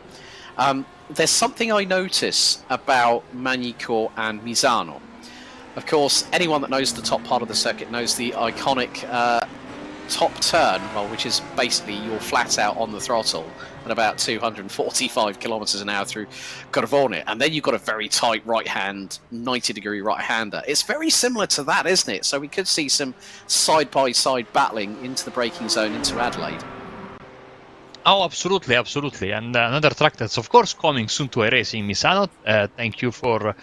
There's something I notice about Magny-Cours and Misano. Of course, anyone that knows the top part of the circuit knows the iconic top turn, well, which is basically you're flat out on the throttle at about 245 kilometers an hour through Corvone, and then you've got a very tight right hand, 90-degree right hander. It's very similar to that, isn't it? So we could see some side-by-side battling into the braking zone into Adelaide. Oh, absolutely, absolutely. And another track that's, of course, coming soon to iRacing, Misano. Thank you for,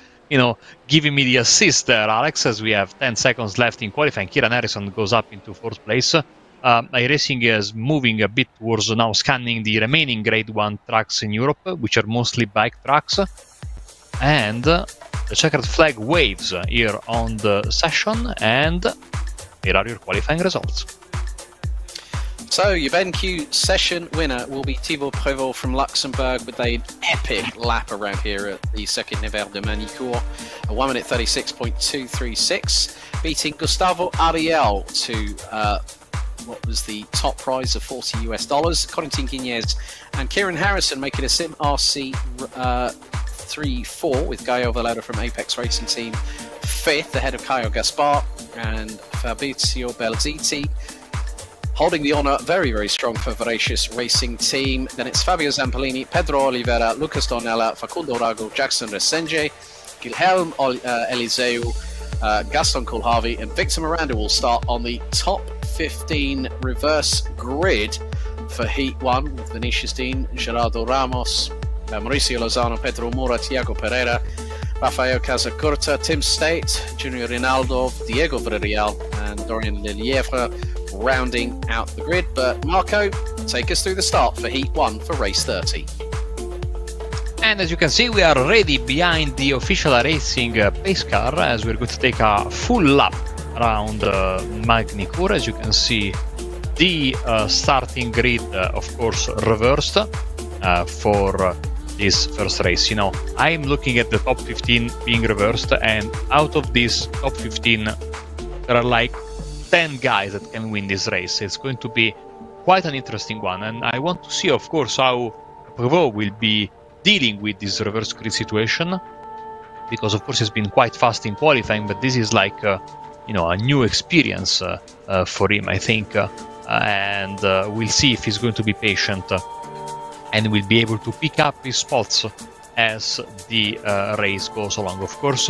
giving me the assist there, Alex, as we have 10 seconds left in qualifying. Kieran Harrison goes up into 4th place. iRacing is moving a bit towards now scanning the remaining Grade 1 tracks in Europe, which are mostly bike tracks. And the checkered flag waves here on the session, and here are your qualifying results. So, your BenQ session winner will be Thibaut Prévost from Luxembourg with an epic lap around here at the Circuit Nevers de Magny-Cours, a 1 minute 36.236, beating Gustavo Ariel to what was the top prize of $40 US. Corentin Guinée and Kieran Harrison making a Sim RC 3-4 with Gaio Valero from Apex Racing Team 5th, ahead of Caio Gaspar and Fabrizio Belziti. Holding the honour, very, very strong for Voracious Racing Team. Then it's Fabio Zampolini, Pedro Oliveira, Lucas Donella, Facundo Rago, Jackson Resenge, Guilherme Eliseu, Gaston Coulharvey, and Victor Miranda will start on the top 15 reverse grid for Heat 1 with Vinicius Dean, Gerardo Ramos, Mauricio Lozano, Pedro Mora, Tiago Pereira, Rafael Casacorta, Tim State, Junior Rinaldo, Diego Villarreal, and Dorian Lelievre rounding out the grid. But Marco, take us through the start for Heat 1 for race 30. And as you can see, we are ready behind the official iRacing pace car as we're going to take a full lap around Magny-Cours. As you can see, the starting grid, of course, reversed for this first race. You know, I'm looking at the top 15 being reversed, and out of this top 15, there are like 10 guys that can win this race. It's going to be quite an interesting one, and I want to see, of course, how Prevost will be dealing with this reverse grid situation, because of course he's been quite fast in qualifying, but this is like a new experience for him, I think, and we'll see if he's going to be patient and will be able to pick up his spots as the race goes along. Of course,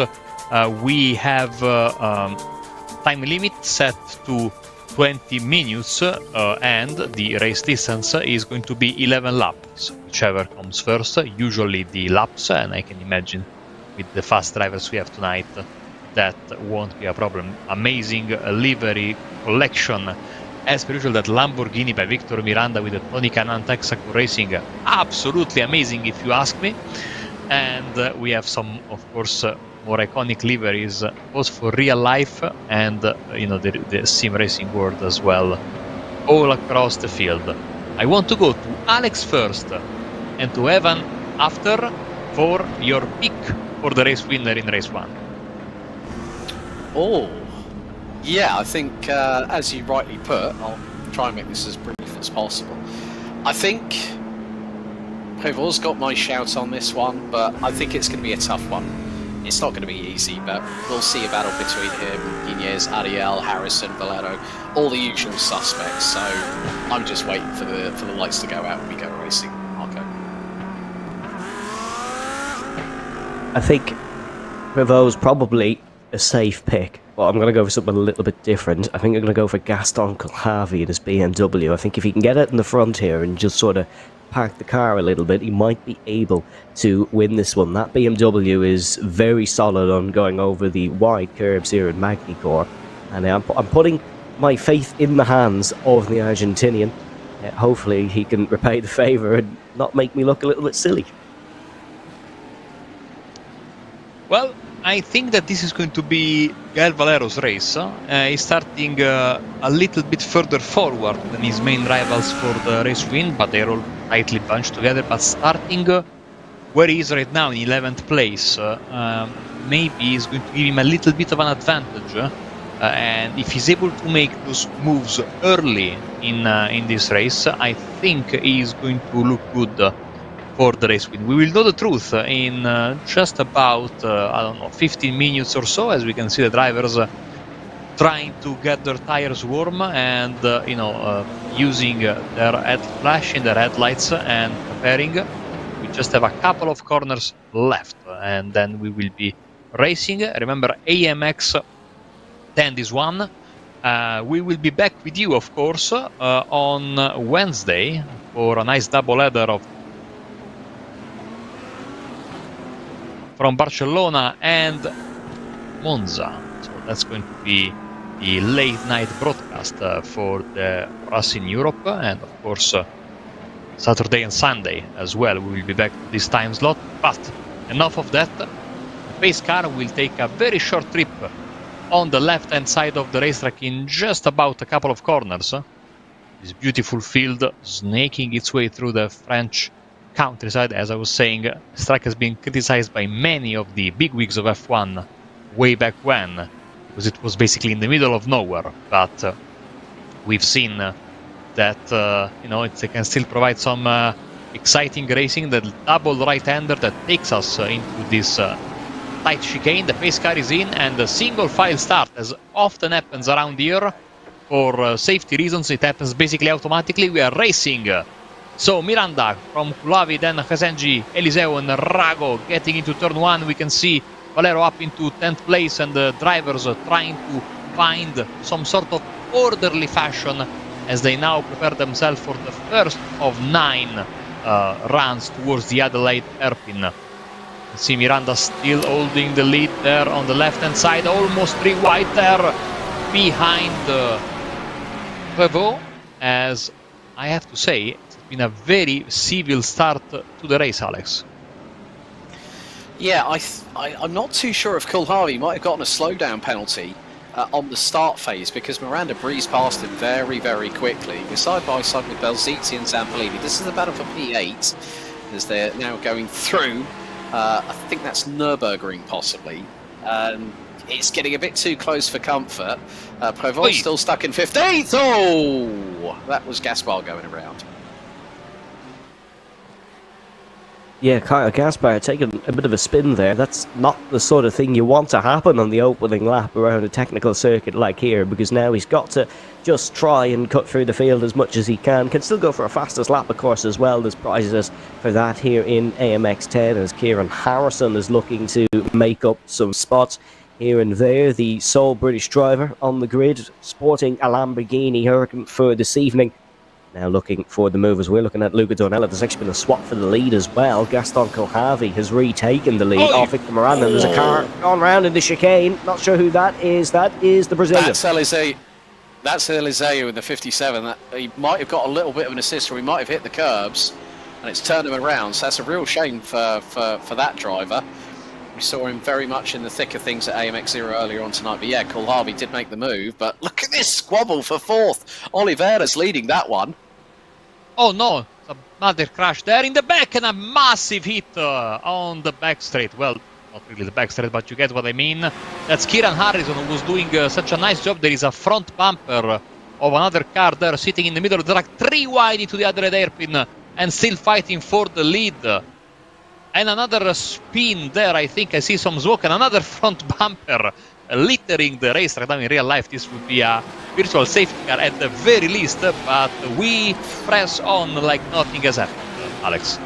we have time limit set to 20 minutes, and the race distance is going to be 11 laps, whichever comes first, usually the laps, and I can imagine with the fast drivers we have tonight that won't be a problem. Amazing livery collection, as per usual, that Lamborghini by Victor Miranda with the Tony Kanaan Texaco Racing, absolutely amazing if you ask me. And we have some, of course, more iconic liveries, both for real life and the sim racing world as well, all across the field. I want to go to Alex first and to Evan after for your pick for the race winner in race 1. Oh, yeah, I think as you rightly put, I'll try and make this as brief as possible. I think Prevost's got my shout on this one, but I think it's going to be a tough one. It's not going to be easy, but we'll see a battle between him, Guinness, Ariel, Harrison, Valero, all the usual suspects. So I'm just waiting for the lights to go out when we go racing. Marco. I think Prevost's probably a safe pick, but I'm going to go for something a little bit different. I think I'm going to go for Gaston Colhavi in his BMW. I think if he can get it in the front here and just sort of park the car a little bit, he might be able to win this one. That BMW is very solid on going over the wide curbs here in Magny-Cours, and I'm putting my faith in the hands of the Argentinian. Hopefully he can repay the favour and not make me look a little bit silly. Well, I think that this is going to be Gael Valero's race. He's starting a little bit further forward than his main rivals for the race win, but they're all tightly bunched together. But starting where he is right now, in 11th place, maybe is going to give him a little bit of an advantage. And if he's able to make those moves early in this race, I think he's going to look good for the race win. We will know the truth in just about 15 minutes or so, as we can see the drivers trying to get their tires warm and using flashing their headlights and preparing. We just have a couple of corners left, and then we will be racing. Remember, AMX 10 is one. We will be back with you, of course, on Wednesday for a nice double header from Barcelona and Monza. So that's going to be the late night broadcast for the us in Europe, and of course Saturday and Sunday as well. We will be back to this time slot. But enough of that. The pace car will take a very short trip on the left hand side of the racetrack in just about a couple of corners. This beautiful field snaking its way through the French countryside. As I was saying, this track has been criticized by many of the bigwigs of F1 way back when, because it was basically in the middle of nowhere. But we've seen that it can still provide some exciting racing. The double right-hander that takes us into this tight chicane. The pace car is in, and the single file start, as often happens around here for safety reasons, it happens basically automatically. We are racing. So Miranda from Kulavi, then Hasenji, Eliseo and Rago getting into turn 1. We can see Valero up into 10th place, and the drivers trying to find some sort of orderly fashion as they now prepare themselves for the first of 9 runs towards the Adelaide hairpin. You see Miranda still holding the lead there on the left-hand side, almost 3 wide there behind Prevot, as I have to say, it's been a very civil start to the race, Alex. Yeah, I'm not too sure if Kulharvi might have gotten a slowdown penalty on the start phase, because Miranda breezed past him very, very quickly. We're side by side with Belziti and Zampolini. This is the battle for P8 as they're now going through. I think that's Nürburgring possibly. It's getting a bit too close for comfort. Prevot's still stuck in 15th. Oh, that was Gaspar going around. Yeah, Kyle Gaspar taking a bit of a spin there. That's not the sort of thing you want to happen on the opening lap around a technical circuit like here, because now he's got to just try and cut through the field as much as he can. Can still go for a fastest lap, of course, as well. There's prizes for that here in AMX 10 as Kieran Harrison is looking to make up some spots here and there. The sole British driver on the grid, sporting a Lamborghini Huracan for this evening. Now looking for the movers, we're looking at Luca Dornella. There's actually been a swap for the lead as well. Gaston Kulharvi has retaken the lead off Victor Miranda. There's a car gone round in the chicane. Not sure who that is. That is the Brazilian. That's Eliseu in the 57. He might have got a little bit of an assist, or he might have hit the curbs, and it's turned him around. So that's a real shame for that driver. We saw him very much in the thick of things at AMX 0 earlier on tonight. But yeah, Kulharvi did make the move. But look at this squabble for 4th. Oliveira's leading that one. Oh no, another crash there in the back and a massive hit on the back straight. Well, not really the back straight, but you get what I mean. That's Kieran Harrison, who was doing such a nice job. There is a front bumper of another car there sitting in the middle of the track, 3 wide into the other hairpin and still fighting for the lead. And another spin there, I think I see some smoke, and another front bumper littering the race. Right now in real life this would be a virtual safety car at the very least, but we press on like nothing has happened, Alex.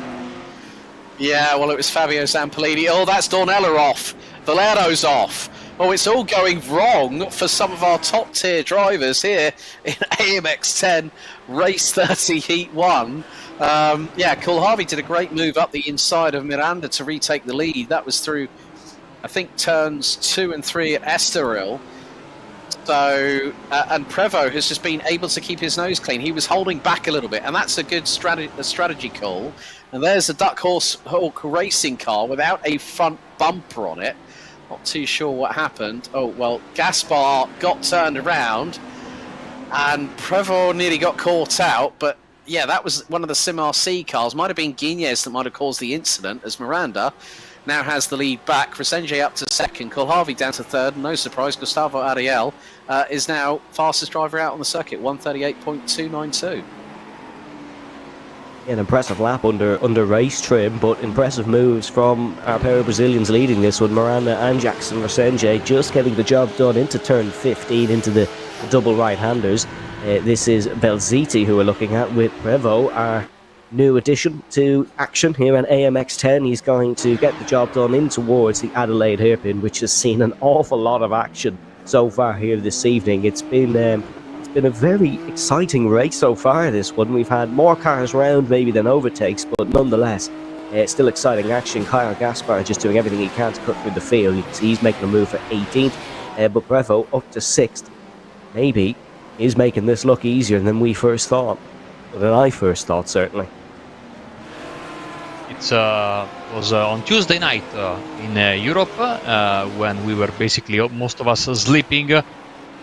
Yeah, well, it was Fabio Zampolini. Oh, that's Dornella off. Valero's off. Oh, it's all going wrong for some of our top tier drivers here in AMX 10 Race 30 Heat 1. Yeah, Kulharvi did a great move up the inside of Miranda to retake the lead. That was through, I think, turns 2 and 3 at Estoril. So, and Prevot has just been able to keep his nose clean. He was holding back a little bit, and that's a good strategy call. And there's a Duck Hawk racing car without a front bumper on it. Not too sure what happened. Oh, well, Gaspar got turned around, and Prevot nearly got caught out, but yeah, that was one of the SimRC cars. Might have been Guinness that might have caused the incident, as Miranda now has the lead back. Crescenje up to 2nd, Kulharvi down to 3rd. No surprise, Gustavo Ariel is now fastest driver out on the circuit, 138.292. An impressive lap under race trim, but impressive moves from our pair of Brazilians leading this one, Miranda and Jackson Crescenje, just getting the job done into turn 15, into the double right-handers. This is Belziti who we're looking at with Prevot, our new addition to action here at AMX 10. He's going to get the job done in towards the Adelaide hairpin, which has seen an awful lot of action so far here this evening. It's been a very exciting race so far, this one. We've had more cars round maybe than overtakes, but nonetheless, still exciting action. Kyle Gaspar just doing everything he can to cut through the field. You can see he's making a move for 18th, but Prevot up to 6th. Maybe is making this look easier than we first thought, or than I first thought, certainly. It was on Tuesday night in Europe when we were basically, most of us, sleeping.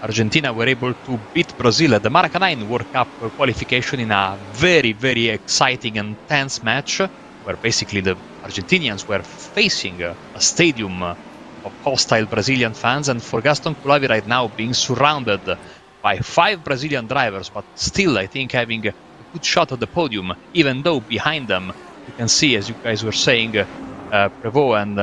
Argentina were able to beat Brazil at the Maracanã World Cup qualification in a very, very exciting and tense match, where basically the Argentinians were facing a stadium of hostile Brazilian fans, and for Gaston Kulharvi right now being surrounded by 5 Brazilian drivers, but still, I think, having a good shot at the podium, even though behind them, you can see, as you guys were saying, Prevot and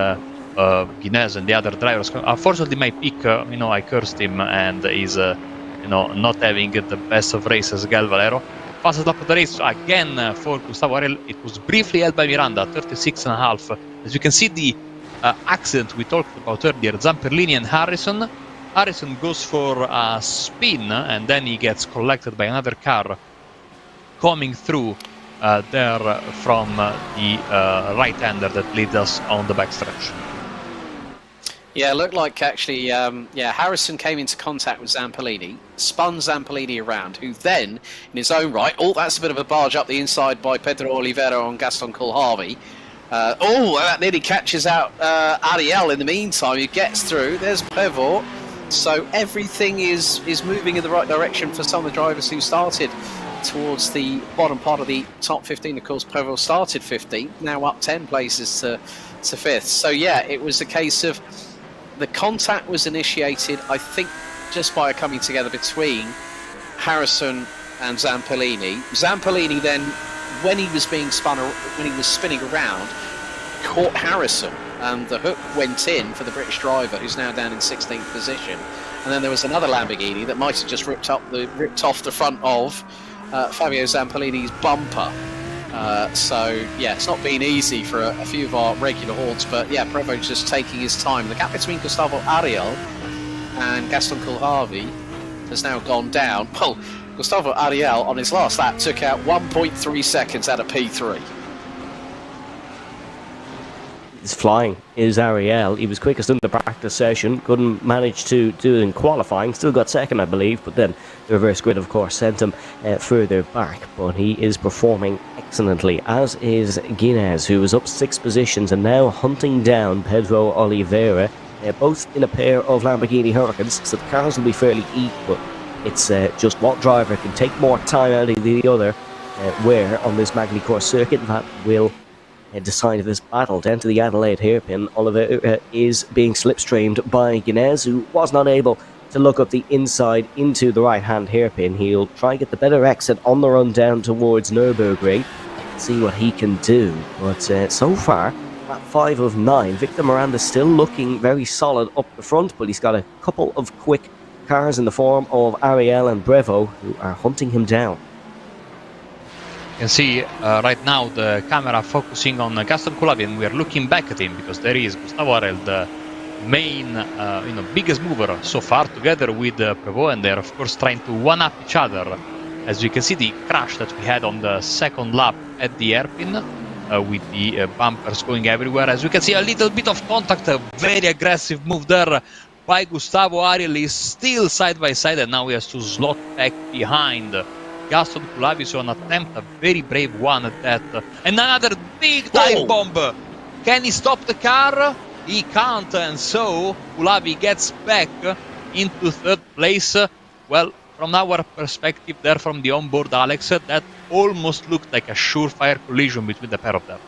Guinness and the other drivers. Unfortunately, my pick, I cursed him, and he's, not having the best of races, Gal Valero. Fastest lap of the race, again, for Gustavo Ariel. It was briefly held by Miranda, 36.5. As you can see, the accident we talked about earlier, Zamperlini and Harrison. Harrison goes for a spin, and then he gets collected by another car coming through there from the right-hander that leads us on the backstretch. Yeah, it looked like actually, Harrison came into contact with Zampolini, spun Zampolini around, who then, in his own right, that's a bit of a barge up the inside by Pedro Oliveira on Gaston Coulthard. That nearly catches out Ariel in the meantime. He gets through. There's Prevot. So everything is moving in the right direction for some of the drivers who started towards the bottom part of the top 15. Of course, Prevot started 15th, now up 10 places to 5th. So yeah, it was a case of the contact was initiated, I think, just by a coming together between Harrison and Zampolini. Zampolini then, when he was spinning around, caught Harrison, and the hook went in for the British driver, who's now down in 16th position. And then there was another Lamborghini that might have just ripped off the front of Fabio Zampolini's bumper. So yeah, it's not been easy for a few of our regular hordes, but yeah, Prevot just taking his time. The gap between Gustavo Ariel and Gaston Coulthard has now gone down. Well, Gustavo Ariel on his last lap took out 1.3 seconds out of P3. He's flying, is Ariel. He was quickest in the practice session, couldn't manage to do it in qualifying, still got second, I believe, but then the reverse grid, of course, sent him further back. But he is performing excellently, as is Guinness, who was up 6 positions and now hunting down Pedro Oliveira. Both in a pair of Lamborghini Hurricanes, so the cars will be fairly equal. It's just what driver can take more time out of the other, where on this Magny-Cours circuit that will decide this battle. Down to the Adelaide hairpin, Oliveira is being slipstreamed by Guinness, who was not able to look up the inside into the right-hand hairpin. He'll try and get the better exit on the run down towards Nürburgring, see what he can do. But so far, at 5 of 9, Victor Miranda still looking very solid up the front, but he's got a couple of quick cars in the form of Ariel and Prevot, who are hunting him down. You can see right now the camera focusing on Gaston Coulthard, and we are looking back at him because there is Gustavo Ariel, the main, biggest mover so far, together with Prevot, and they're of course trying to one-up each other. As you can see, the crash that we had on the second lap at the hairpin, with the bumpers going everywhere. As you can see, a little bit of contact, a very aggressive move there by Gustavo Ariel. Is still side by side, and now he has to slot back behind Gaston Coulthard, so an attempt, a very brave one at that. And another big dive bomb. Can he stop the car? He can't, and so Coulthard gets back into 3rd place. Well, from our perspective there from the onboard, Alex, that almost looked like a surefire collision between the pair of them.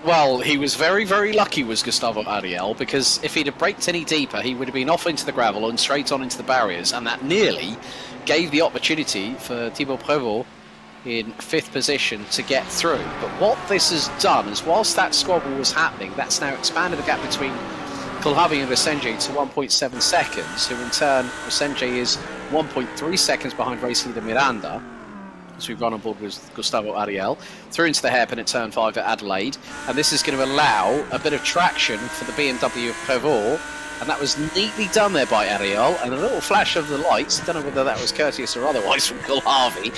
Well, he was very, very lucky, was Gustavo Ariel, because if he'd have braked any deeper, he would have been off into the gravel and straight on into the barriers, and that nearly gave the opportunity for Thibaut Prevot in 5th position to get through. But what this has done is, whilst that squabble was happening, that's now expanded the gap between Coulthard and Resenje to 1.7 seconds, who in turn, Resenje is 1.3 seconds behind race leader Miranda, as we run on board with Gustavo Ariel, through into the hairpin at turn 5 at Adelaide. And this is going to allow a bit of traction for the BMW of Prevot, and that was neatly done there by Ariel, and a little flash of the lights. Don't know whether that was courteous or otherwise from Coulthard,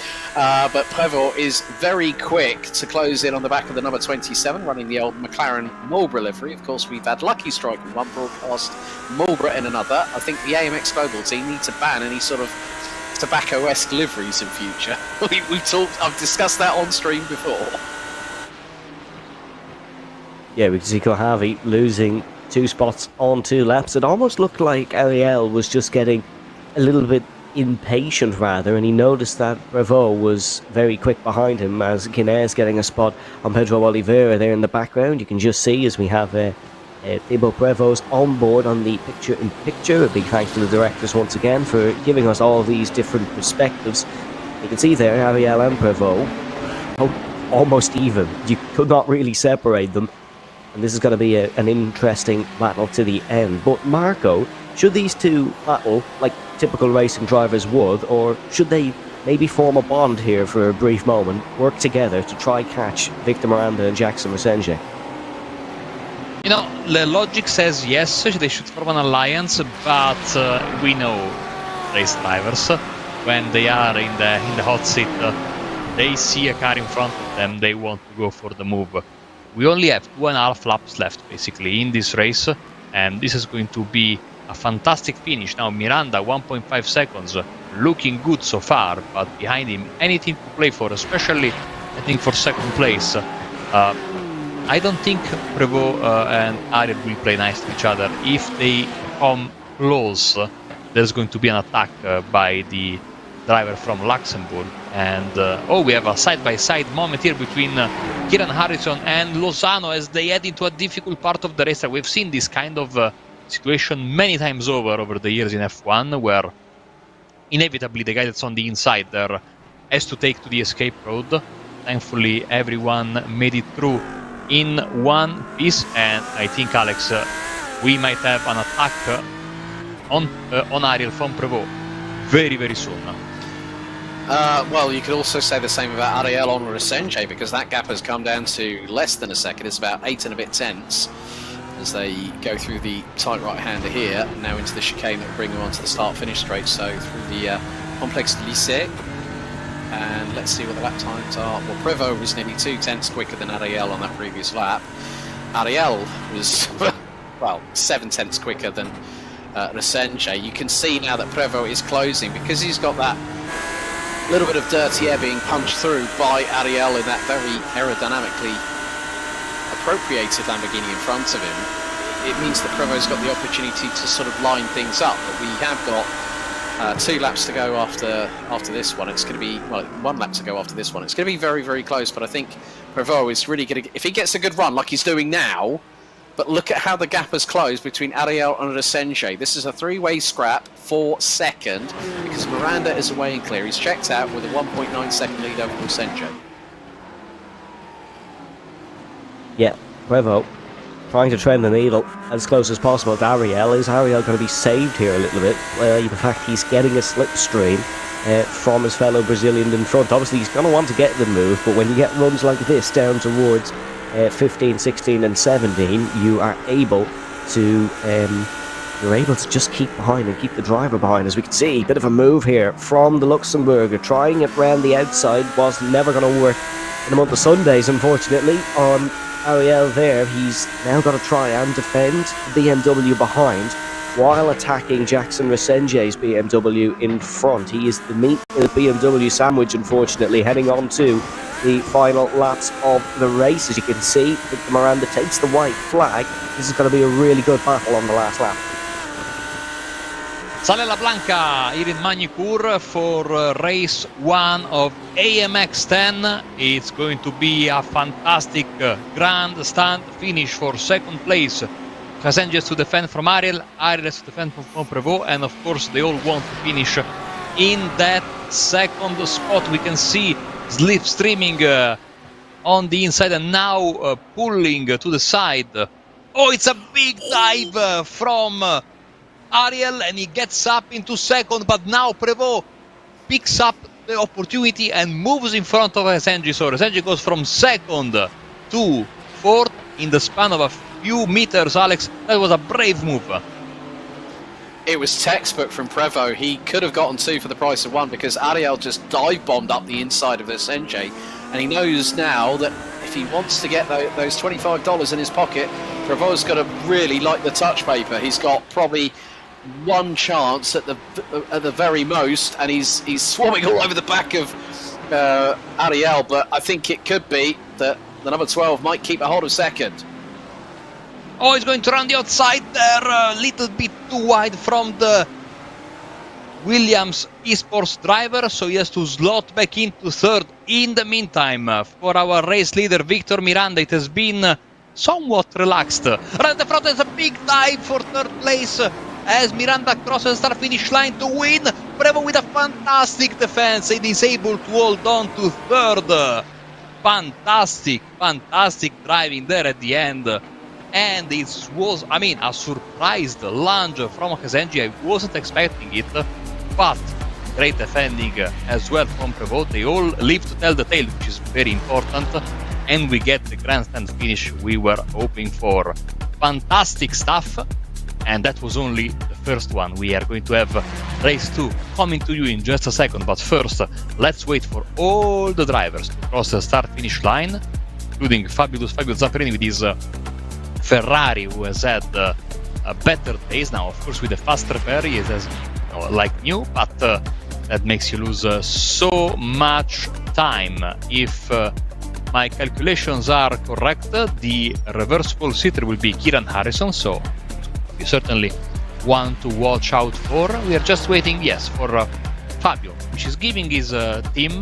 but Prevot is very quick to close in on the back of the number 27, running the old McLaren Marlboro livery. Of course, we've had Lucky Strike in one broadcast, Marlboro in another. I think the AMX Global team need to ban any sort of tobacco-esque liveries in future. I've discussed that on stream before. Yeah, we can see Coulthard losing 2 spots on 2 laps. It almost looked like Ariel was just getting a little bit impatient, rather, and he noticed that Prevot was very quick behind him, as Guinness getting a spot on Pedro Oliveira there in the background. You can just see as we have Thibaut Prevot's on board on the picture-in-picture. A big thanks to the directors once again for giving us all these different perspectives. You can see there Ariel and Prevot almost even. You could not really separate them. And this is going to be an interesting battle to the end. But Marco, should these two battle like typical racing drivers would, or should they maybe form a bond here for a brief moment, work together to try catch Victor Miranda and Jackson Resenje? You know, the logic says yes, they should form an alliance, but we know race drivers, when they are in the hot seat, they see a car in front of them, they want to go for the move. We only have 2.5 laps left, basically, in this race, and this is going to be a fantastic finish. Now, Miranda, 1.5 seconds, looking good so far, but behind him, anything to play for, especially, I think, for second place. I don't think Prevot and Ariel will play nice to each other. If they come close, there's going to be an attack by the driver from Luxembourg. And we have a side-by-side moment here between Kieran Harrison and Lozano as they head into a difficult part of the race. We've seen this kind of situation many times over the years in F1, where inevitably the guy that's on the inside there has to take to the escape road. Thankfully, everyone made it through in one piece, and I think, Alex, we might have an attack on Ariel from Prevot very, very soon. Well, you could also say the same about Ariel on Resenje, because that gap has come down to less than a second. It's about 8 and a bit tenths as they go through the tight right-hander here, now into the chicane that will bring them onto the start-finish straight, so through the Complexe de Lycée. And let's see what the lap times are. Well, Prevot was nearly 2 tenths quicker than Ariel on that previous lap. Ariel was, well, 7 tenths quicker than Resenje. You can see now that Prevot is closing because he's got that little bit of dirty air being punched through by Ariel in that very aerodynamically appropriated Lamborghini in front of him. It means that Prevot's got the opportunity to sort of line things up, but we have got 2 laps to go after this one. It's going to be, well, 1 lap to go after this one. It's going to be very, very close, but I think Prevot is really going to, if he gets a good run like he's doing now, but look at how the gap has closed between Ariel and Resenje. This is a 3-way scrap for second because Miranda is away and clear. He's checked out with a 1.9 second lead over Resenje. Yeah, Prevot trying to trend the needle as close as possible to Ariel. Is Ariel going to be saved here a little bit? Well, the fact he's getting a slipstream from his fellow Brazilian in front. Obviously, he's going to want to get the move, but when you get runs like this down towards 15, 16 and 17, you are able to just keep behind and keep the driver behind. As we can see, a bit of a move here from the Luxembourger, trying it round the outside, was never going to work in the month of Sundays, unfortunately, on Ariel there. He's now got to try and defend the BMW behind while attacking Jackson Resenje's BMW in front. He is the meat of the BMW sandwich, unfortunately, heading on to the final laps of the race. As you can see, Victor Miranda takes the white flag. This is going to be a really good battle on the last lap. Sale la Blanca here in Magny-Cours for race 1 of AMX 10. It's going to be a fantastic grandstand finish for second place. Resenje to defend from Ariel, Ariel to defend from Prevot, and of course they all want to finish in that second spot. We can see slipstreaming on the inside and now pulling to the side. Oh, it's a big dive from Ariel, and he gets up into second, but now Prevot picks up the opportunity and moves in front of Resenje. So Resenje goes from second to fourth in the span of a few meters. Alex, that was a brave move. It was textbook from Prevot. He could have gotten 2 for the price of 1 because Ariel just dive-bombed up the inside of Resenje, and he knows now that if he wants to get those $25 in his pocket, Prevot's got to really like the touch paper. He's got probably 1 chance at the very most, and he's swarming all over the back of Ariel, but I think it could be that the number 12 might keep a hold of second. Oh, he's going to run the outside there, a little bit too wide from the Williams eSports driver, so he has to slot back into third. In the meantime, for our race leader, Victor Miranda, it has been somewhat relaxed. Right at the front, there's a big dive for third place as Miranda crosses the start-finish line to win. Prevot with a fantastic defense and is able to hold on to third. Fantastic driving there at the end. And it was, I mean, a surprised lunge from Resenje. I wasn't expecting it, but great defending as well from Prevot. They all live to tell the tale, which is very important. And we get the grandstand finish we were hoping for. Fantastic stuff. And that was only the first one. We are going to have race 2 coming to you in just a second, but first, let's wait for all the drivers to cross the start-finish line, including Fabio Zamperini with his Ferrari, who has had a better days now. Of course, with the faster pair, he is like new, but that makes you lose so much time. If my calculations are correct, the reversible seater will be Kieran Harrison, so you certainly want to watch out for. We are just waiting, yes, for Fabio, which is giving his team,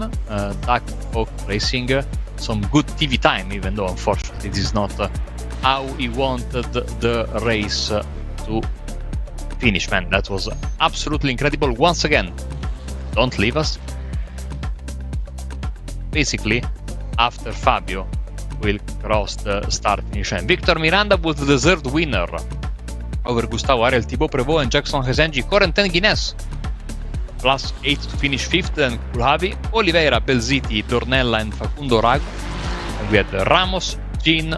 Duck Oak Racing, some good TV time, even though unfortunately this is not how he wanted the race to finish. Man, that was absolutely incredible. Once again, don't leave us. Basically, after Fabio will cross the start finish line. Victor Miranda was the deserved winner over Gustavo Ariel, Thibaut Prevost and Jackson Hesengi. Corentin Guinness +8 to finish 5th, then Kulhavi, Oliveira, Belziti, Dornella and Facundo Rago. And we had Ramos, Jean,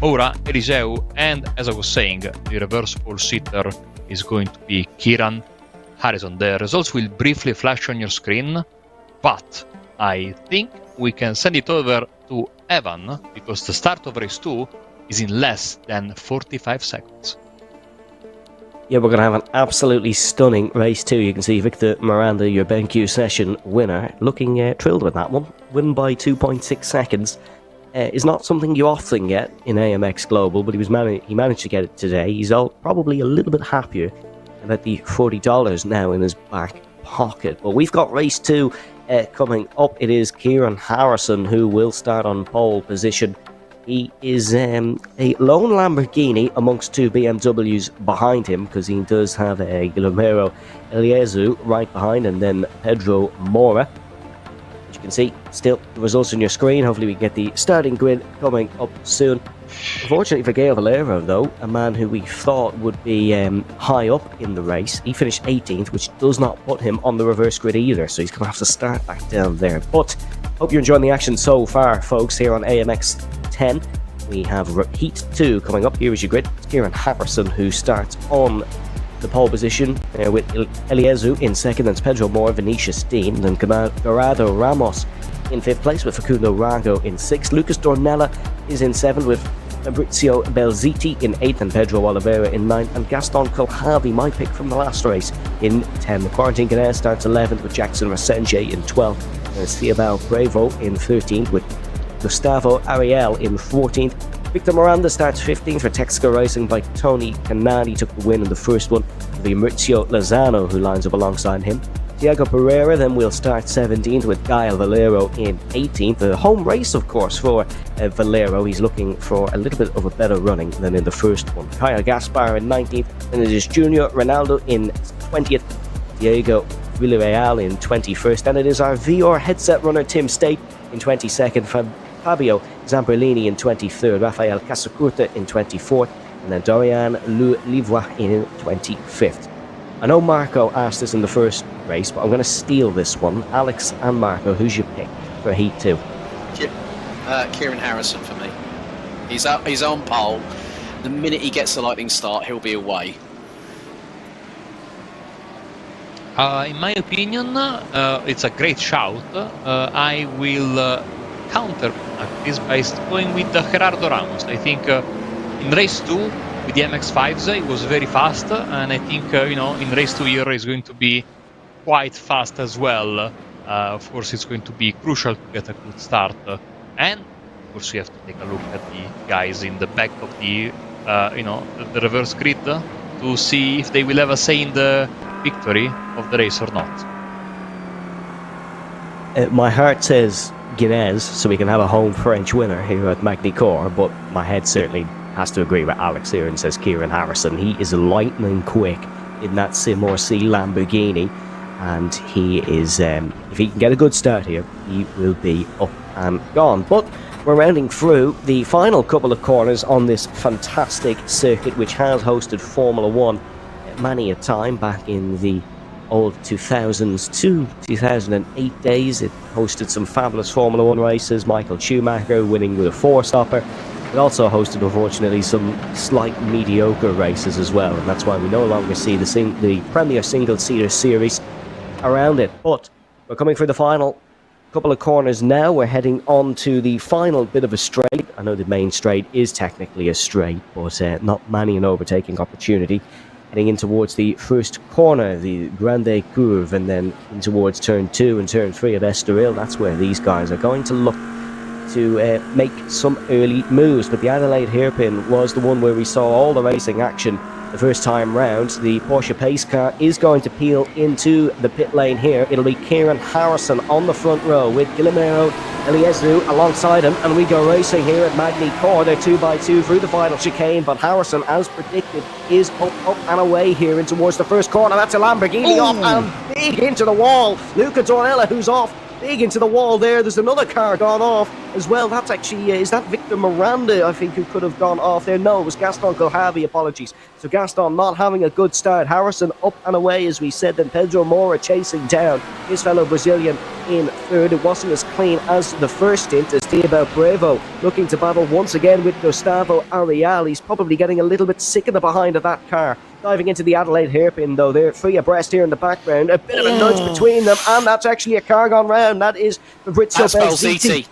Moura, Eliseu, and as I was saying, the reversible seater is going to be Kieran Harrison. The results will briefly flash on your screen, but I think we can send it over to Evan, because the start of race 2 is in less than 45 seconds. Yeah, we're going to have an absolutely stunning race 2. You can see Victor Miranda, your BenQ session winner, looking thrilled with that one. Win by 2.6 seconds. Is not something you often get in AMX Global, but he managed to get it today. He's probably a little bit happier about the $40 now in his back pocket. But we've got race 2 coming up. It is Kieran Harrison who will start on pole position. He is a lone Lamborghini amongst 2 BMWs behind him, because he does have a Guillermo Eliezu right behind, and then Pedro Mora. As you can see, still the results on your screen. Hopefully we get the starting grid coming up soon. Unfortunately for Gael Valero, though, a man who we thought would be high up in the race, he finished 18th, which does not put him on the reverse grid either, so he's going to have to start back down there. But hope you're enjoying the action so far, folks, here on AMX 10. We have Heat 2 coming up. Here is your grid. It's Kieran Harrison who starts on the pole position with Eliezu in second, then Pedro Mora, Vinicius Dean, then Gerardo Ramos in 5th place with Facundo Rago in 6th. Lucas Dornella is in 7th with Fabrizio Belziti in 8th and Pedro Oliveira in 9th, and Gaston Kulhavi, my pick from the last race, in 10th. Corentin Guinness starts 11th with Jackson Resenje in 12th, and Thibaut Prevost in 13th with Gustavo Ariel in 14th. Victor Miranda starts 15th for Texaco Racing by Tony Canadi, took the win in the first one. The Maurizio Lozano, who lines up alongside him. Diego Pereira then will start 17th with Gael Valero in 18th. A home race, of course, for Valero. He's looking for a little bit of a better running than in the first one. Kyle Gaspar in 19th, and it is Junior Ronaldo in 20th. Diego Villarreal in 21st, and it is our VR headset runner Tim State in 22nd. Fabio Zamperlini in 23rd, Rafael Casacurta in 24th, and then Dorian Livois in 25th. I know Marco asked this in the first race, but I'm going to steal this one. Alex and Marco, who's your pick for Heat 2? Kieran Harrison for me. He's on pole. The minute he gets the lightning start, he'll be away. In my opinion, it's a great shout. I will counter this by going with Gerardo Ramos. I think in race 2 with the MX-5s he was very fast, and I think in race 2 here is going to be quite fast as well. Of course, it's going to be crucial to get a good start, and of course you have to take a look at the guys in the back of the the reverse grid to see if they will have a say in the victory of the race or not. My heart says Guinness, so we can have a home French winner here at Magny-Cours, but my head certainly has to agree with Alex here and says Kieran Harrison. He is lightning quick in that Sim RC Lamborghini, and he is, if he can get a good start here, he will be up and gone. But we're rounding through the final couple of corners on this fantastic circuit, which has hosted Formula 1 many a time back in the old 2000s to 2008 days. It hosted some fabulous Formula 1 races. Michael Schumacher winning with a 4-stopper. It also hosted, unfortunately, some slight mediocre races as well, and that's why we no longer see the Premier Single-Seater Series around it. But we're coming for the final couple of corners now. We're heading on to the final bit of a straight. I know the main straight is technically a straight, but not many an overtaking opportunity. Heading in towards the first corner, the Grande Curve, and then in towards turn 2 and turn 3 of Estoril. That's where these guys are going to look to make some early moves. But the Adelaide hairpin was the one where we saw all the racing action the first time round. The Porsche pace car is going to peel into the pit lane here. It'll be Kieran Harrison on the front row with Guillermo Eliezu alongside him, and we go racing here at Magny Court. They're 2x2 through the final chicane, but Harrison, as predicted, is up and away here in towards the first corner. That's a Lamborghini off and big into the wall. Luca Dornella, who's off big into the wall there. There's another car gone off as well. That's actually, is that Victor Miranda, I think, who could have gone off there? No, it was Gaston Kohavi, apologies. So Gaston not having a good start. Harrison up and away, as we said. Then Pedro Moura chasing down his fellow Brazilian in third. It wasn't as clean as the first stint, as Thibaut Brevo looking to battle once again with Gustavo Arial. He's probably getting a little bit sick in the behind of that car. Diving into the Adelaide hairpin, though, they're three abreast here in the background. A bit of a nudge between them, and that's actually a car gone round. That is Fabrizio Belziti.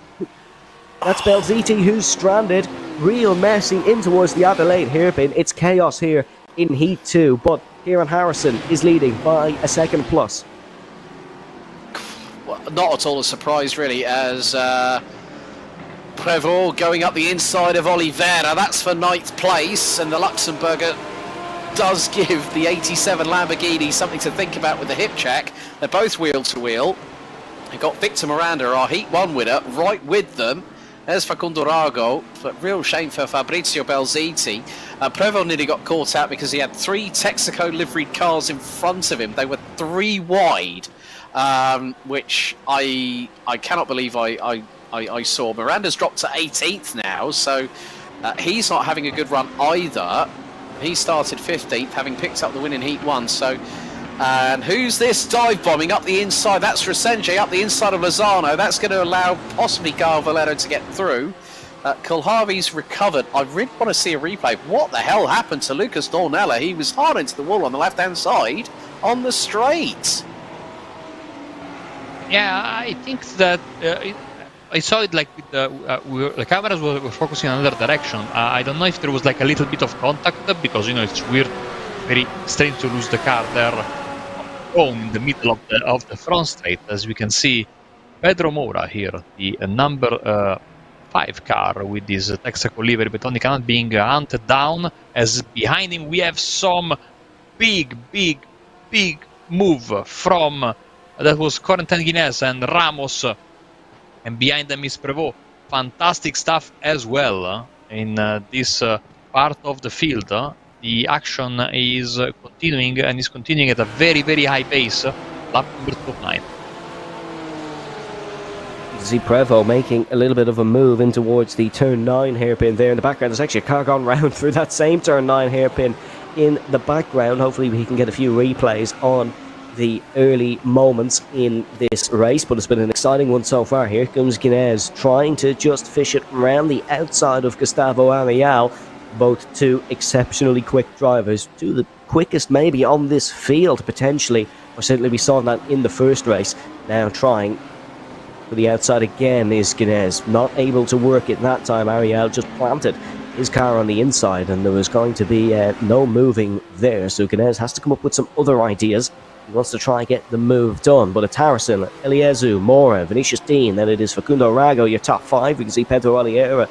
That's Belziti who's stranded. Real messy in towards the Adelaide hairpin. It's chaos here in Heat 2, but Kieran Harrison is leading by a second plus. Well, not at all a surprise, really, as Prevot going up the inside of Oliveira. That's for ninth place, and the Luxembourger does give the 87 Lamborghini something to think about with the hip check. They're both wheel to wheel. They've got Victor Miranda, our Heat 1 winner, right with them. There's Facundo Rago, but real shame for Fabrizio Belziti. Prevot nearly got caught out because he had three Texaco liveried cars in front of him. They were three wide, which I cannot believe I saw. Miranda's dropped to 18th now, so he's not having a good run either. He started 15th, having picked up the win in Heat 1. So, and who's this dive bombing up the inside? That's Resenje up the inside of Lozano. That's going to allow possibly Carl Valero to get through. Kulhavi's recovered. I really want to see a replay. What the hell happened to Lucas Dornella? He was hard into the wall on the left-hand side on the straight. Yeah, I think that I saw it like with the cameras were focusing in another direction. I don't know if there was like a little bit of contact, because, you know, it's weird, very strange to lose the car there in the middle of the front straight. As we can see, Pedro Moura here, the number 5 car with this Texaco livery, but only cannot being hunted down, as behind him we have some big move from that was Corentin Guinness and Ramos. And behind them is Prevot. Fantastic stuff as well in this part of the field. The action is continuing, and is continuing at a very high pace. Lap number 29. See Prevot making a little bit of a move in towards the turn 9 hairpin there in the background. There's actually a car gone round through that same turn 9 hairpin in the background. Hopefully we can get a few replays on the early moments in this race, but it's been an exciting one so far. Here comes Guinness trying to just fish it around the outside of Gustavo Arial. Both two exceptionally quick drivers, two of the quickest maybe on this field potentially, or certainly we saw that in the first race. Now trying for the outside again is Guinness, not able to work it that time. Arial just planted his car on the inside, and there was going to be no moving there, so Guinness has to come up with some other ideas. He wants to try and get the move done, but it's Harrison, Eliezu, Moura, Vinicius Dean, then it is Facundo Rago, your top 5. We can see Pedro Oliveira,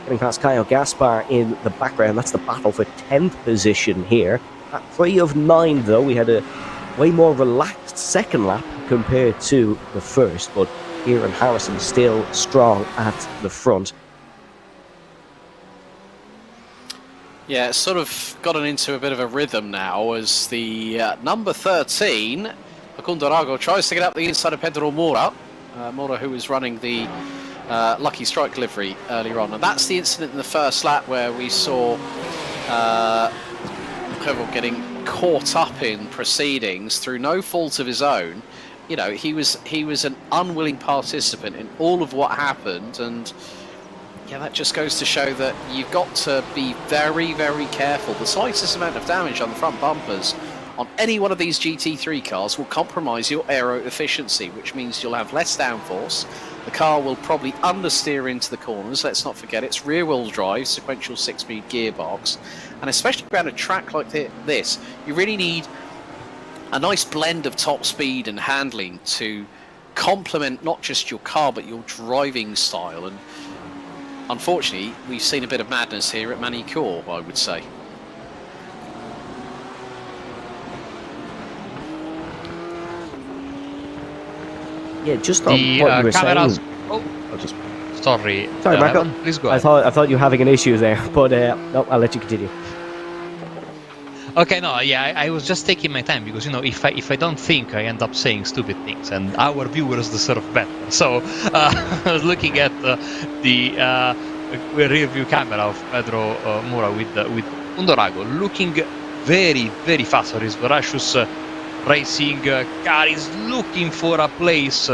getting past Caio Gaspar in the background. That's the battle for 10th position here. At 3 of 9, though, we had a way more relaxed second lap compared to the first, but Kieran Harrison still strong at the front. Yeah, it's sort of gotten into a bit of a rhythm now as the number 13, Facundo Rago, tries to get up the inside of Pedro Moura. Moura, who was running the Lucky Strike livery earlier on. And that's the incident in the first lap where we saw Prevot getting caught up in proceedings through no fault of his own. You know, he was an unwilling participant in all of what happened, and yeah, that just goes to show that you've got to be very, very careful. The slightest amount of damage on the front bumpers on any one of these GT3 cars will compromise your aero efficiency, which means you'll have less downforce. The car will probably understeer into the corners. Let's not forget it's rear-wheel drive, sequential 6-speed gearbox, and especially around a track like this, you really need a nice blend of top speed and handling to complement not just your car but your driving style. And unfortunately, we've seen a bit of madness here at Manicourt, I would say. Yeah, just on what you were cameras... saying. Oh, Just... sorry, Marco. Evan, please go I ahead. thought you were having an issue there, but no, I'll let you continue. Okay, no, yeah, I was just taking my time because, you know, if I don't think, I end up saying stupid things, and our viewers deserve better. So I was looking at the rear view camera of Pedro Mura with Undorago, looking very, very fast for his voracious racing car. Is looking for a place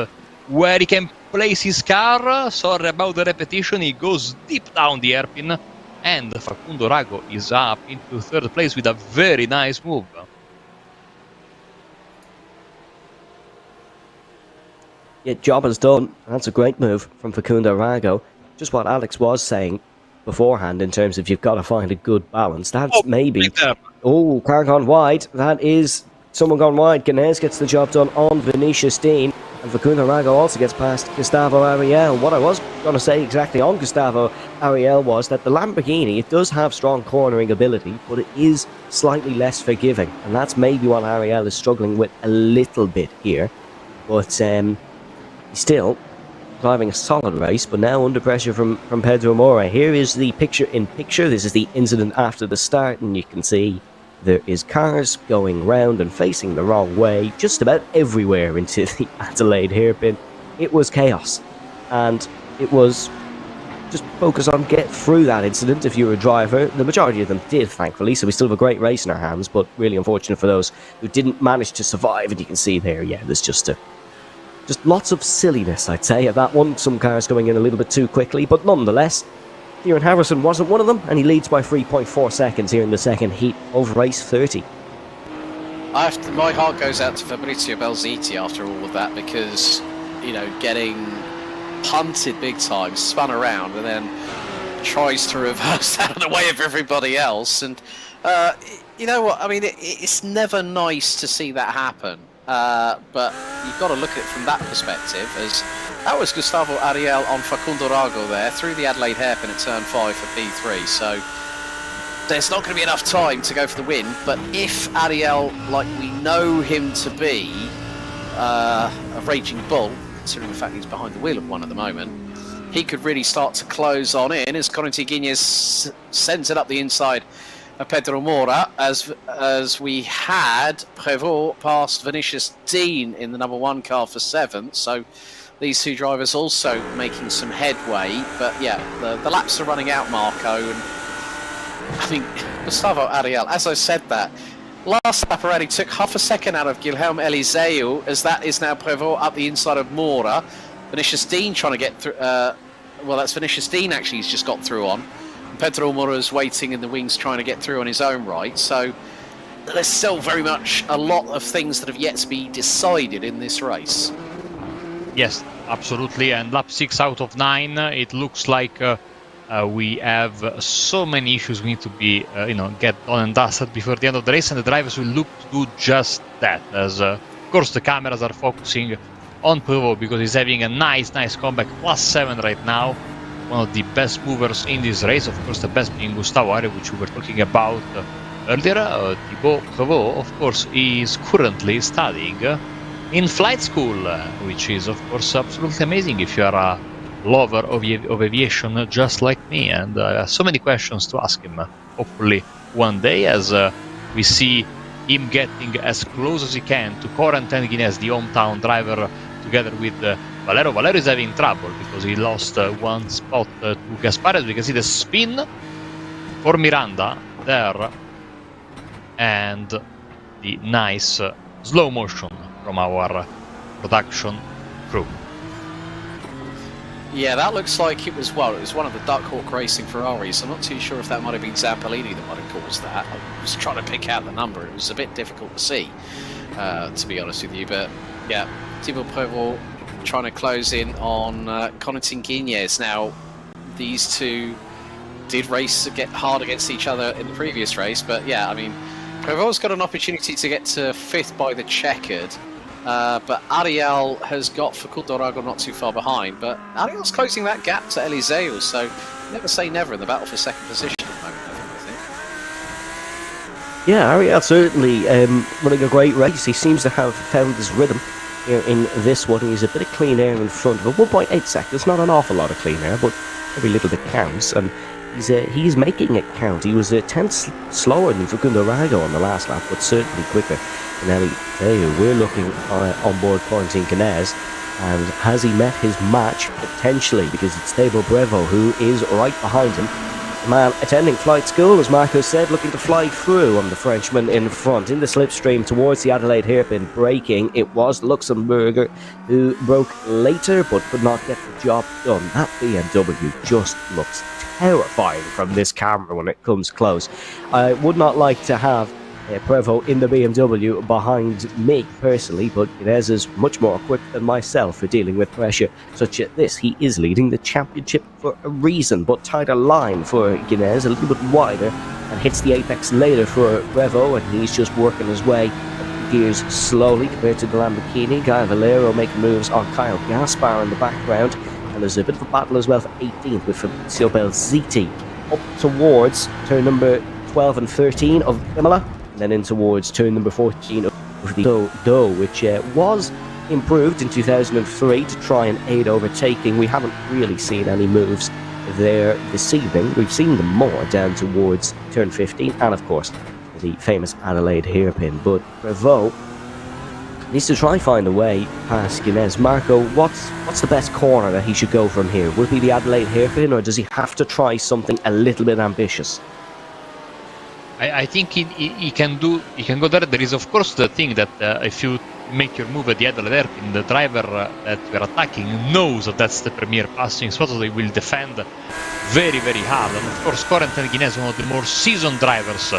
where he can place his car. Sorry about the repetition, he goes deep down the hairpin. And Facundo Rago is up into third place with a very nice move. Yeah, job is done. That's a great move from Facundo Rago. Just what Alex was saying beforehand in terms of you've got to find a good balance. That's maybe... Oh, car gone wide. That is someone gone wide. Ganez gets the job done on Vinicius Dean. And Facundo Rago also gets past Gustavo Ariel. What I was going to say exactly on Gustavo Ariel was that the Lamborghini, it does have strong cornering ability, but it is slightly less forgiving. And that's maybe what Ariel is struggling with a little bit here. But he's still driving a solid race, but now under pressure from Pedro Mora. Here is the picture-in-picture. This is the incident after the start, and you can see there is cars going round and facing the wrong way just about everywhere into the Adelaide hairpin. It was chaos, and it was just focus on get through that incident if you're a driver. The majority of them did, thankfully, so we still have a great race in our hands, but really unfortunate for those who didn't manage to survive. And you can see there, yeah, there's just lots of silliness, I'd say, at that one. Some cars going in a little bit too quickly, but nonetheless, Kieran Harrison wasn't one of them, and he leads by 3.4 seconds here in the second heat of race 30. My heart goes out to Fabrizio Belziti after all of that, because, you know, getting punted big time, spun around, and then tries to reverse out of the way of everybody else. And you know what, I mean, it's never nice to see that happen, but you've got to look at it from that perspective, as that was Gustavo Ariel on Facundo Rago there, through the Adelaide hairpin at turn 5 for P3, so there's not going to be enough time to go for the win. But if Ariel, like we know him to be, a raging bull, considering the fact he's behind the wheel of one at the moment, he could really start to close on in as Corentin Guinness sends it up the inside of Pedro Mora, as we had Prévost past Vinicius Dean in the number 1 car for 7th. So these two drivers also making some headway. But yeah, the laps are running out, Marco. And I mean, Gustavo Ariel, as I said that, last lap already took half a second out of Guilherme Eliseu, as that is now Prévost up the inside of Mora. Vinicius Dean trying to get through, well, that's Vinicius Dean actually he's just got through on. Pedro Mora's waiting in the wings trying to get through on his own right. So there's still very much a lot of things that have yet to be decided in this race. Yes, absolutely. And lap 6 out of 9, it looks like we have so many issues we need to be, get done and dusted before the end of the race, and the drivers will look to do just that. As of course the cameras are focusing on Prévost because he's having a nice comeback, +7 right now. One of the best movers in this race, of course the best being Gustavo Ariel, which we were talking about earlier. Thibaut Prévost, of course, is currently studying in flight school, which is of course absolutely amazing if you are a lover of aviation just like me, and so many questions to ask him, hopefully one day, as we see him getting as close as he can to Corentin Guinness, the hometown driver, together with Valero. Valero is having trouble because he lost one spot to Gaspares. We can see the spin for Miranda there, and the nice slow motion from our production crew. Yeah, that looks like it was, well, it was one of the Duck Hawk Racing Ferraris. I'm not too sure if that might have been Zampellini that might have caused that. I was trying to pick out the number. It was a bit difficult to see, to be honest with you. But yeah, Thibaut Prevot trying to close in on Corentin Guignez. Now, these two did race get hard against each other in the previous race, but yeah, I mean, Prevot's got an opportunity to get to 5th by the checkered, but Ariel has got Facundo Rago not too far behind, but Ariel's closing that gap to Eliseu, so never say never in the battle for 2nd position at the moment, I think. Yeah, Ariel certainly running a great race. He seems to have found his rhythm here in this one. He's a bit of clean air in front of him. 1.8 seconds, not an awful lot of clean air, but every little bit counts, and he's making it count. He was 10th slower than Facundo Rago on the last lap, but certainly quicker than Eliseu. We're looking on board Corentin Guignez, and has he met his match? Potentially, because it's Thibaut Prevot who is right behind him. The man attending flight school, as Marco said, looking to fly through on the Frenchman in front. In the slipstream towards the Adelaide hairpin, braking. It was Luxemburger who broke later, but could not get the job done. That BMW just looks terrifying from this camera when it comes close. I would not like to have Prevot in the BMW behind me personally, but Guignez is much more equipped than myself for dealing with pressure such as this. He is leading the championship for a reason, but tighter line for Guignez, a little bit wider, and hits the apex later for Prevot, and he's just working his way up the gears slowly compared to the Lamborghini. Guy Valero making moves on Kyle Gaspar in the background, and there's a bit of a battle as well for 18th with Fabrizio Belziti up towards turn number 12 and 13 of Imola, and then in towards turn number 14 of the Doe, which was improved in 2003 to try and aid overtaking. We haven't really seen any moves there this evening. We've seen them more down towards turn 15 and of course the famous Adelaide hairpin, but Prevot needs to try find a way past Guignez. Marco, what's the best corner that he should go from here? Would it be the Adelaide hairpin, or does he have to try something a little bit ambitious? I think he can go there. There is of course the thing that if you make your move at the Adelaide hairpin, the driver that you are attacking knows that that's the premier passing spot, so they will defend very, very hard. And of course, Corentin Guignez is one of the more seasoned drivers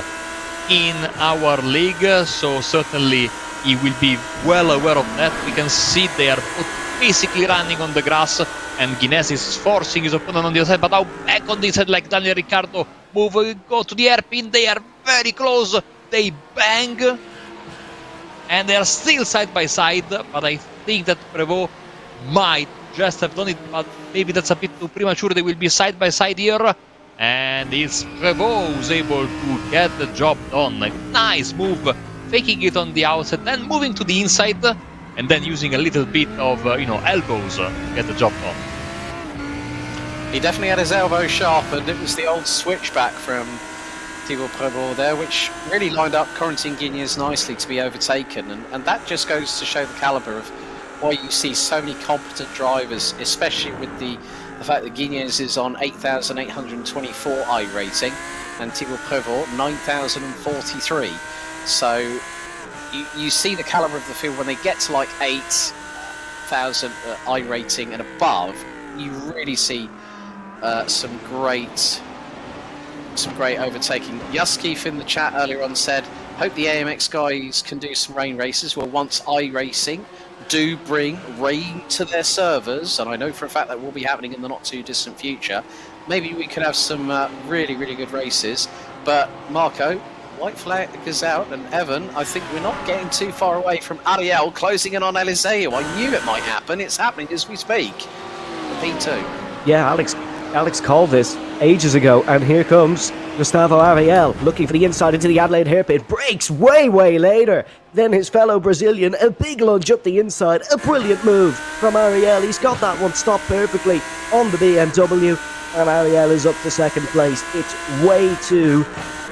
in our league, so certainly he will be well aware of that. We can see they are both basically running on the grass, and Guignez is forcing his opponent on the other side, but now back on the side like Daniel Ricciardo. Go to the hairpin, they are very close, they bang, and they are still side by side, but I think that Prevot might just have done it, but maybe that's a bit too premature. They will be side by side here, and it's Prevot who's able to get the job done. A nice move, faking it on the outside, then moving to the inside, and then using a little bit of elbows to get the job done. He definitely had his elbow sharpened. It was the old switchback from Thibaut Prevot there, which really lined up Corentin Guignez nicely to be overtaken, and that just goes to show the calibre of why you see so many competent drivers, especially with the fact that Guignez is on 8,824 iRating and Thibaut Prevot 9,043. So you see the calibre of the field when they get to like 8,000 iRating and above. You really see some great overtaking. Yuskif in the chat earlier on said, hope the AMX guys can do some rain races. Well, once iRacing do bring rain to their servers, and I know for a fact that will be happening in the not too distant future, maybe we could have some really good races. But Marco, white flag is out, and Evan, I think we're not getting too far away from Ariel closing in on Eliseu. I knew it might happen. It's happening as we speak. P2. Yeah, Alex called this ages ago, and here comes Gustavo Ariel looking for the inside into the Adelaide hairpin. Breaks way later than his fellow Brazilian. A big lunge up the inside. A brilliant move from Ariel. He's got that one stopped perfectly on the BMW, and Ariel is up to second place. It's way too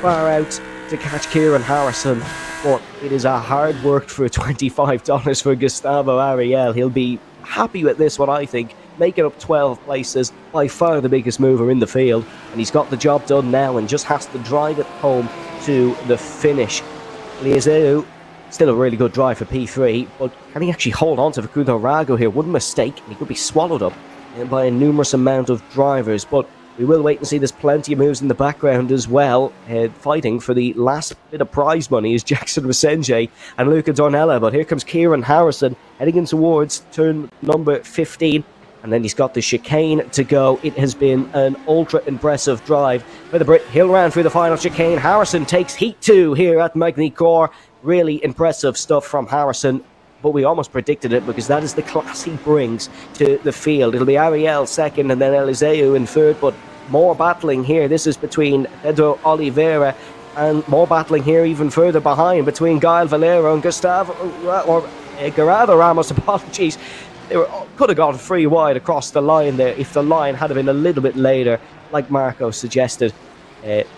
far out to catch Kieran Harrison, but it is a hard work for $25 for Gustavo Ariel. He'll be happy with this one, I think. Making up 12 places, by far the biggest mover in the field, and he's got the job done now and just has to drive it home to the finish. Eliseu, still a really good drive for P3, but can he actually hold on to Facundo Rago here? One mistake and he could be swallowed up by a numerous amount of drivers, but we will wait and see. There's plenty of moves in the background as well. Fighting for the last bit of prize money is Jackson Resenje and Luca Dornella, but here comes Kieran Harrison heading in towards turn number 15. And then he's got the chicane to go. It has been an ultra-impressive drive for the Brit. He'll round through the final chicane. Harrison takes heat 2 here at Magny-Cours. Really impressive stuff from Harrison, but we almost predicted it because that is the class he brings to the field. It'll be Ariel second and then Eliseu in third, but more battling here. This is between Pedro Oliveira, and more battling here even further behind between Gael Valero and Gerardo Ramos, apologies. They could have gone free wide across the line there if the line had been a little bit later, like Marco suggested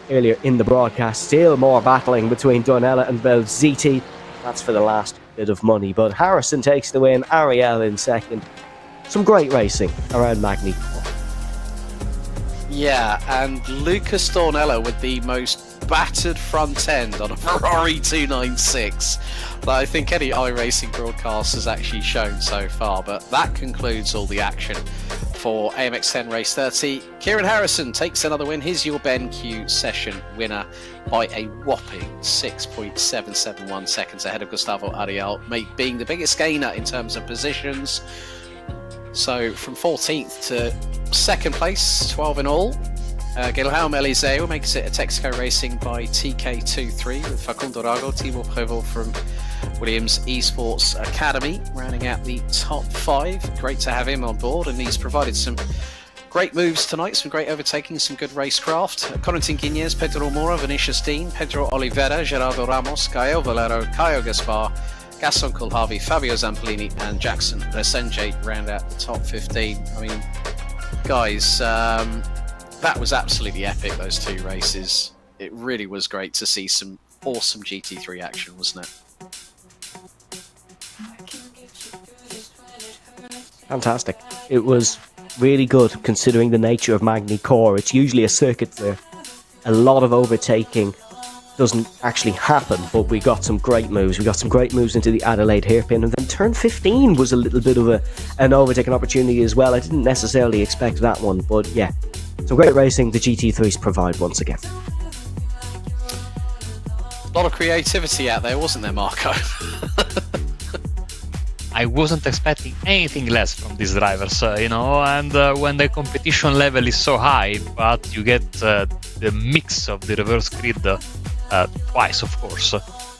earlier in the broadcast. Still more battling between Dornella and Belziti. That's for the last bit of money, but Harrison takes the win, Ariel in second. Some great racing around Magny-Cours. Yeah, and Lucas Dornella with the most battered front end on a Ferrari 296 that I think any iRacing broadcast has actually shown so far. But that concludes all the action for AMX 10 Race 30. Kieran Harrison takes another win. He's your BenQ session winner by a whopping 6.771 seconds ahead of Gustavo Ariel, being the biggest gainer in terms of positions. So from 14th to second place, 12 in all. Guilherme Eliseu makes it a Texaco Racing by TK23 with Facundo Rago, Thibaut Prévost from Williams Esports Academy, rounding out the top 5. Great to have him on board, and he's provided some great moves tonight, some great overtaking, some good racecraft. Corentin Guignez, Pedro Mora, Vinicius Dean, Pedro Oliveira, Gerardo Ramos, Gael Valero, Caio Gaspar, Gaston Kulhavi, Fabio Zampolini and Jackson Resenje round out the top 15. I mean, guys, that was absolutely epic, those two races. It really was great to see some awesome GT3 action, wasn't it? Fantastic. It was really good considering the nature of Magny-Cours. It's usually a circuit there. A lot of overtaking doesn't actually happen, but we got some great moves. We got some great moves into the Adelaide hairpin, and then turn 15 was a little bit of an overtaking opportunity as well. I didn't necessarily expect that one, but yeah, some great racing the GT3s provide once again. A lot of creativity out there, wasn't there, Marco? I wasn't expecting anything less from these drivers, and when the competition level is so high, but you get the mix of the reverse grid twice, of course,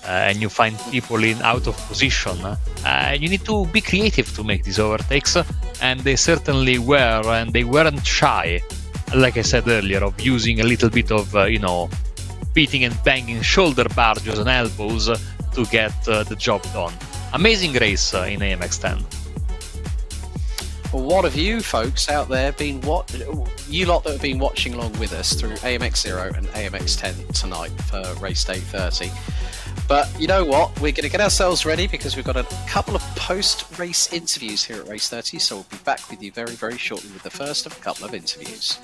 and you find people in out of position, you need to be creative to make these overtakes, and they certainly were, and they weren't shy, like I said earlier, of using a little bit of, beating and banging shoulder barges and elbows to get the job done. Amazing race in AMX 10. Well, what have you folks out there been you lot that have been watching along with us through AMX 0 and AMX 10 tonight for race day 30? But you know what? We're going to get ourselves ready because we've got a couple of post-race interviews here at race 30, so we'll be back with you very, very shortly with the first of a couple of interviews.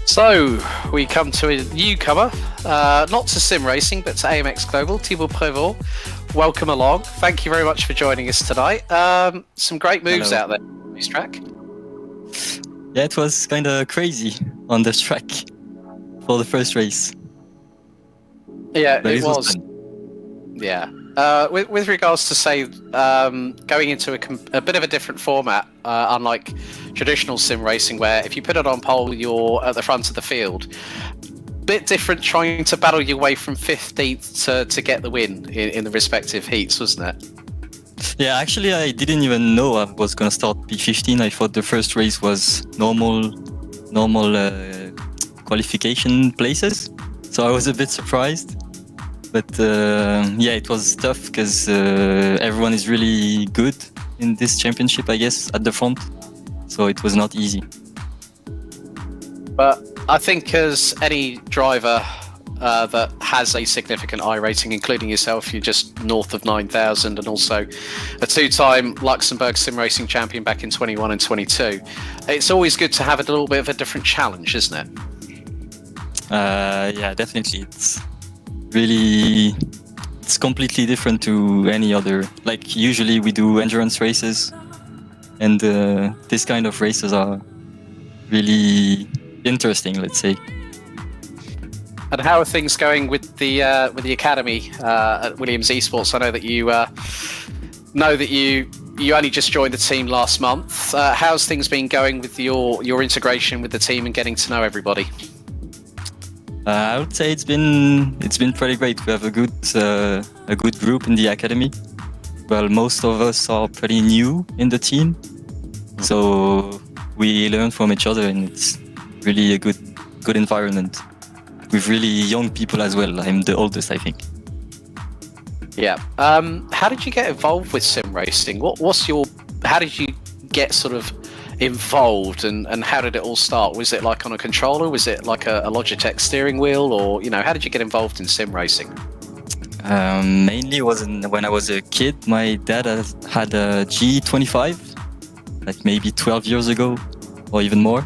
So, we come to a newcomer, not to sim racing, but to AMX Global, Thibaut Prévost. Welcome along. Thank you very much for joining us tonight. Some great moves out there on this track. Yeah, it was kind of crazy on this track for the first race. Yeah, But it was. fun. Yeah, With regards to say going into a bit of a different format, unlike traditional sim racing, where if you put it on pole, you're at the front of the field. Bit different trying to battle your way from 15th to get the win in the respective heats, wasn't it? Yeah, actually, I didn't even know I was gonna start P15. I thought the first race was normal qualification places, so I was a bit surprised. But yeah, it was tough because everyone is really good in this championship, I guess, at the front. So it was not easy. But I think as any driver that has a significant iRacing, including yourself, you're just north of 9,000 and also a two-time Luxembourg sim racing champion back in 21 and 22. It's always good to have a little bit of a different challenge, isn't it? Yeah, definitely. It's completely different to any other. Like usually we do endurance races, and this kind of races are really interesting, let's say. And how are things going with the academy at Williams Esports? I know that you only just joined the team last month. How's things been going with your integration with the team and getting to know everybody? I would say it's been pretty great. We have a good group in the academy. Well, most of us are pretty new in the team, so we learn from each other, and it's really a good environment with really young people as well. I'm the oldest, I think. Yeah. How did you get involved with sim racing? How did you get sort of involved, and how did it all start? Was it like on a controller? Was it like a Logitech steering wheel, or how did you get involved in sim racing? Mainly when I was a kid. My dad had a G25, like maybe 12 years ago, or even more.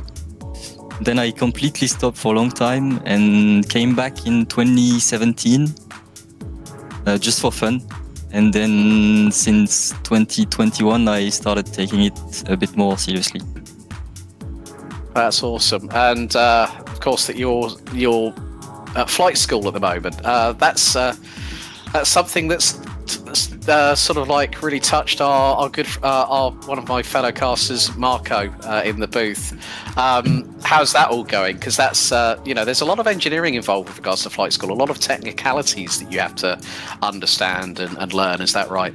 Then I completely stopped for a long time and came back in 2017, just for fun. And then since 2021, I started taking it a bit more seriously. That's awesome. And of course, that you're at flight school at the moment. That's something that's sort of like really touched our one of my fellow casters, Marco, in the booth. How's that all going? Because that's there's a lot of engineering involved with regards to flight school, a lot of technicalities that you have to understand and learn. Is that right?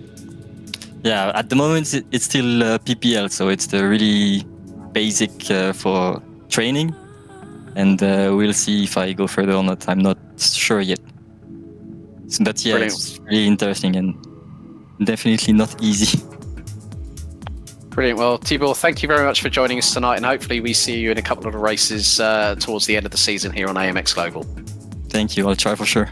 Yeah, at the moment it's still PPL, so it's the really basic for training, and we'll see if I go further or not. I'm not sure yet. But yeah, brilliant. It's really interesting and definitely not easy. Brilliant. Well, Tibor, thank you very much for joining us tonight, and hopefully we see you in a couple of the races towards the end of the season here on AMX Global. Thank you. I'll try for sure.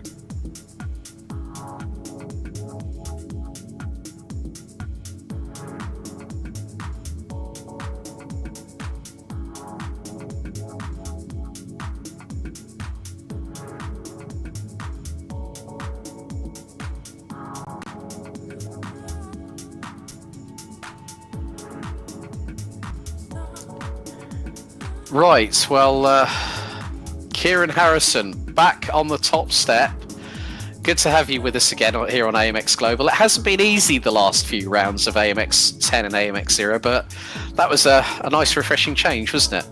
Right, well, Kieran Harrison, back on the top step. Good to have you with us again here on AMX Global. It hasn't been easy the last few rounds of AMX 10 and AMX 0, but that was a nice, refreshing change, wasn't it?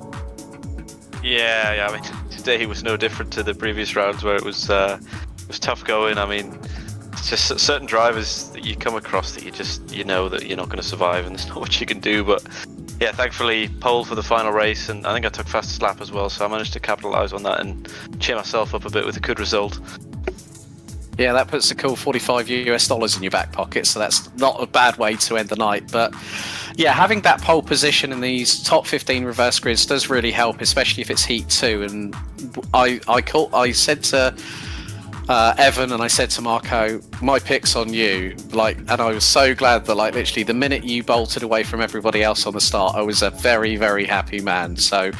Yeah. I mean, today was no different to the previous rounds where it was tough going. I mean, it's just certain drivers that you come across that you know that you're not going to survive, and there's not much you can do, but yeah, thankfully pole for the final race, and I think I took fastest lap as well, so I managed to capitalise on that and cheer myself up a bit with a good result. Yeah, that puts a cool $45 in your back pocket, so that's not a bad way to end the night. But yeah, having that pole position in these top 15 reverse grids does really help, especially if it's Heat 2. And I said to Evan and I said to Marco, my pick's on you, and I was so glad that literally the minute you bolted away from everybody else on the start, I was a very, very happy man. So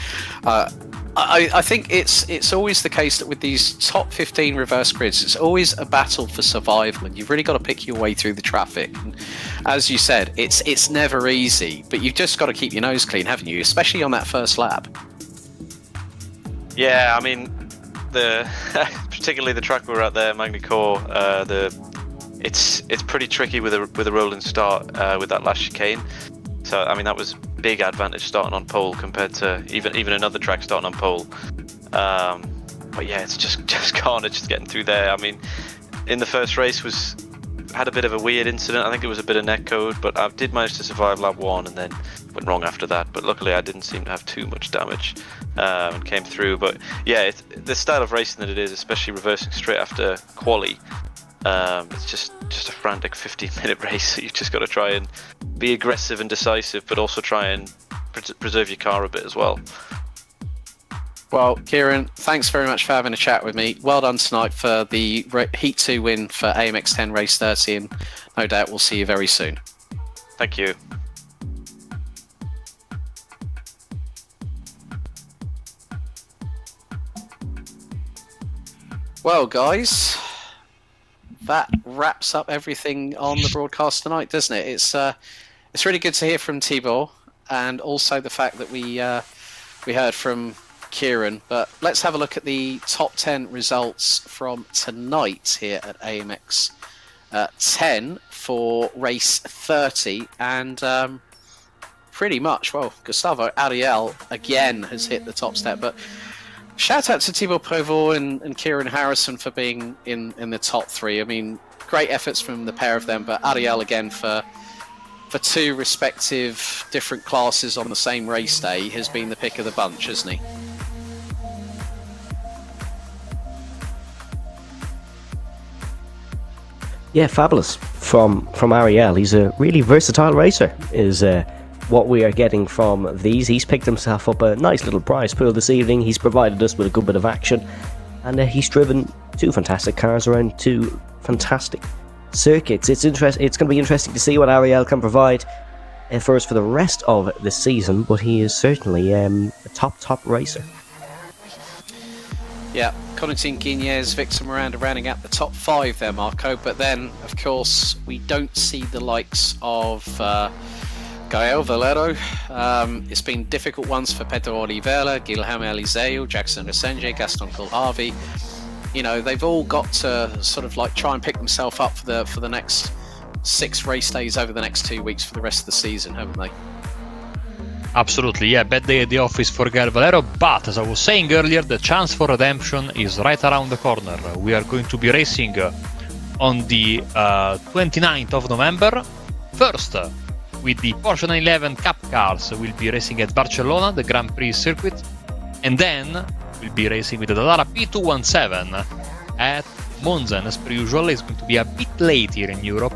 I think it's always the case that with these top 15 reverse grids, it's always a battle for survival, and you've really got to pick your way through the traffic. And as you said, it's never easy, but you've just got to keep your nose clean, haven't you? Especially on that first lap. Yeah, I mean, particularly the track we were at there, Magny-Cours, the it's pretty tricky with a rolling start with that last chicane. So I mean that was big advantage starting on pole compared to even another track starting on pole. But yeah, it's just carnage just getting through there. I mean, in the first race had a bit of a weird incident. I think it was a bit of netcode, but I did manage to survive lap 1 and then went wrong after that. But luckily I didn't seem to have too much damage and came through. But yeah, the style of racing that it is, especially reversing straight after quali, it's just a frantic 15-minute race. So you've just got to try and be aggressive and decisive, but also try and preserve your car a bit as well. Well, Kieran, thanks very much for having a chat with me. Well done tonight for the Heat 2 win for AMX 10 Race 30, and no doubt we'll see you very soon. Thank you. Well, guys, that wraps up everything on the broadcast tonight, doesn't it? It's really good to hear from Tibor, and also the fact that we heard from Kieran. But let's have a look at the top 10 results from tonight here at AMX 10 for race 30, and pretty much, well, Gustavo Ariel again has hit the top step, but shout out to Thibaut Prévost and Kieran Harrison for being in the top 3. I mean, great efforts from the pair of them, but Ariel again for 2 respective different classes on the same race day has been the pick of the bunch, hasn't he? Yeah, fabulous from Ariel. He's a really versatile racer, is what we are getting from these. He's picked himself up a nice little prize pool this evening. He's provided us with a good bit of action, and he's driven 2 fantastic cars around 2 fantastic circuits. It's going to be interesting to see what Ariel can provide for us for the rest of the season, but he is certainly a top racer. Yeah, Corentin Guignez, Victor Miranda rounding out the top 5 there, Marco. But then, of course, we don't see the likes of Gael Valero. It's been difficult ones for Pedro Oliveira, Guilherme Eliseu, Jackson Resenge, Gaston Kulharvi. You know, they've all got to sort of like try and pick themselves up for the next 6 race days over the next 2 weeks for the rest of the season, haven't they? Absolutely, yeah, bad day at the office for Gael Valero, but as I was saying earlier, the chance for redemption is right around the corner. We are going to be racing on the 29th of November. First, with the Porsche 911 Cup cars, we'll be racing at Barcelona, the Grand Prix circuit, and then we'll be racing with the Dallara P217 at Monza, and as per usual, it's going to be a bit late here in Europe,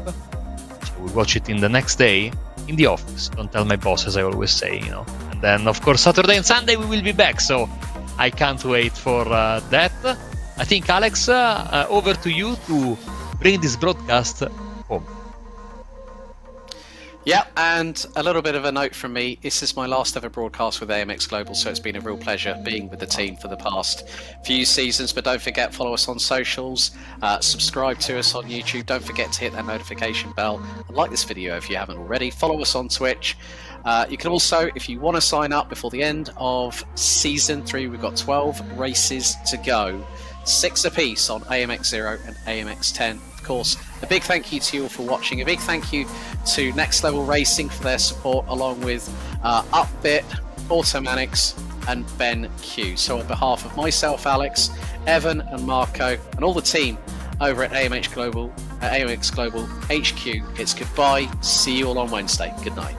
so we'll watch it in the next day in the office. Don't tell my boss, as I always say, you know. And then, of course, Saturday and Sunday we will be back, so I can't wait for that. I think, Alex, over to you to bring this broadcast home. Yeah, and a little bit of a note from me. This is my last ever broadcast with AMX Global, so it's been a real pleasure being with the team for the past few seasons. But don't forget, follow us on socials, subscribe to us on YouTube. Don't forget to hit that notification bell and like this video if you haven't already. Follow us on Twitch. You can also, if you want to sign up before the end of Season 3, we've got 12 races to go. 6 apiece on AMX 0 and AMX 10. Of course, a big thank you to you all for watching. A big thank you to Next Level Racing for their support, along with Upbit, Automanics, and Ben Q. So on behalf of myself, Alex, Evan, and Marco, and all the team over at AMX Global HQ, it's goodbye. See you all on Wednesday. Good night.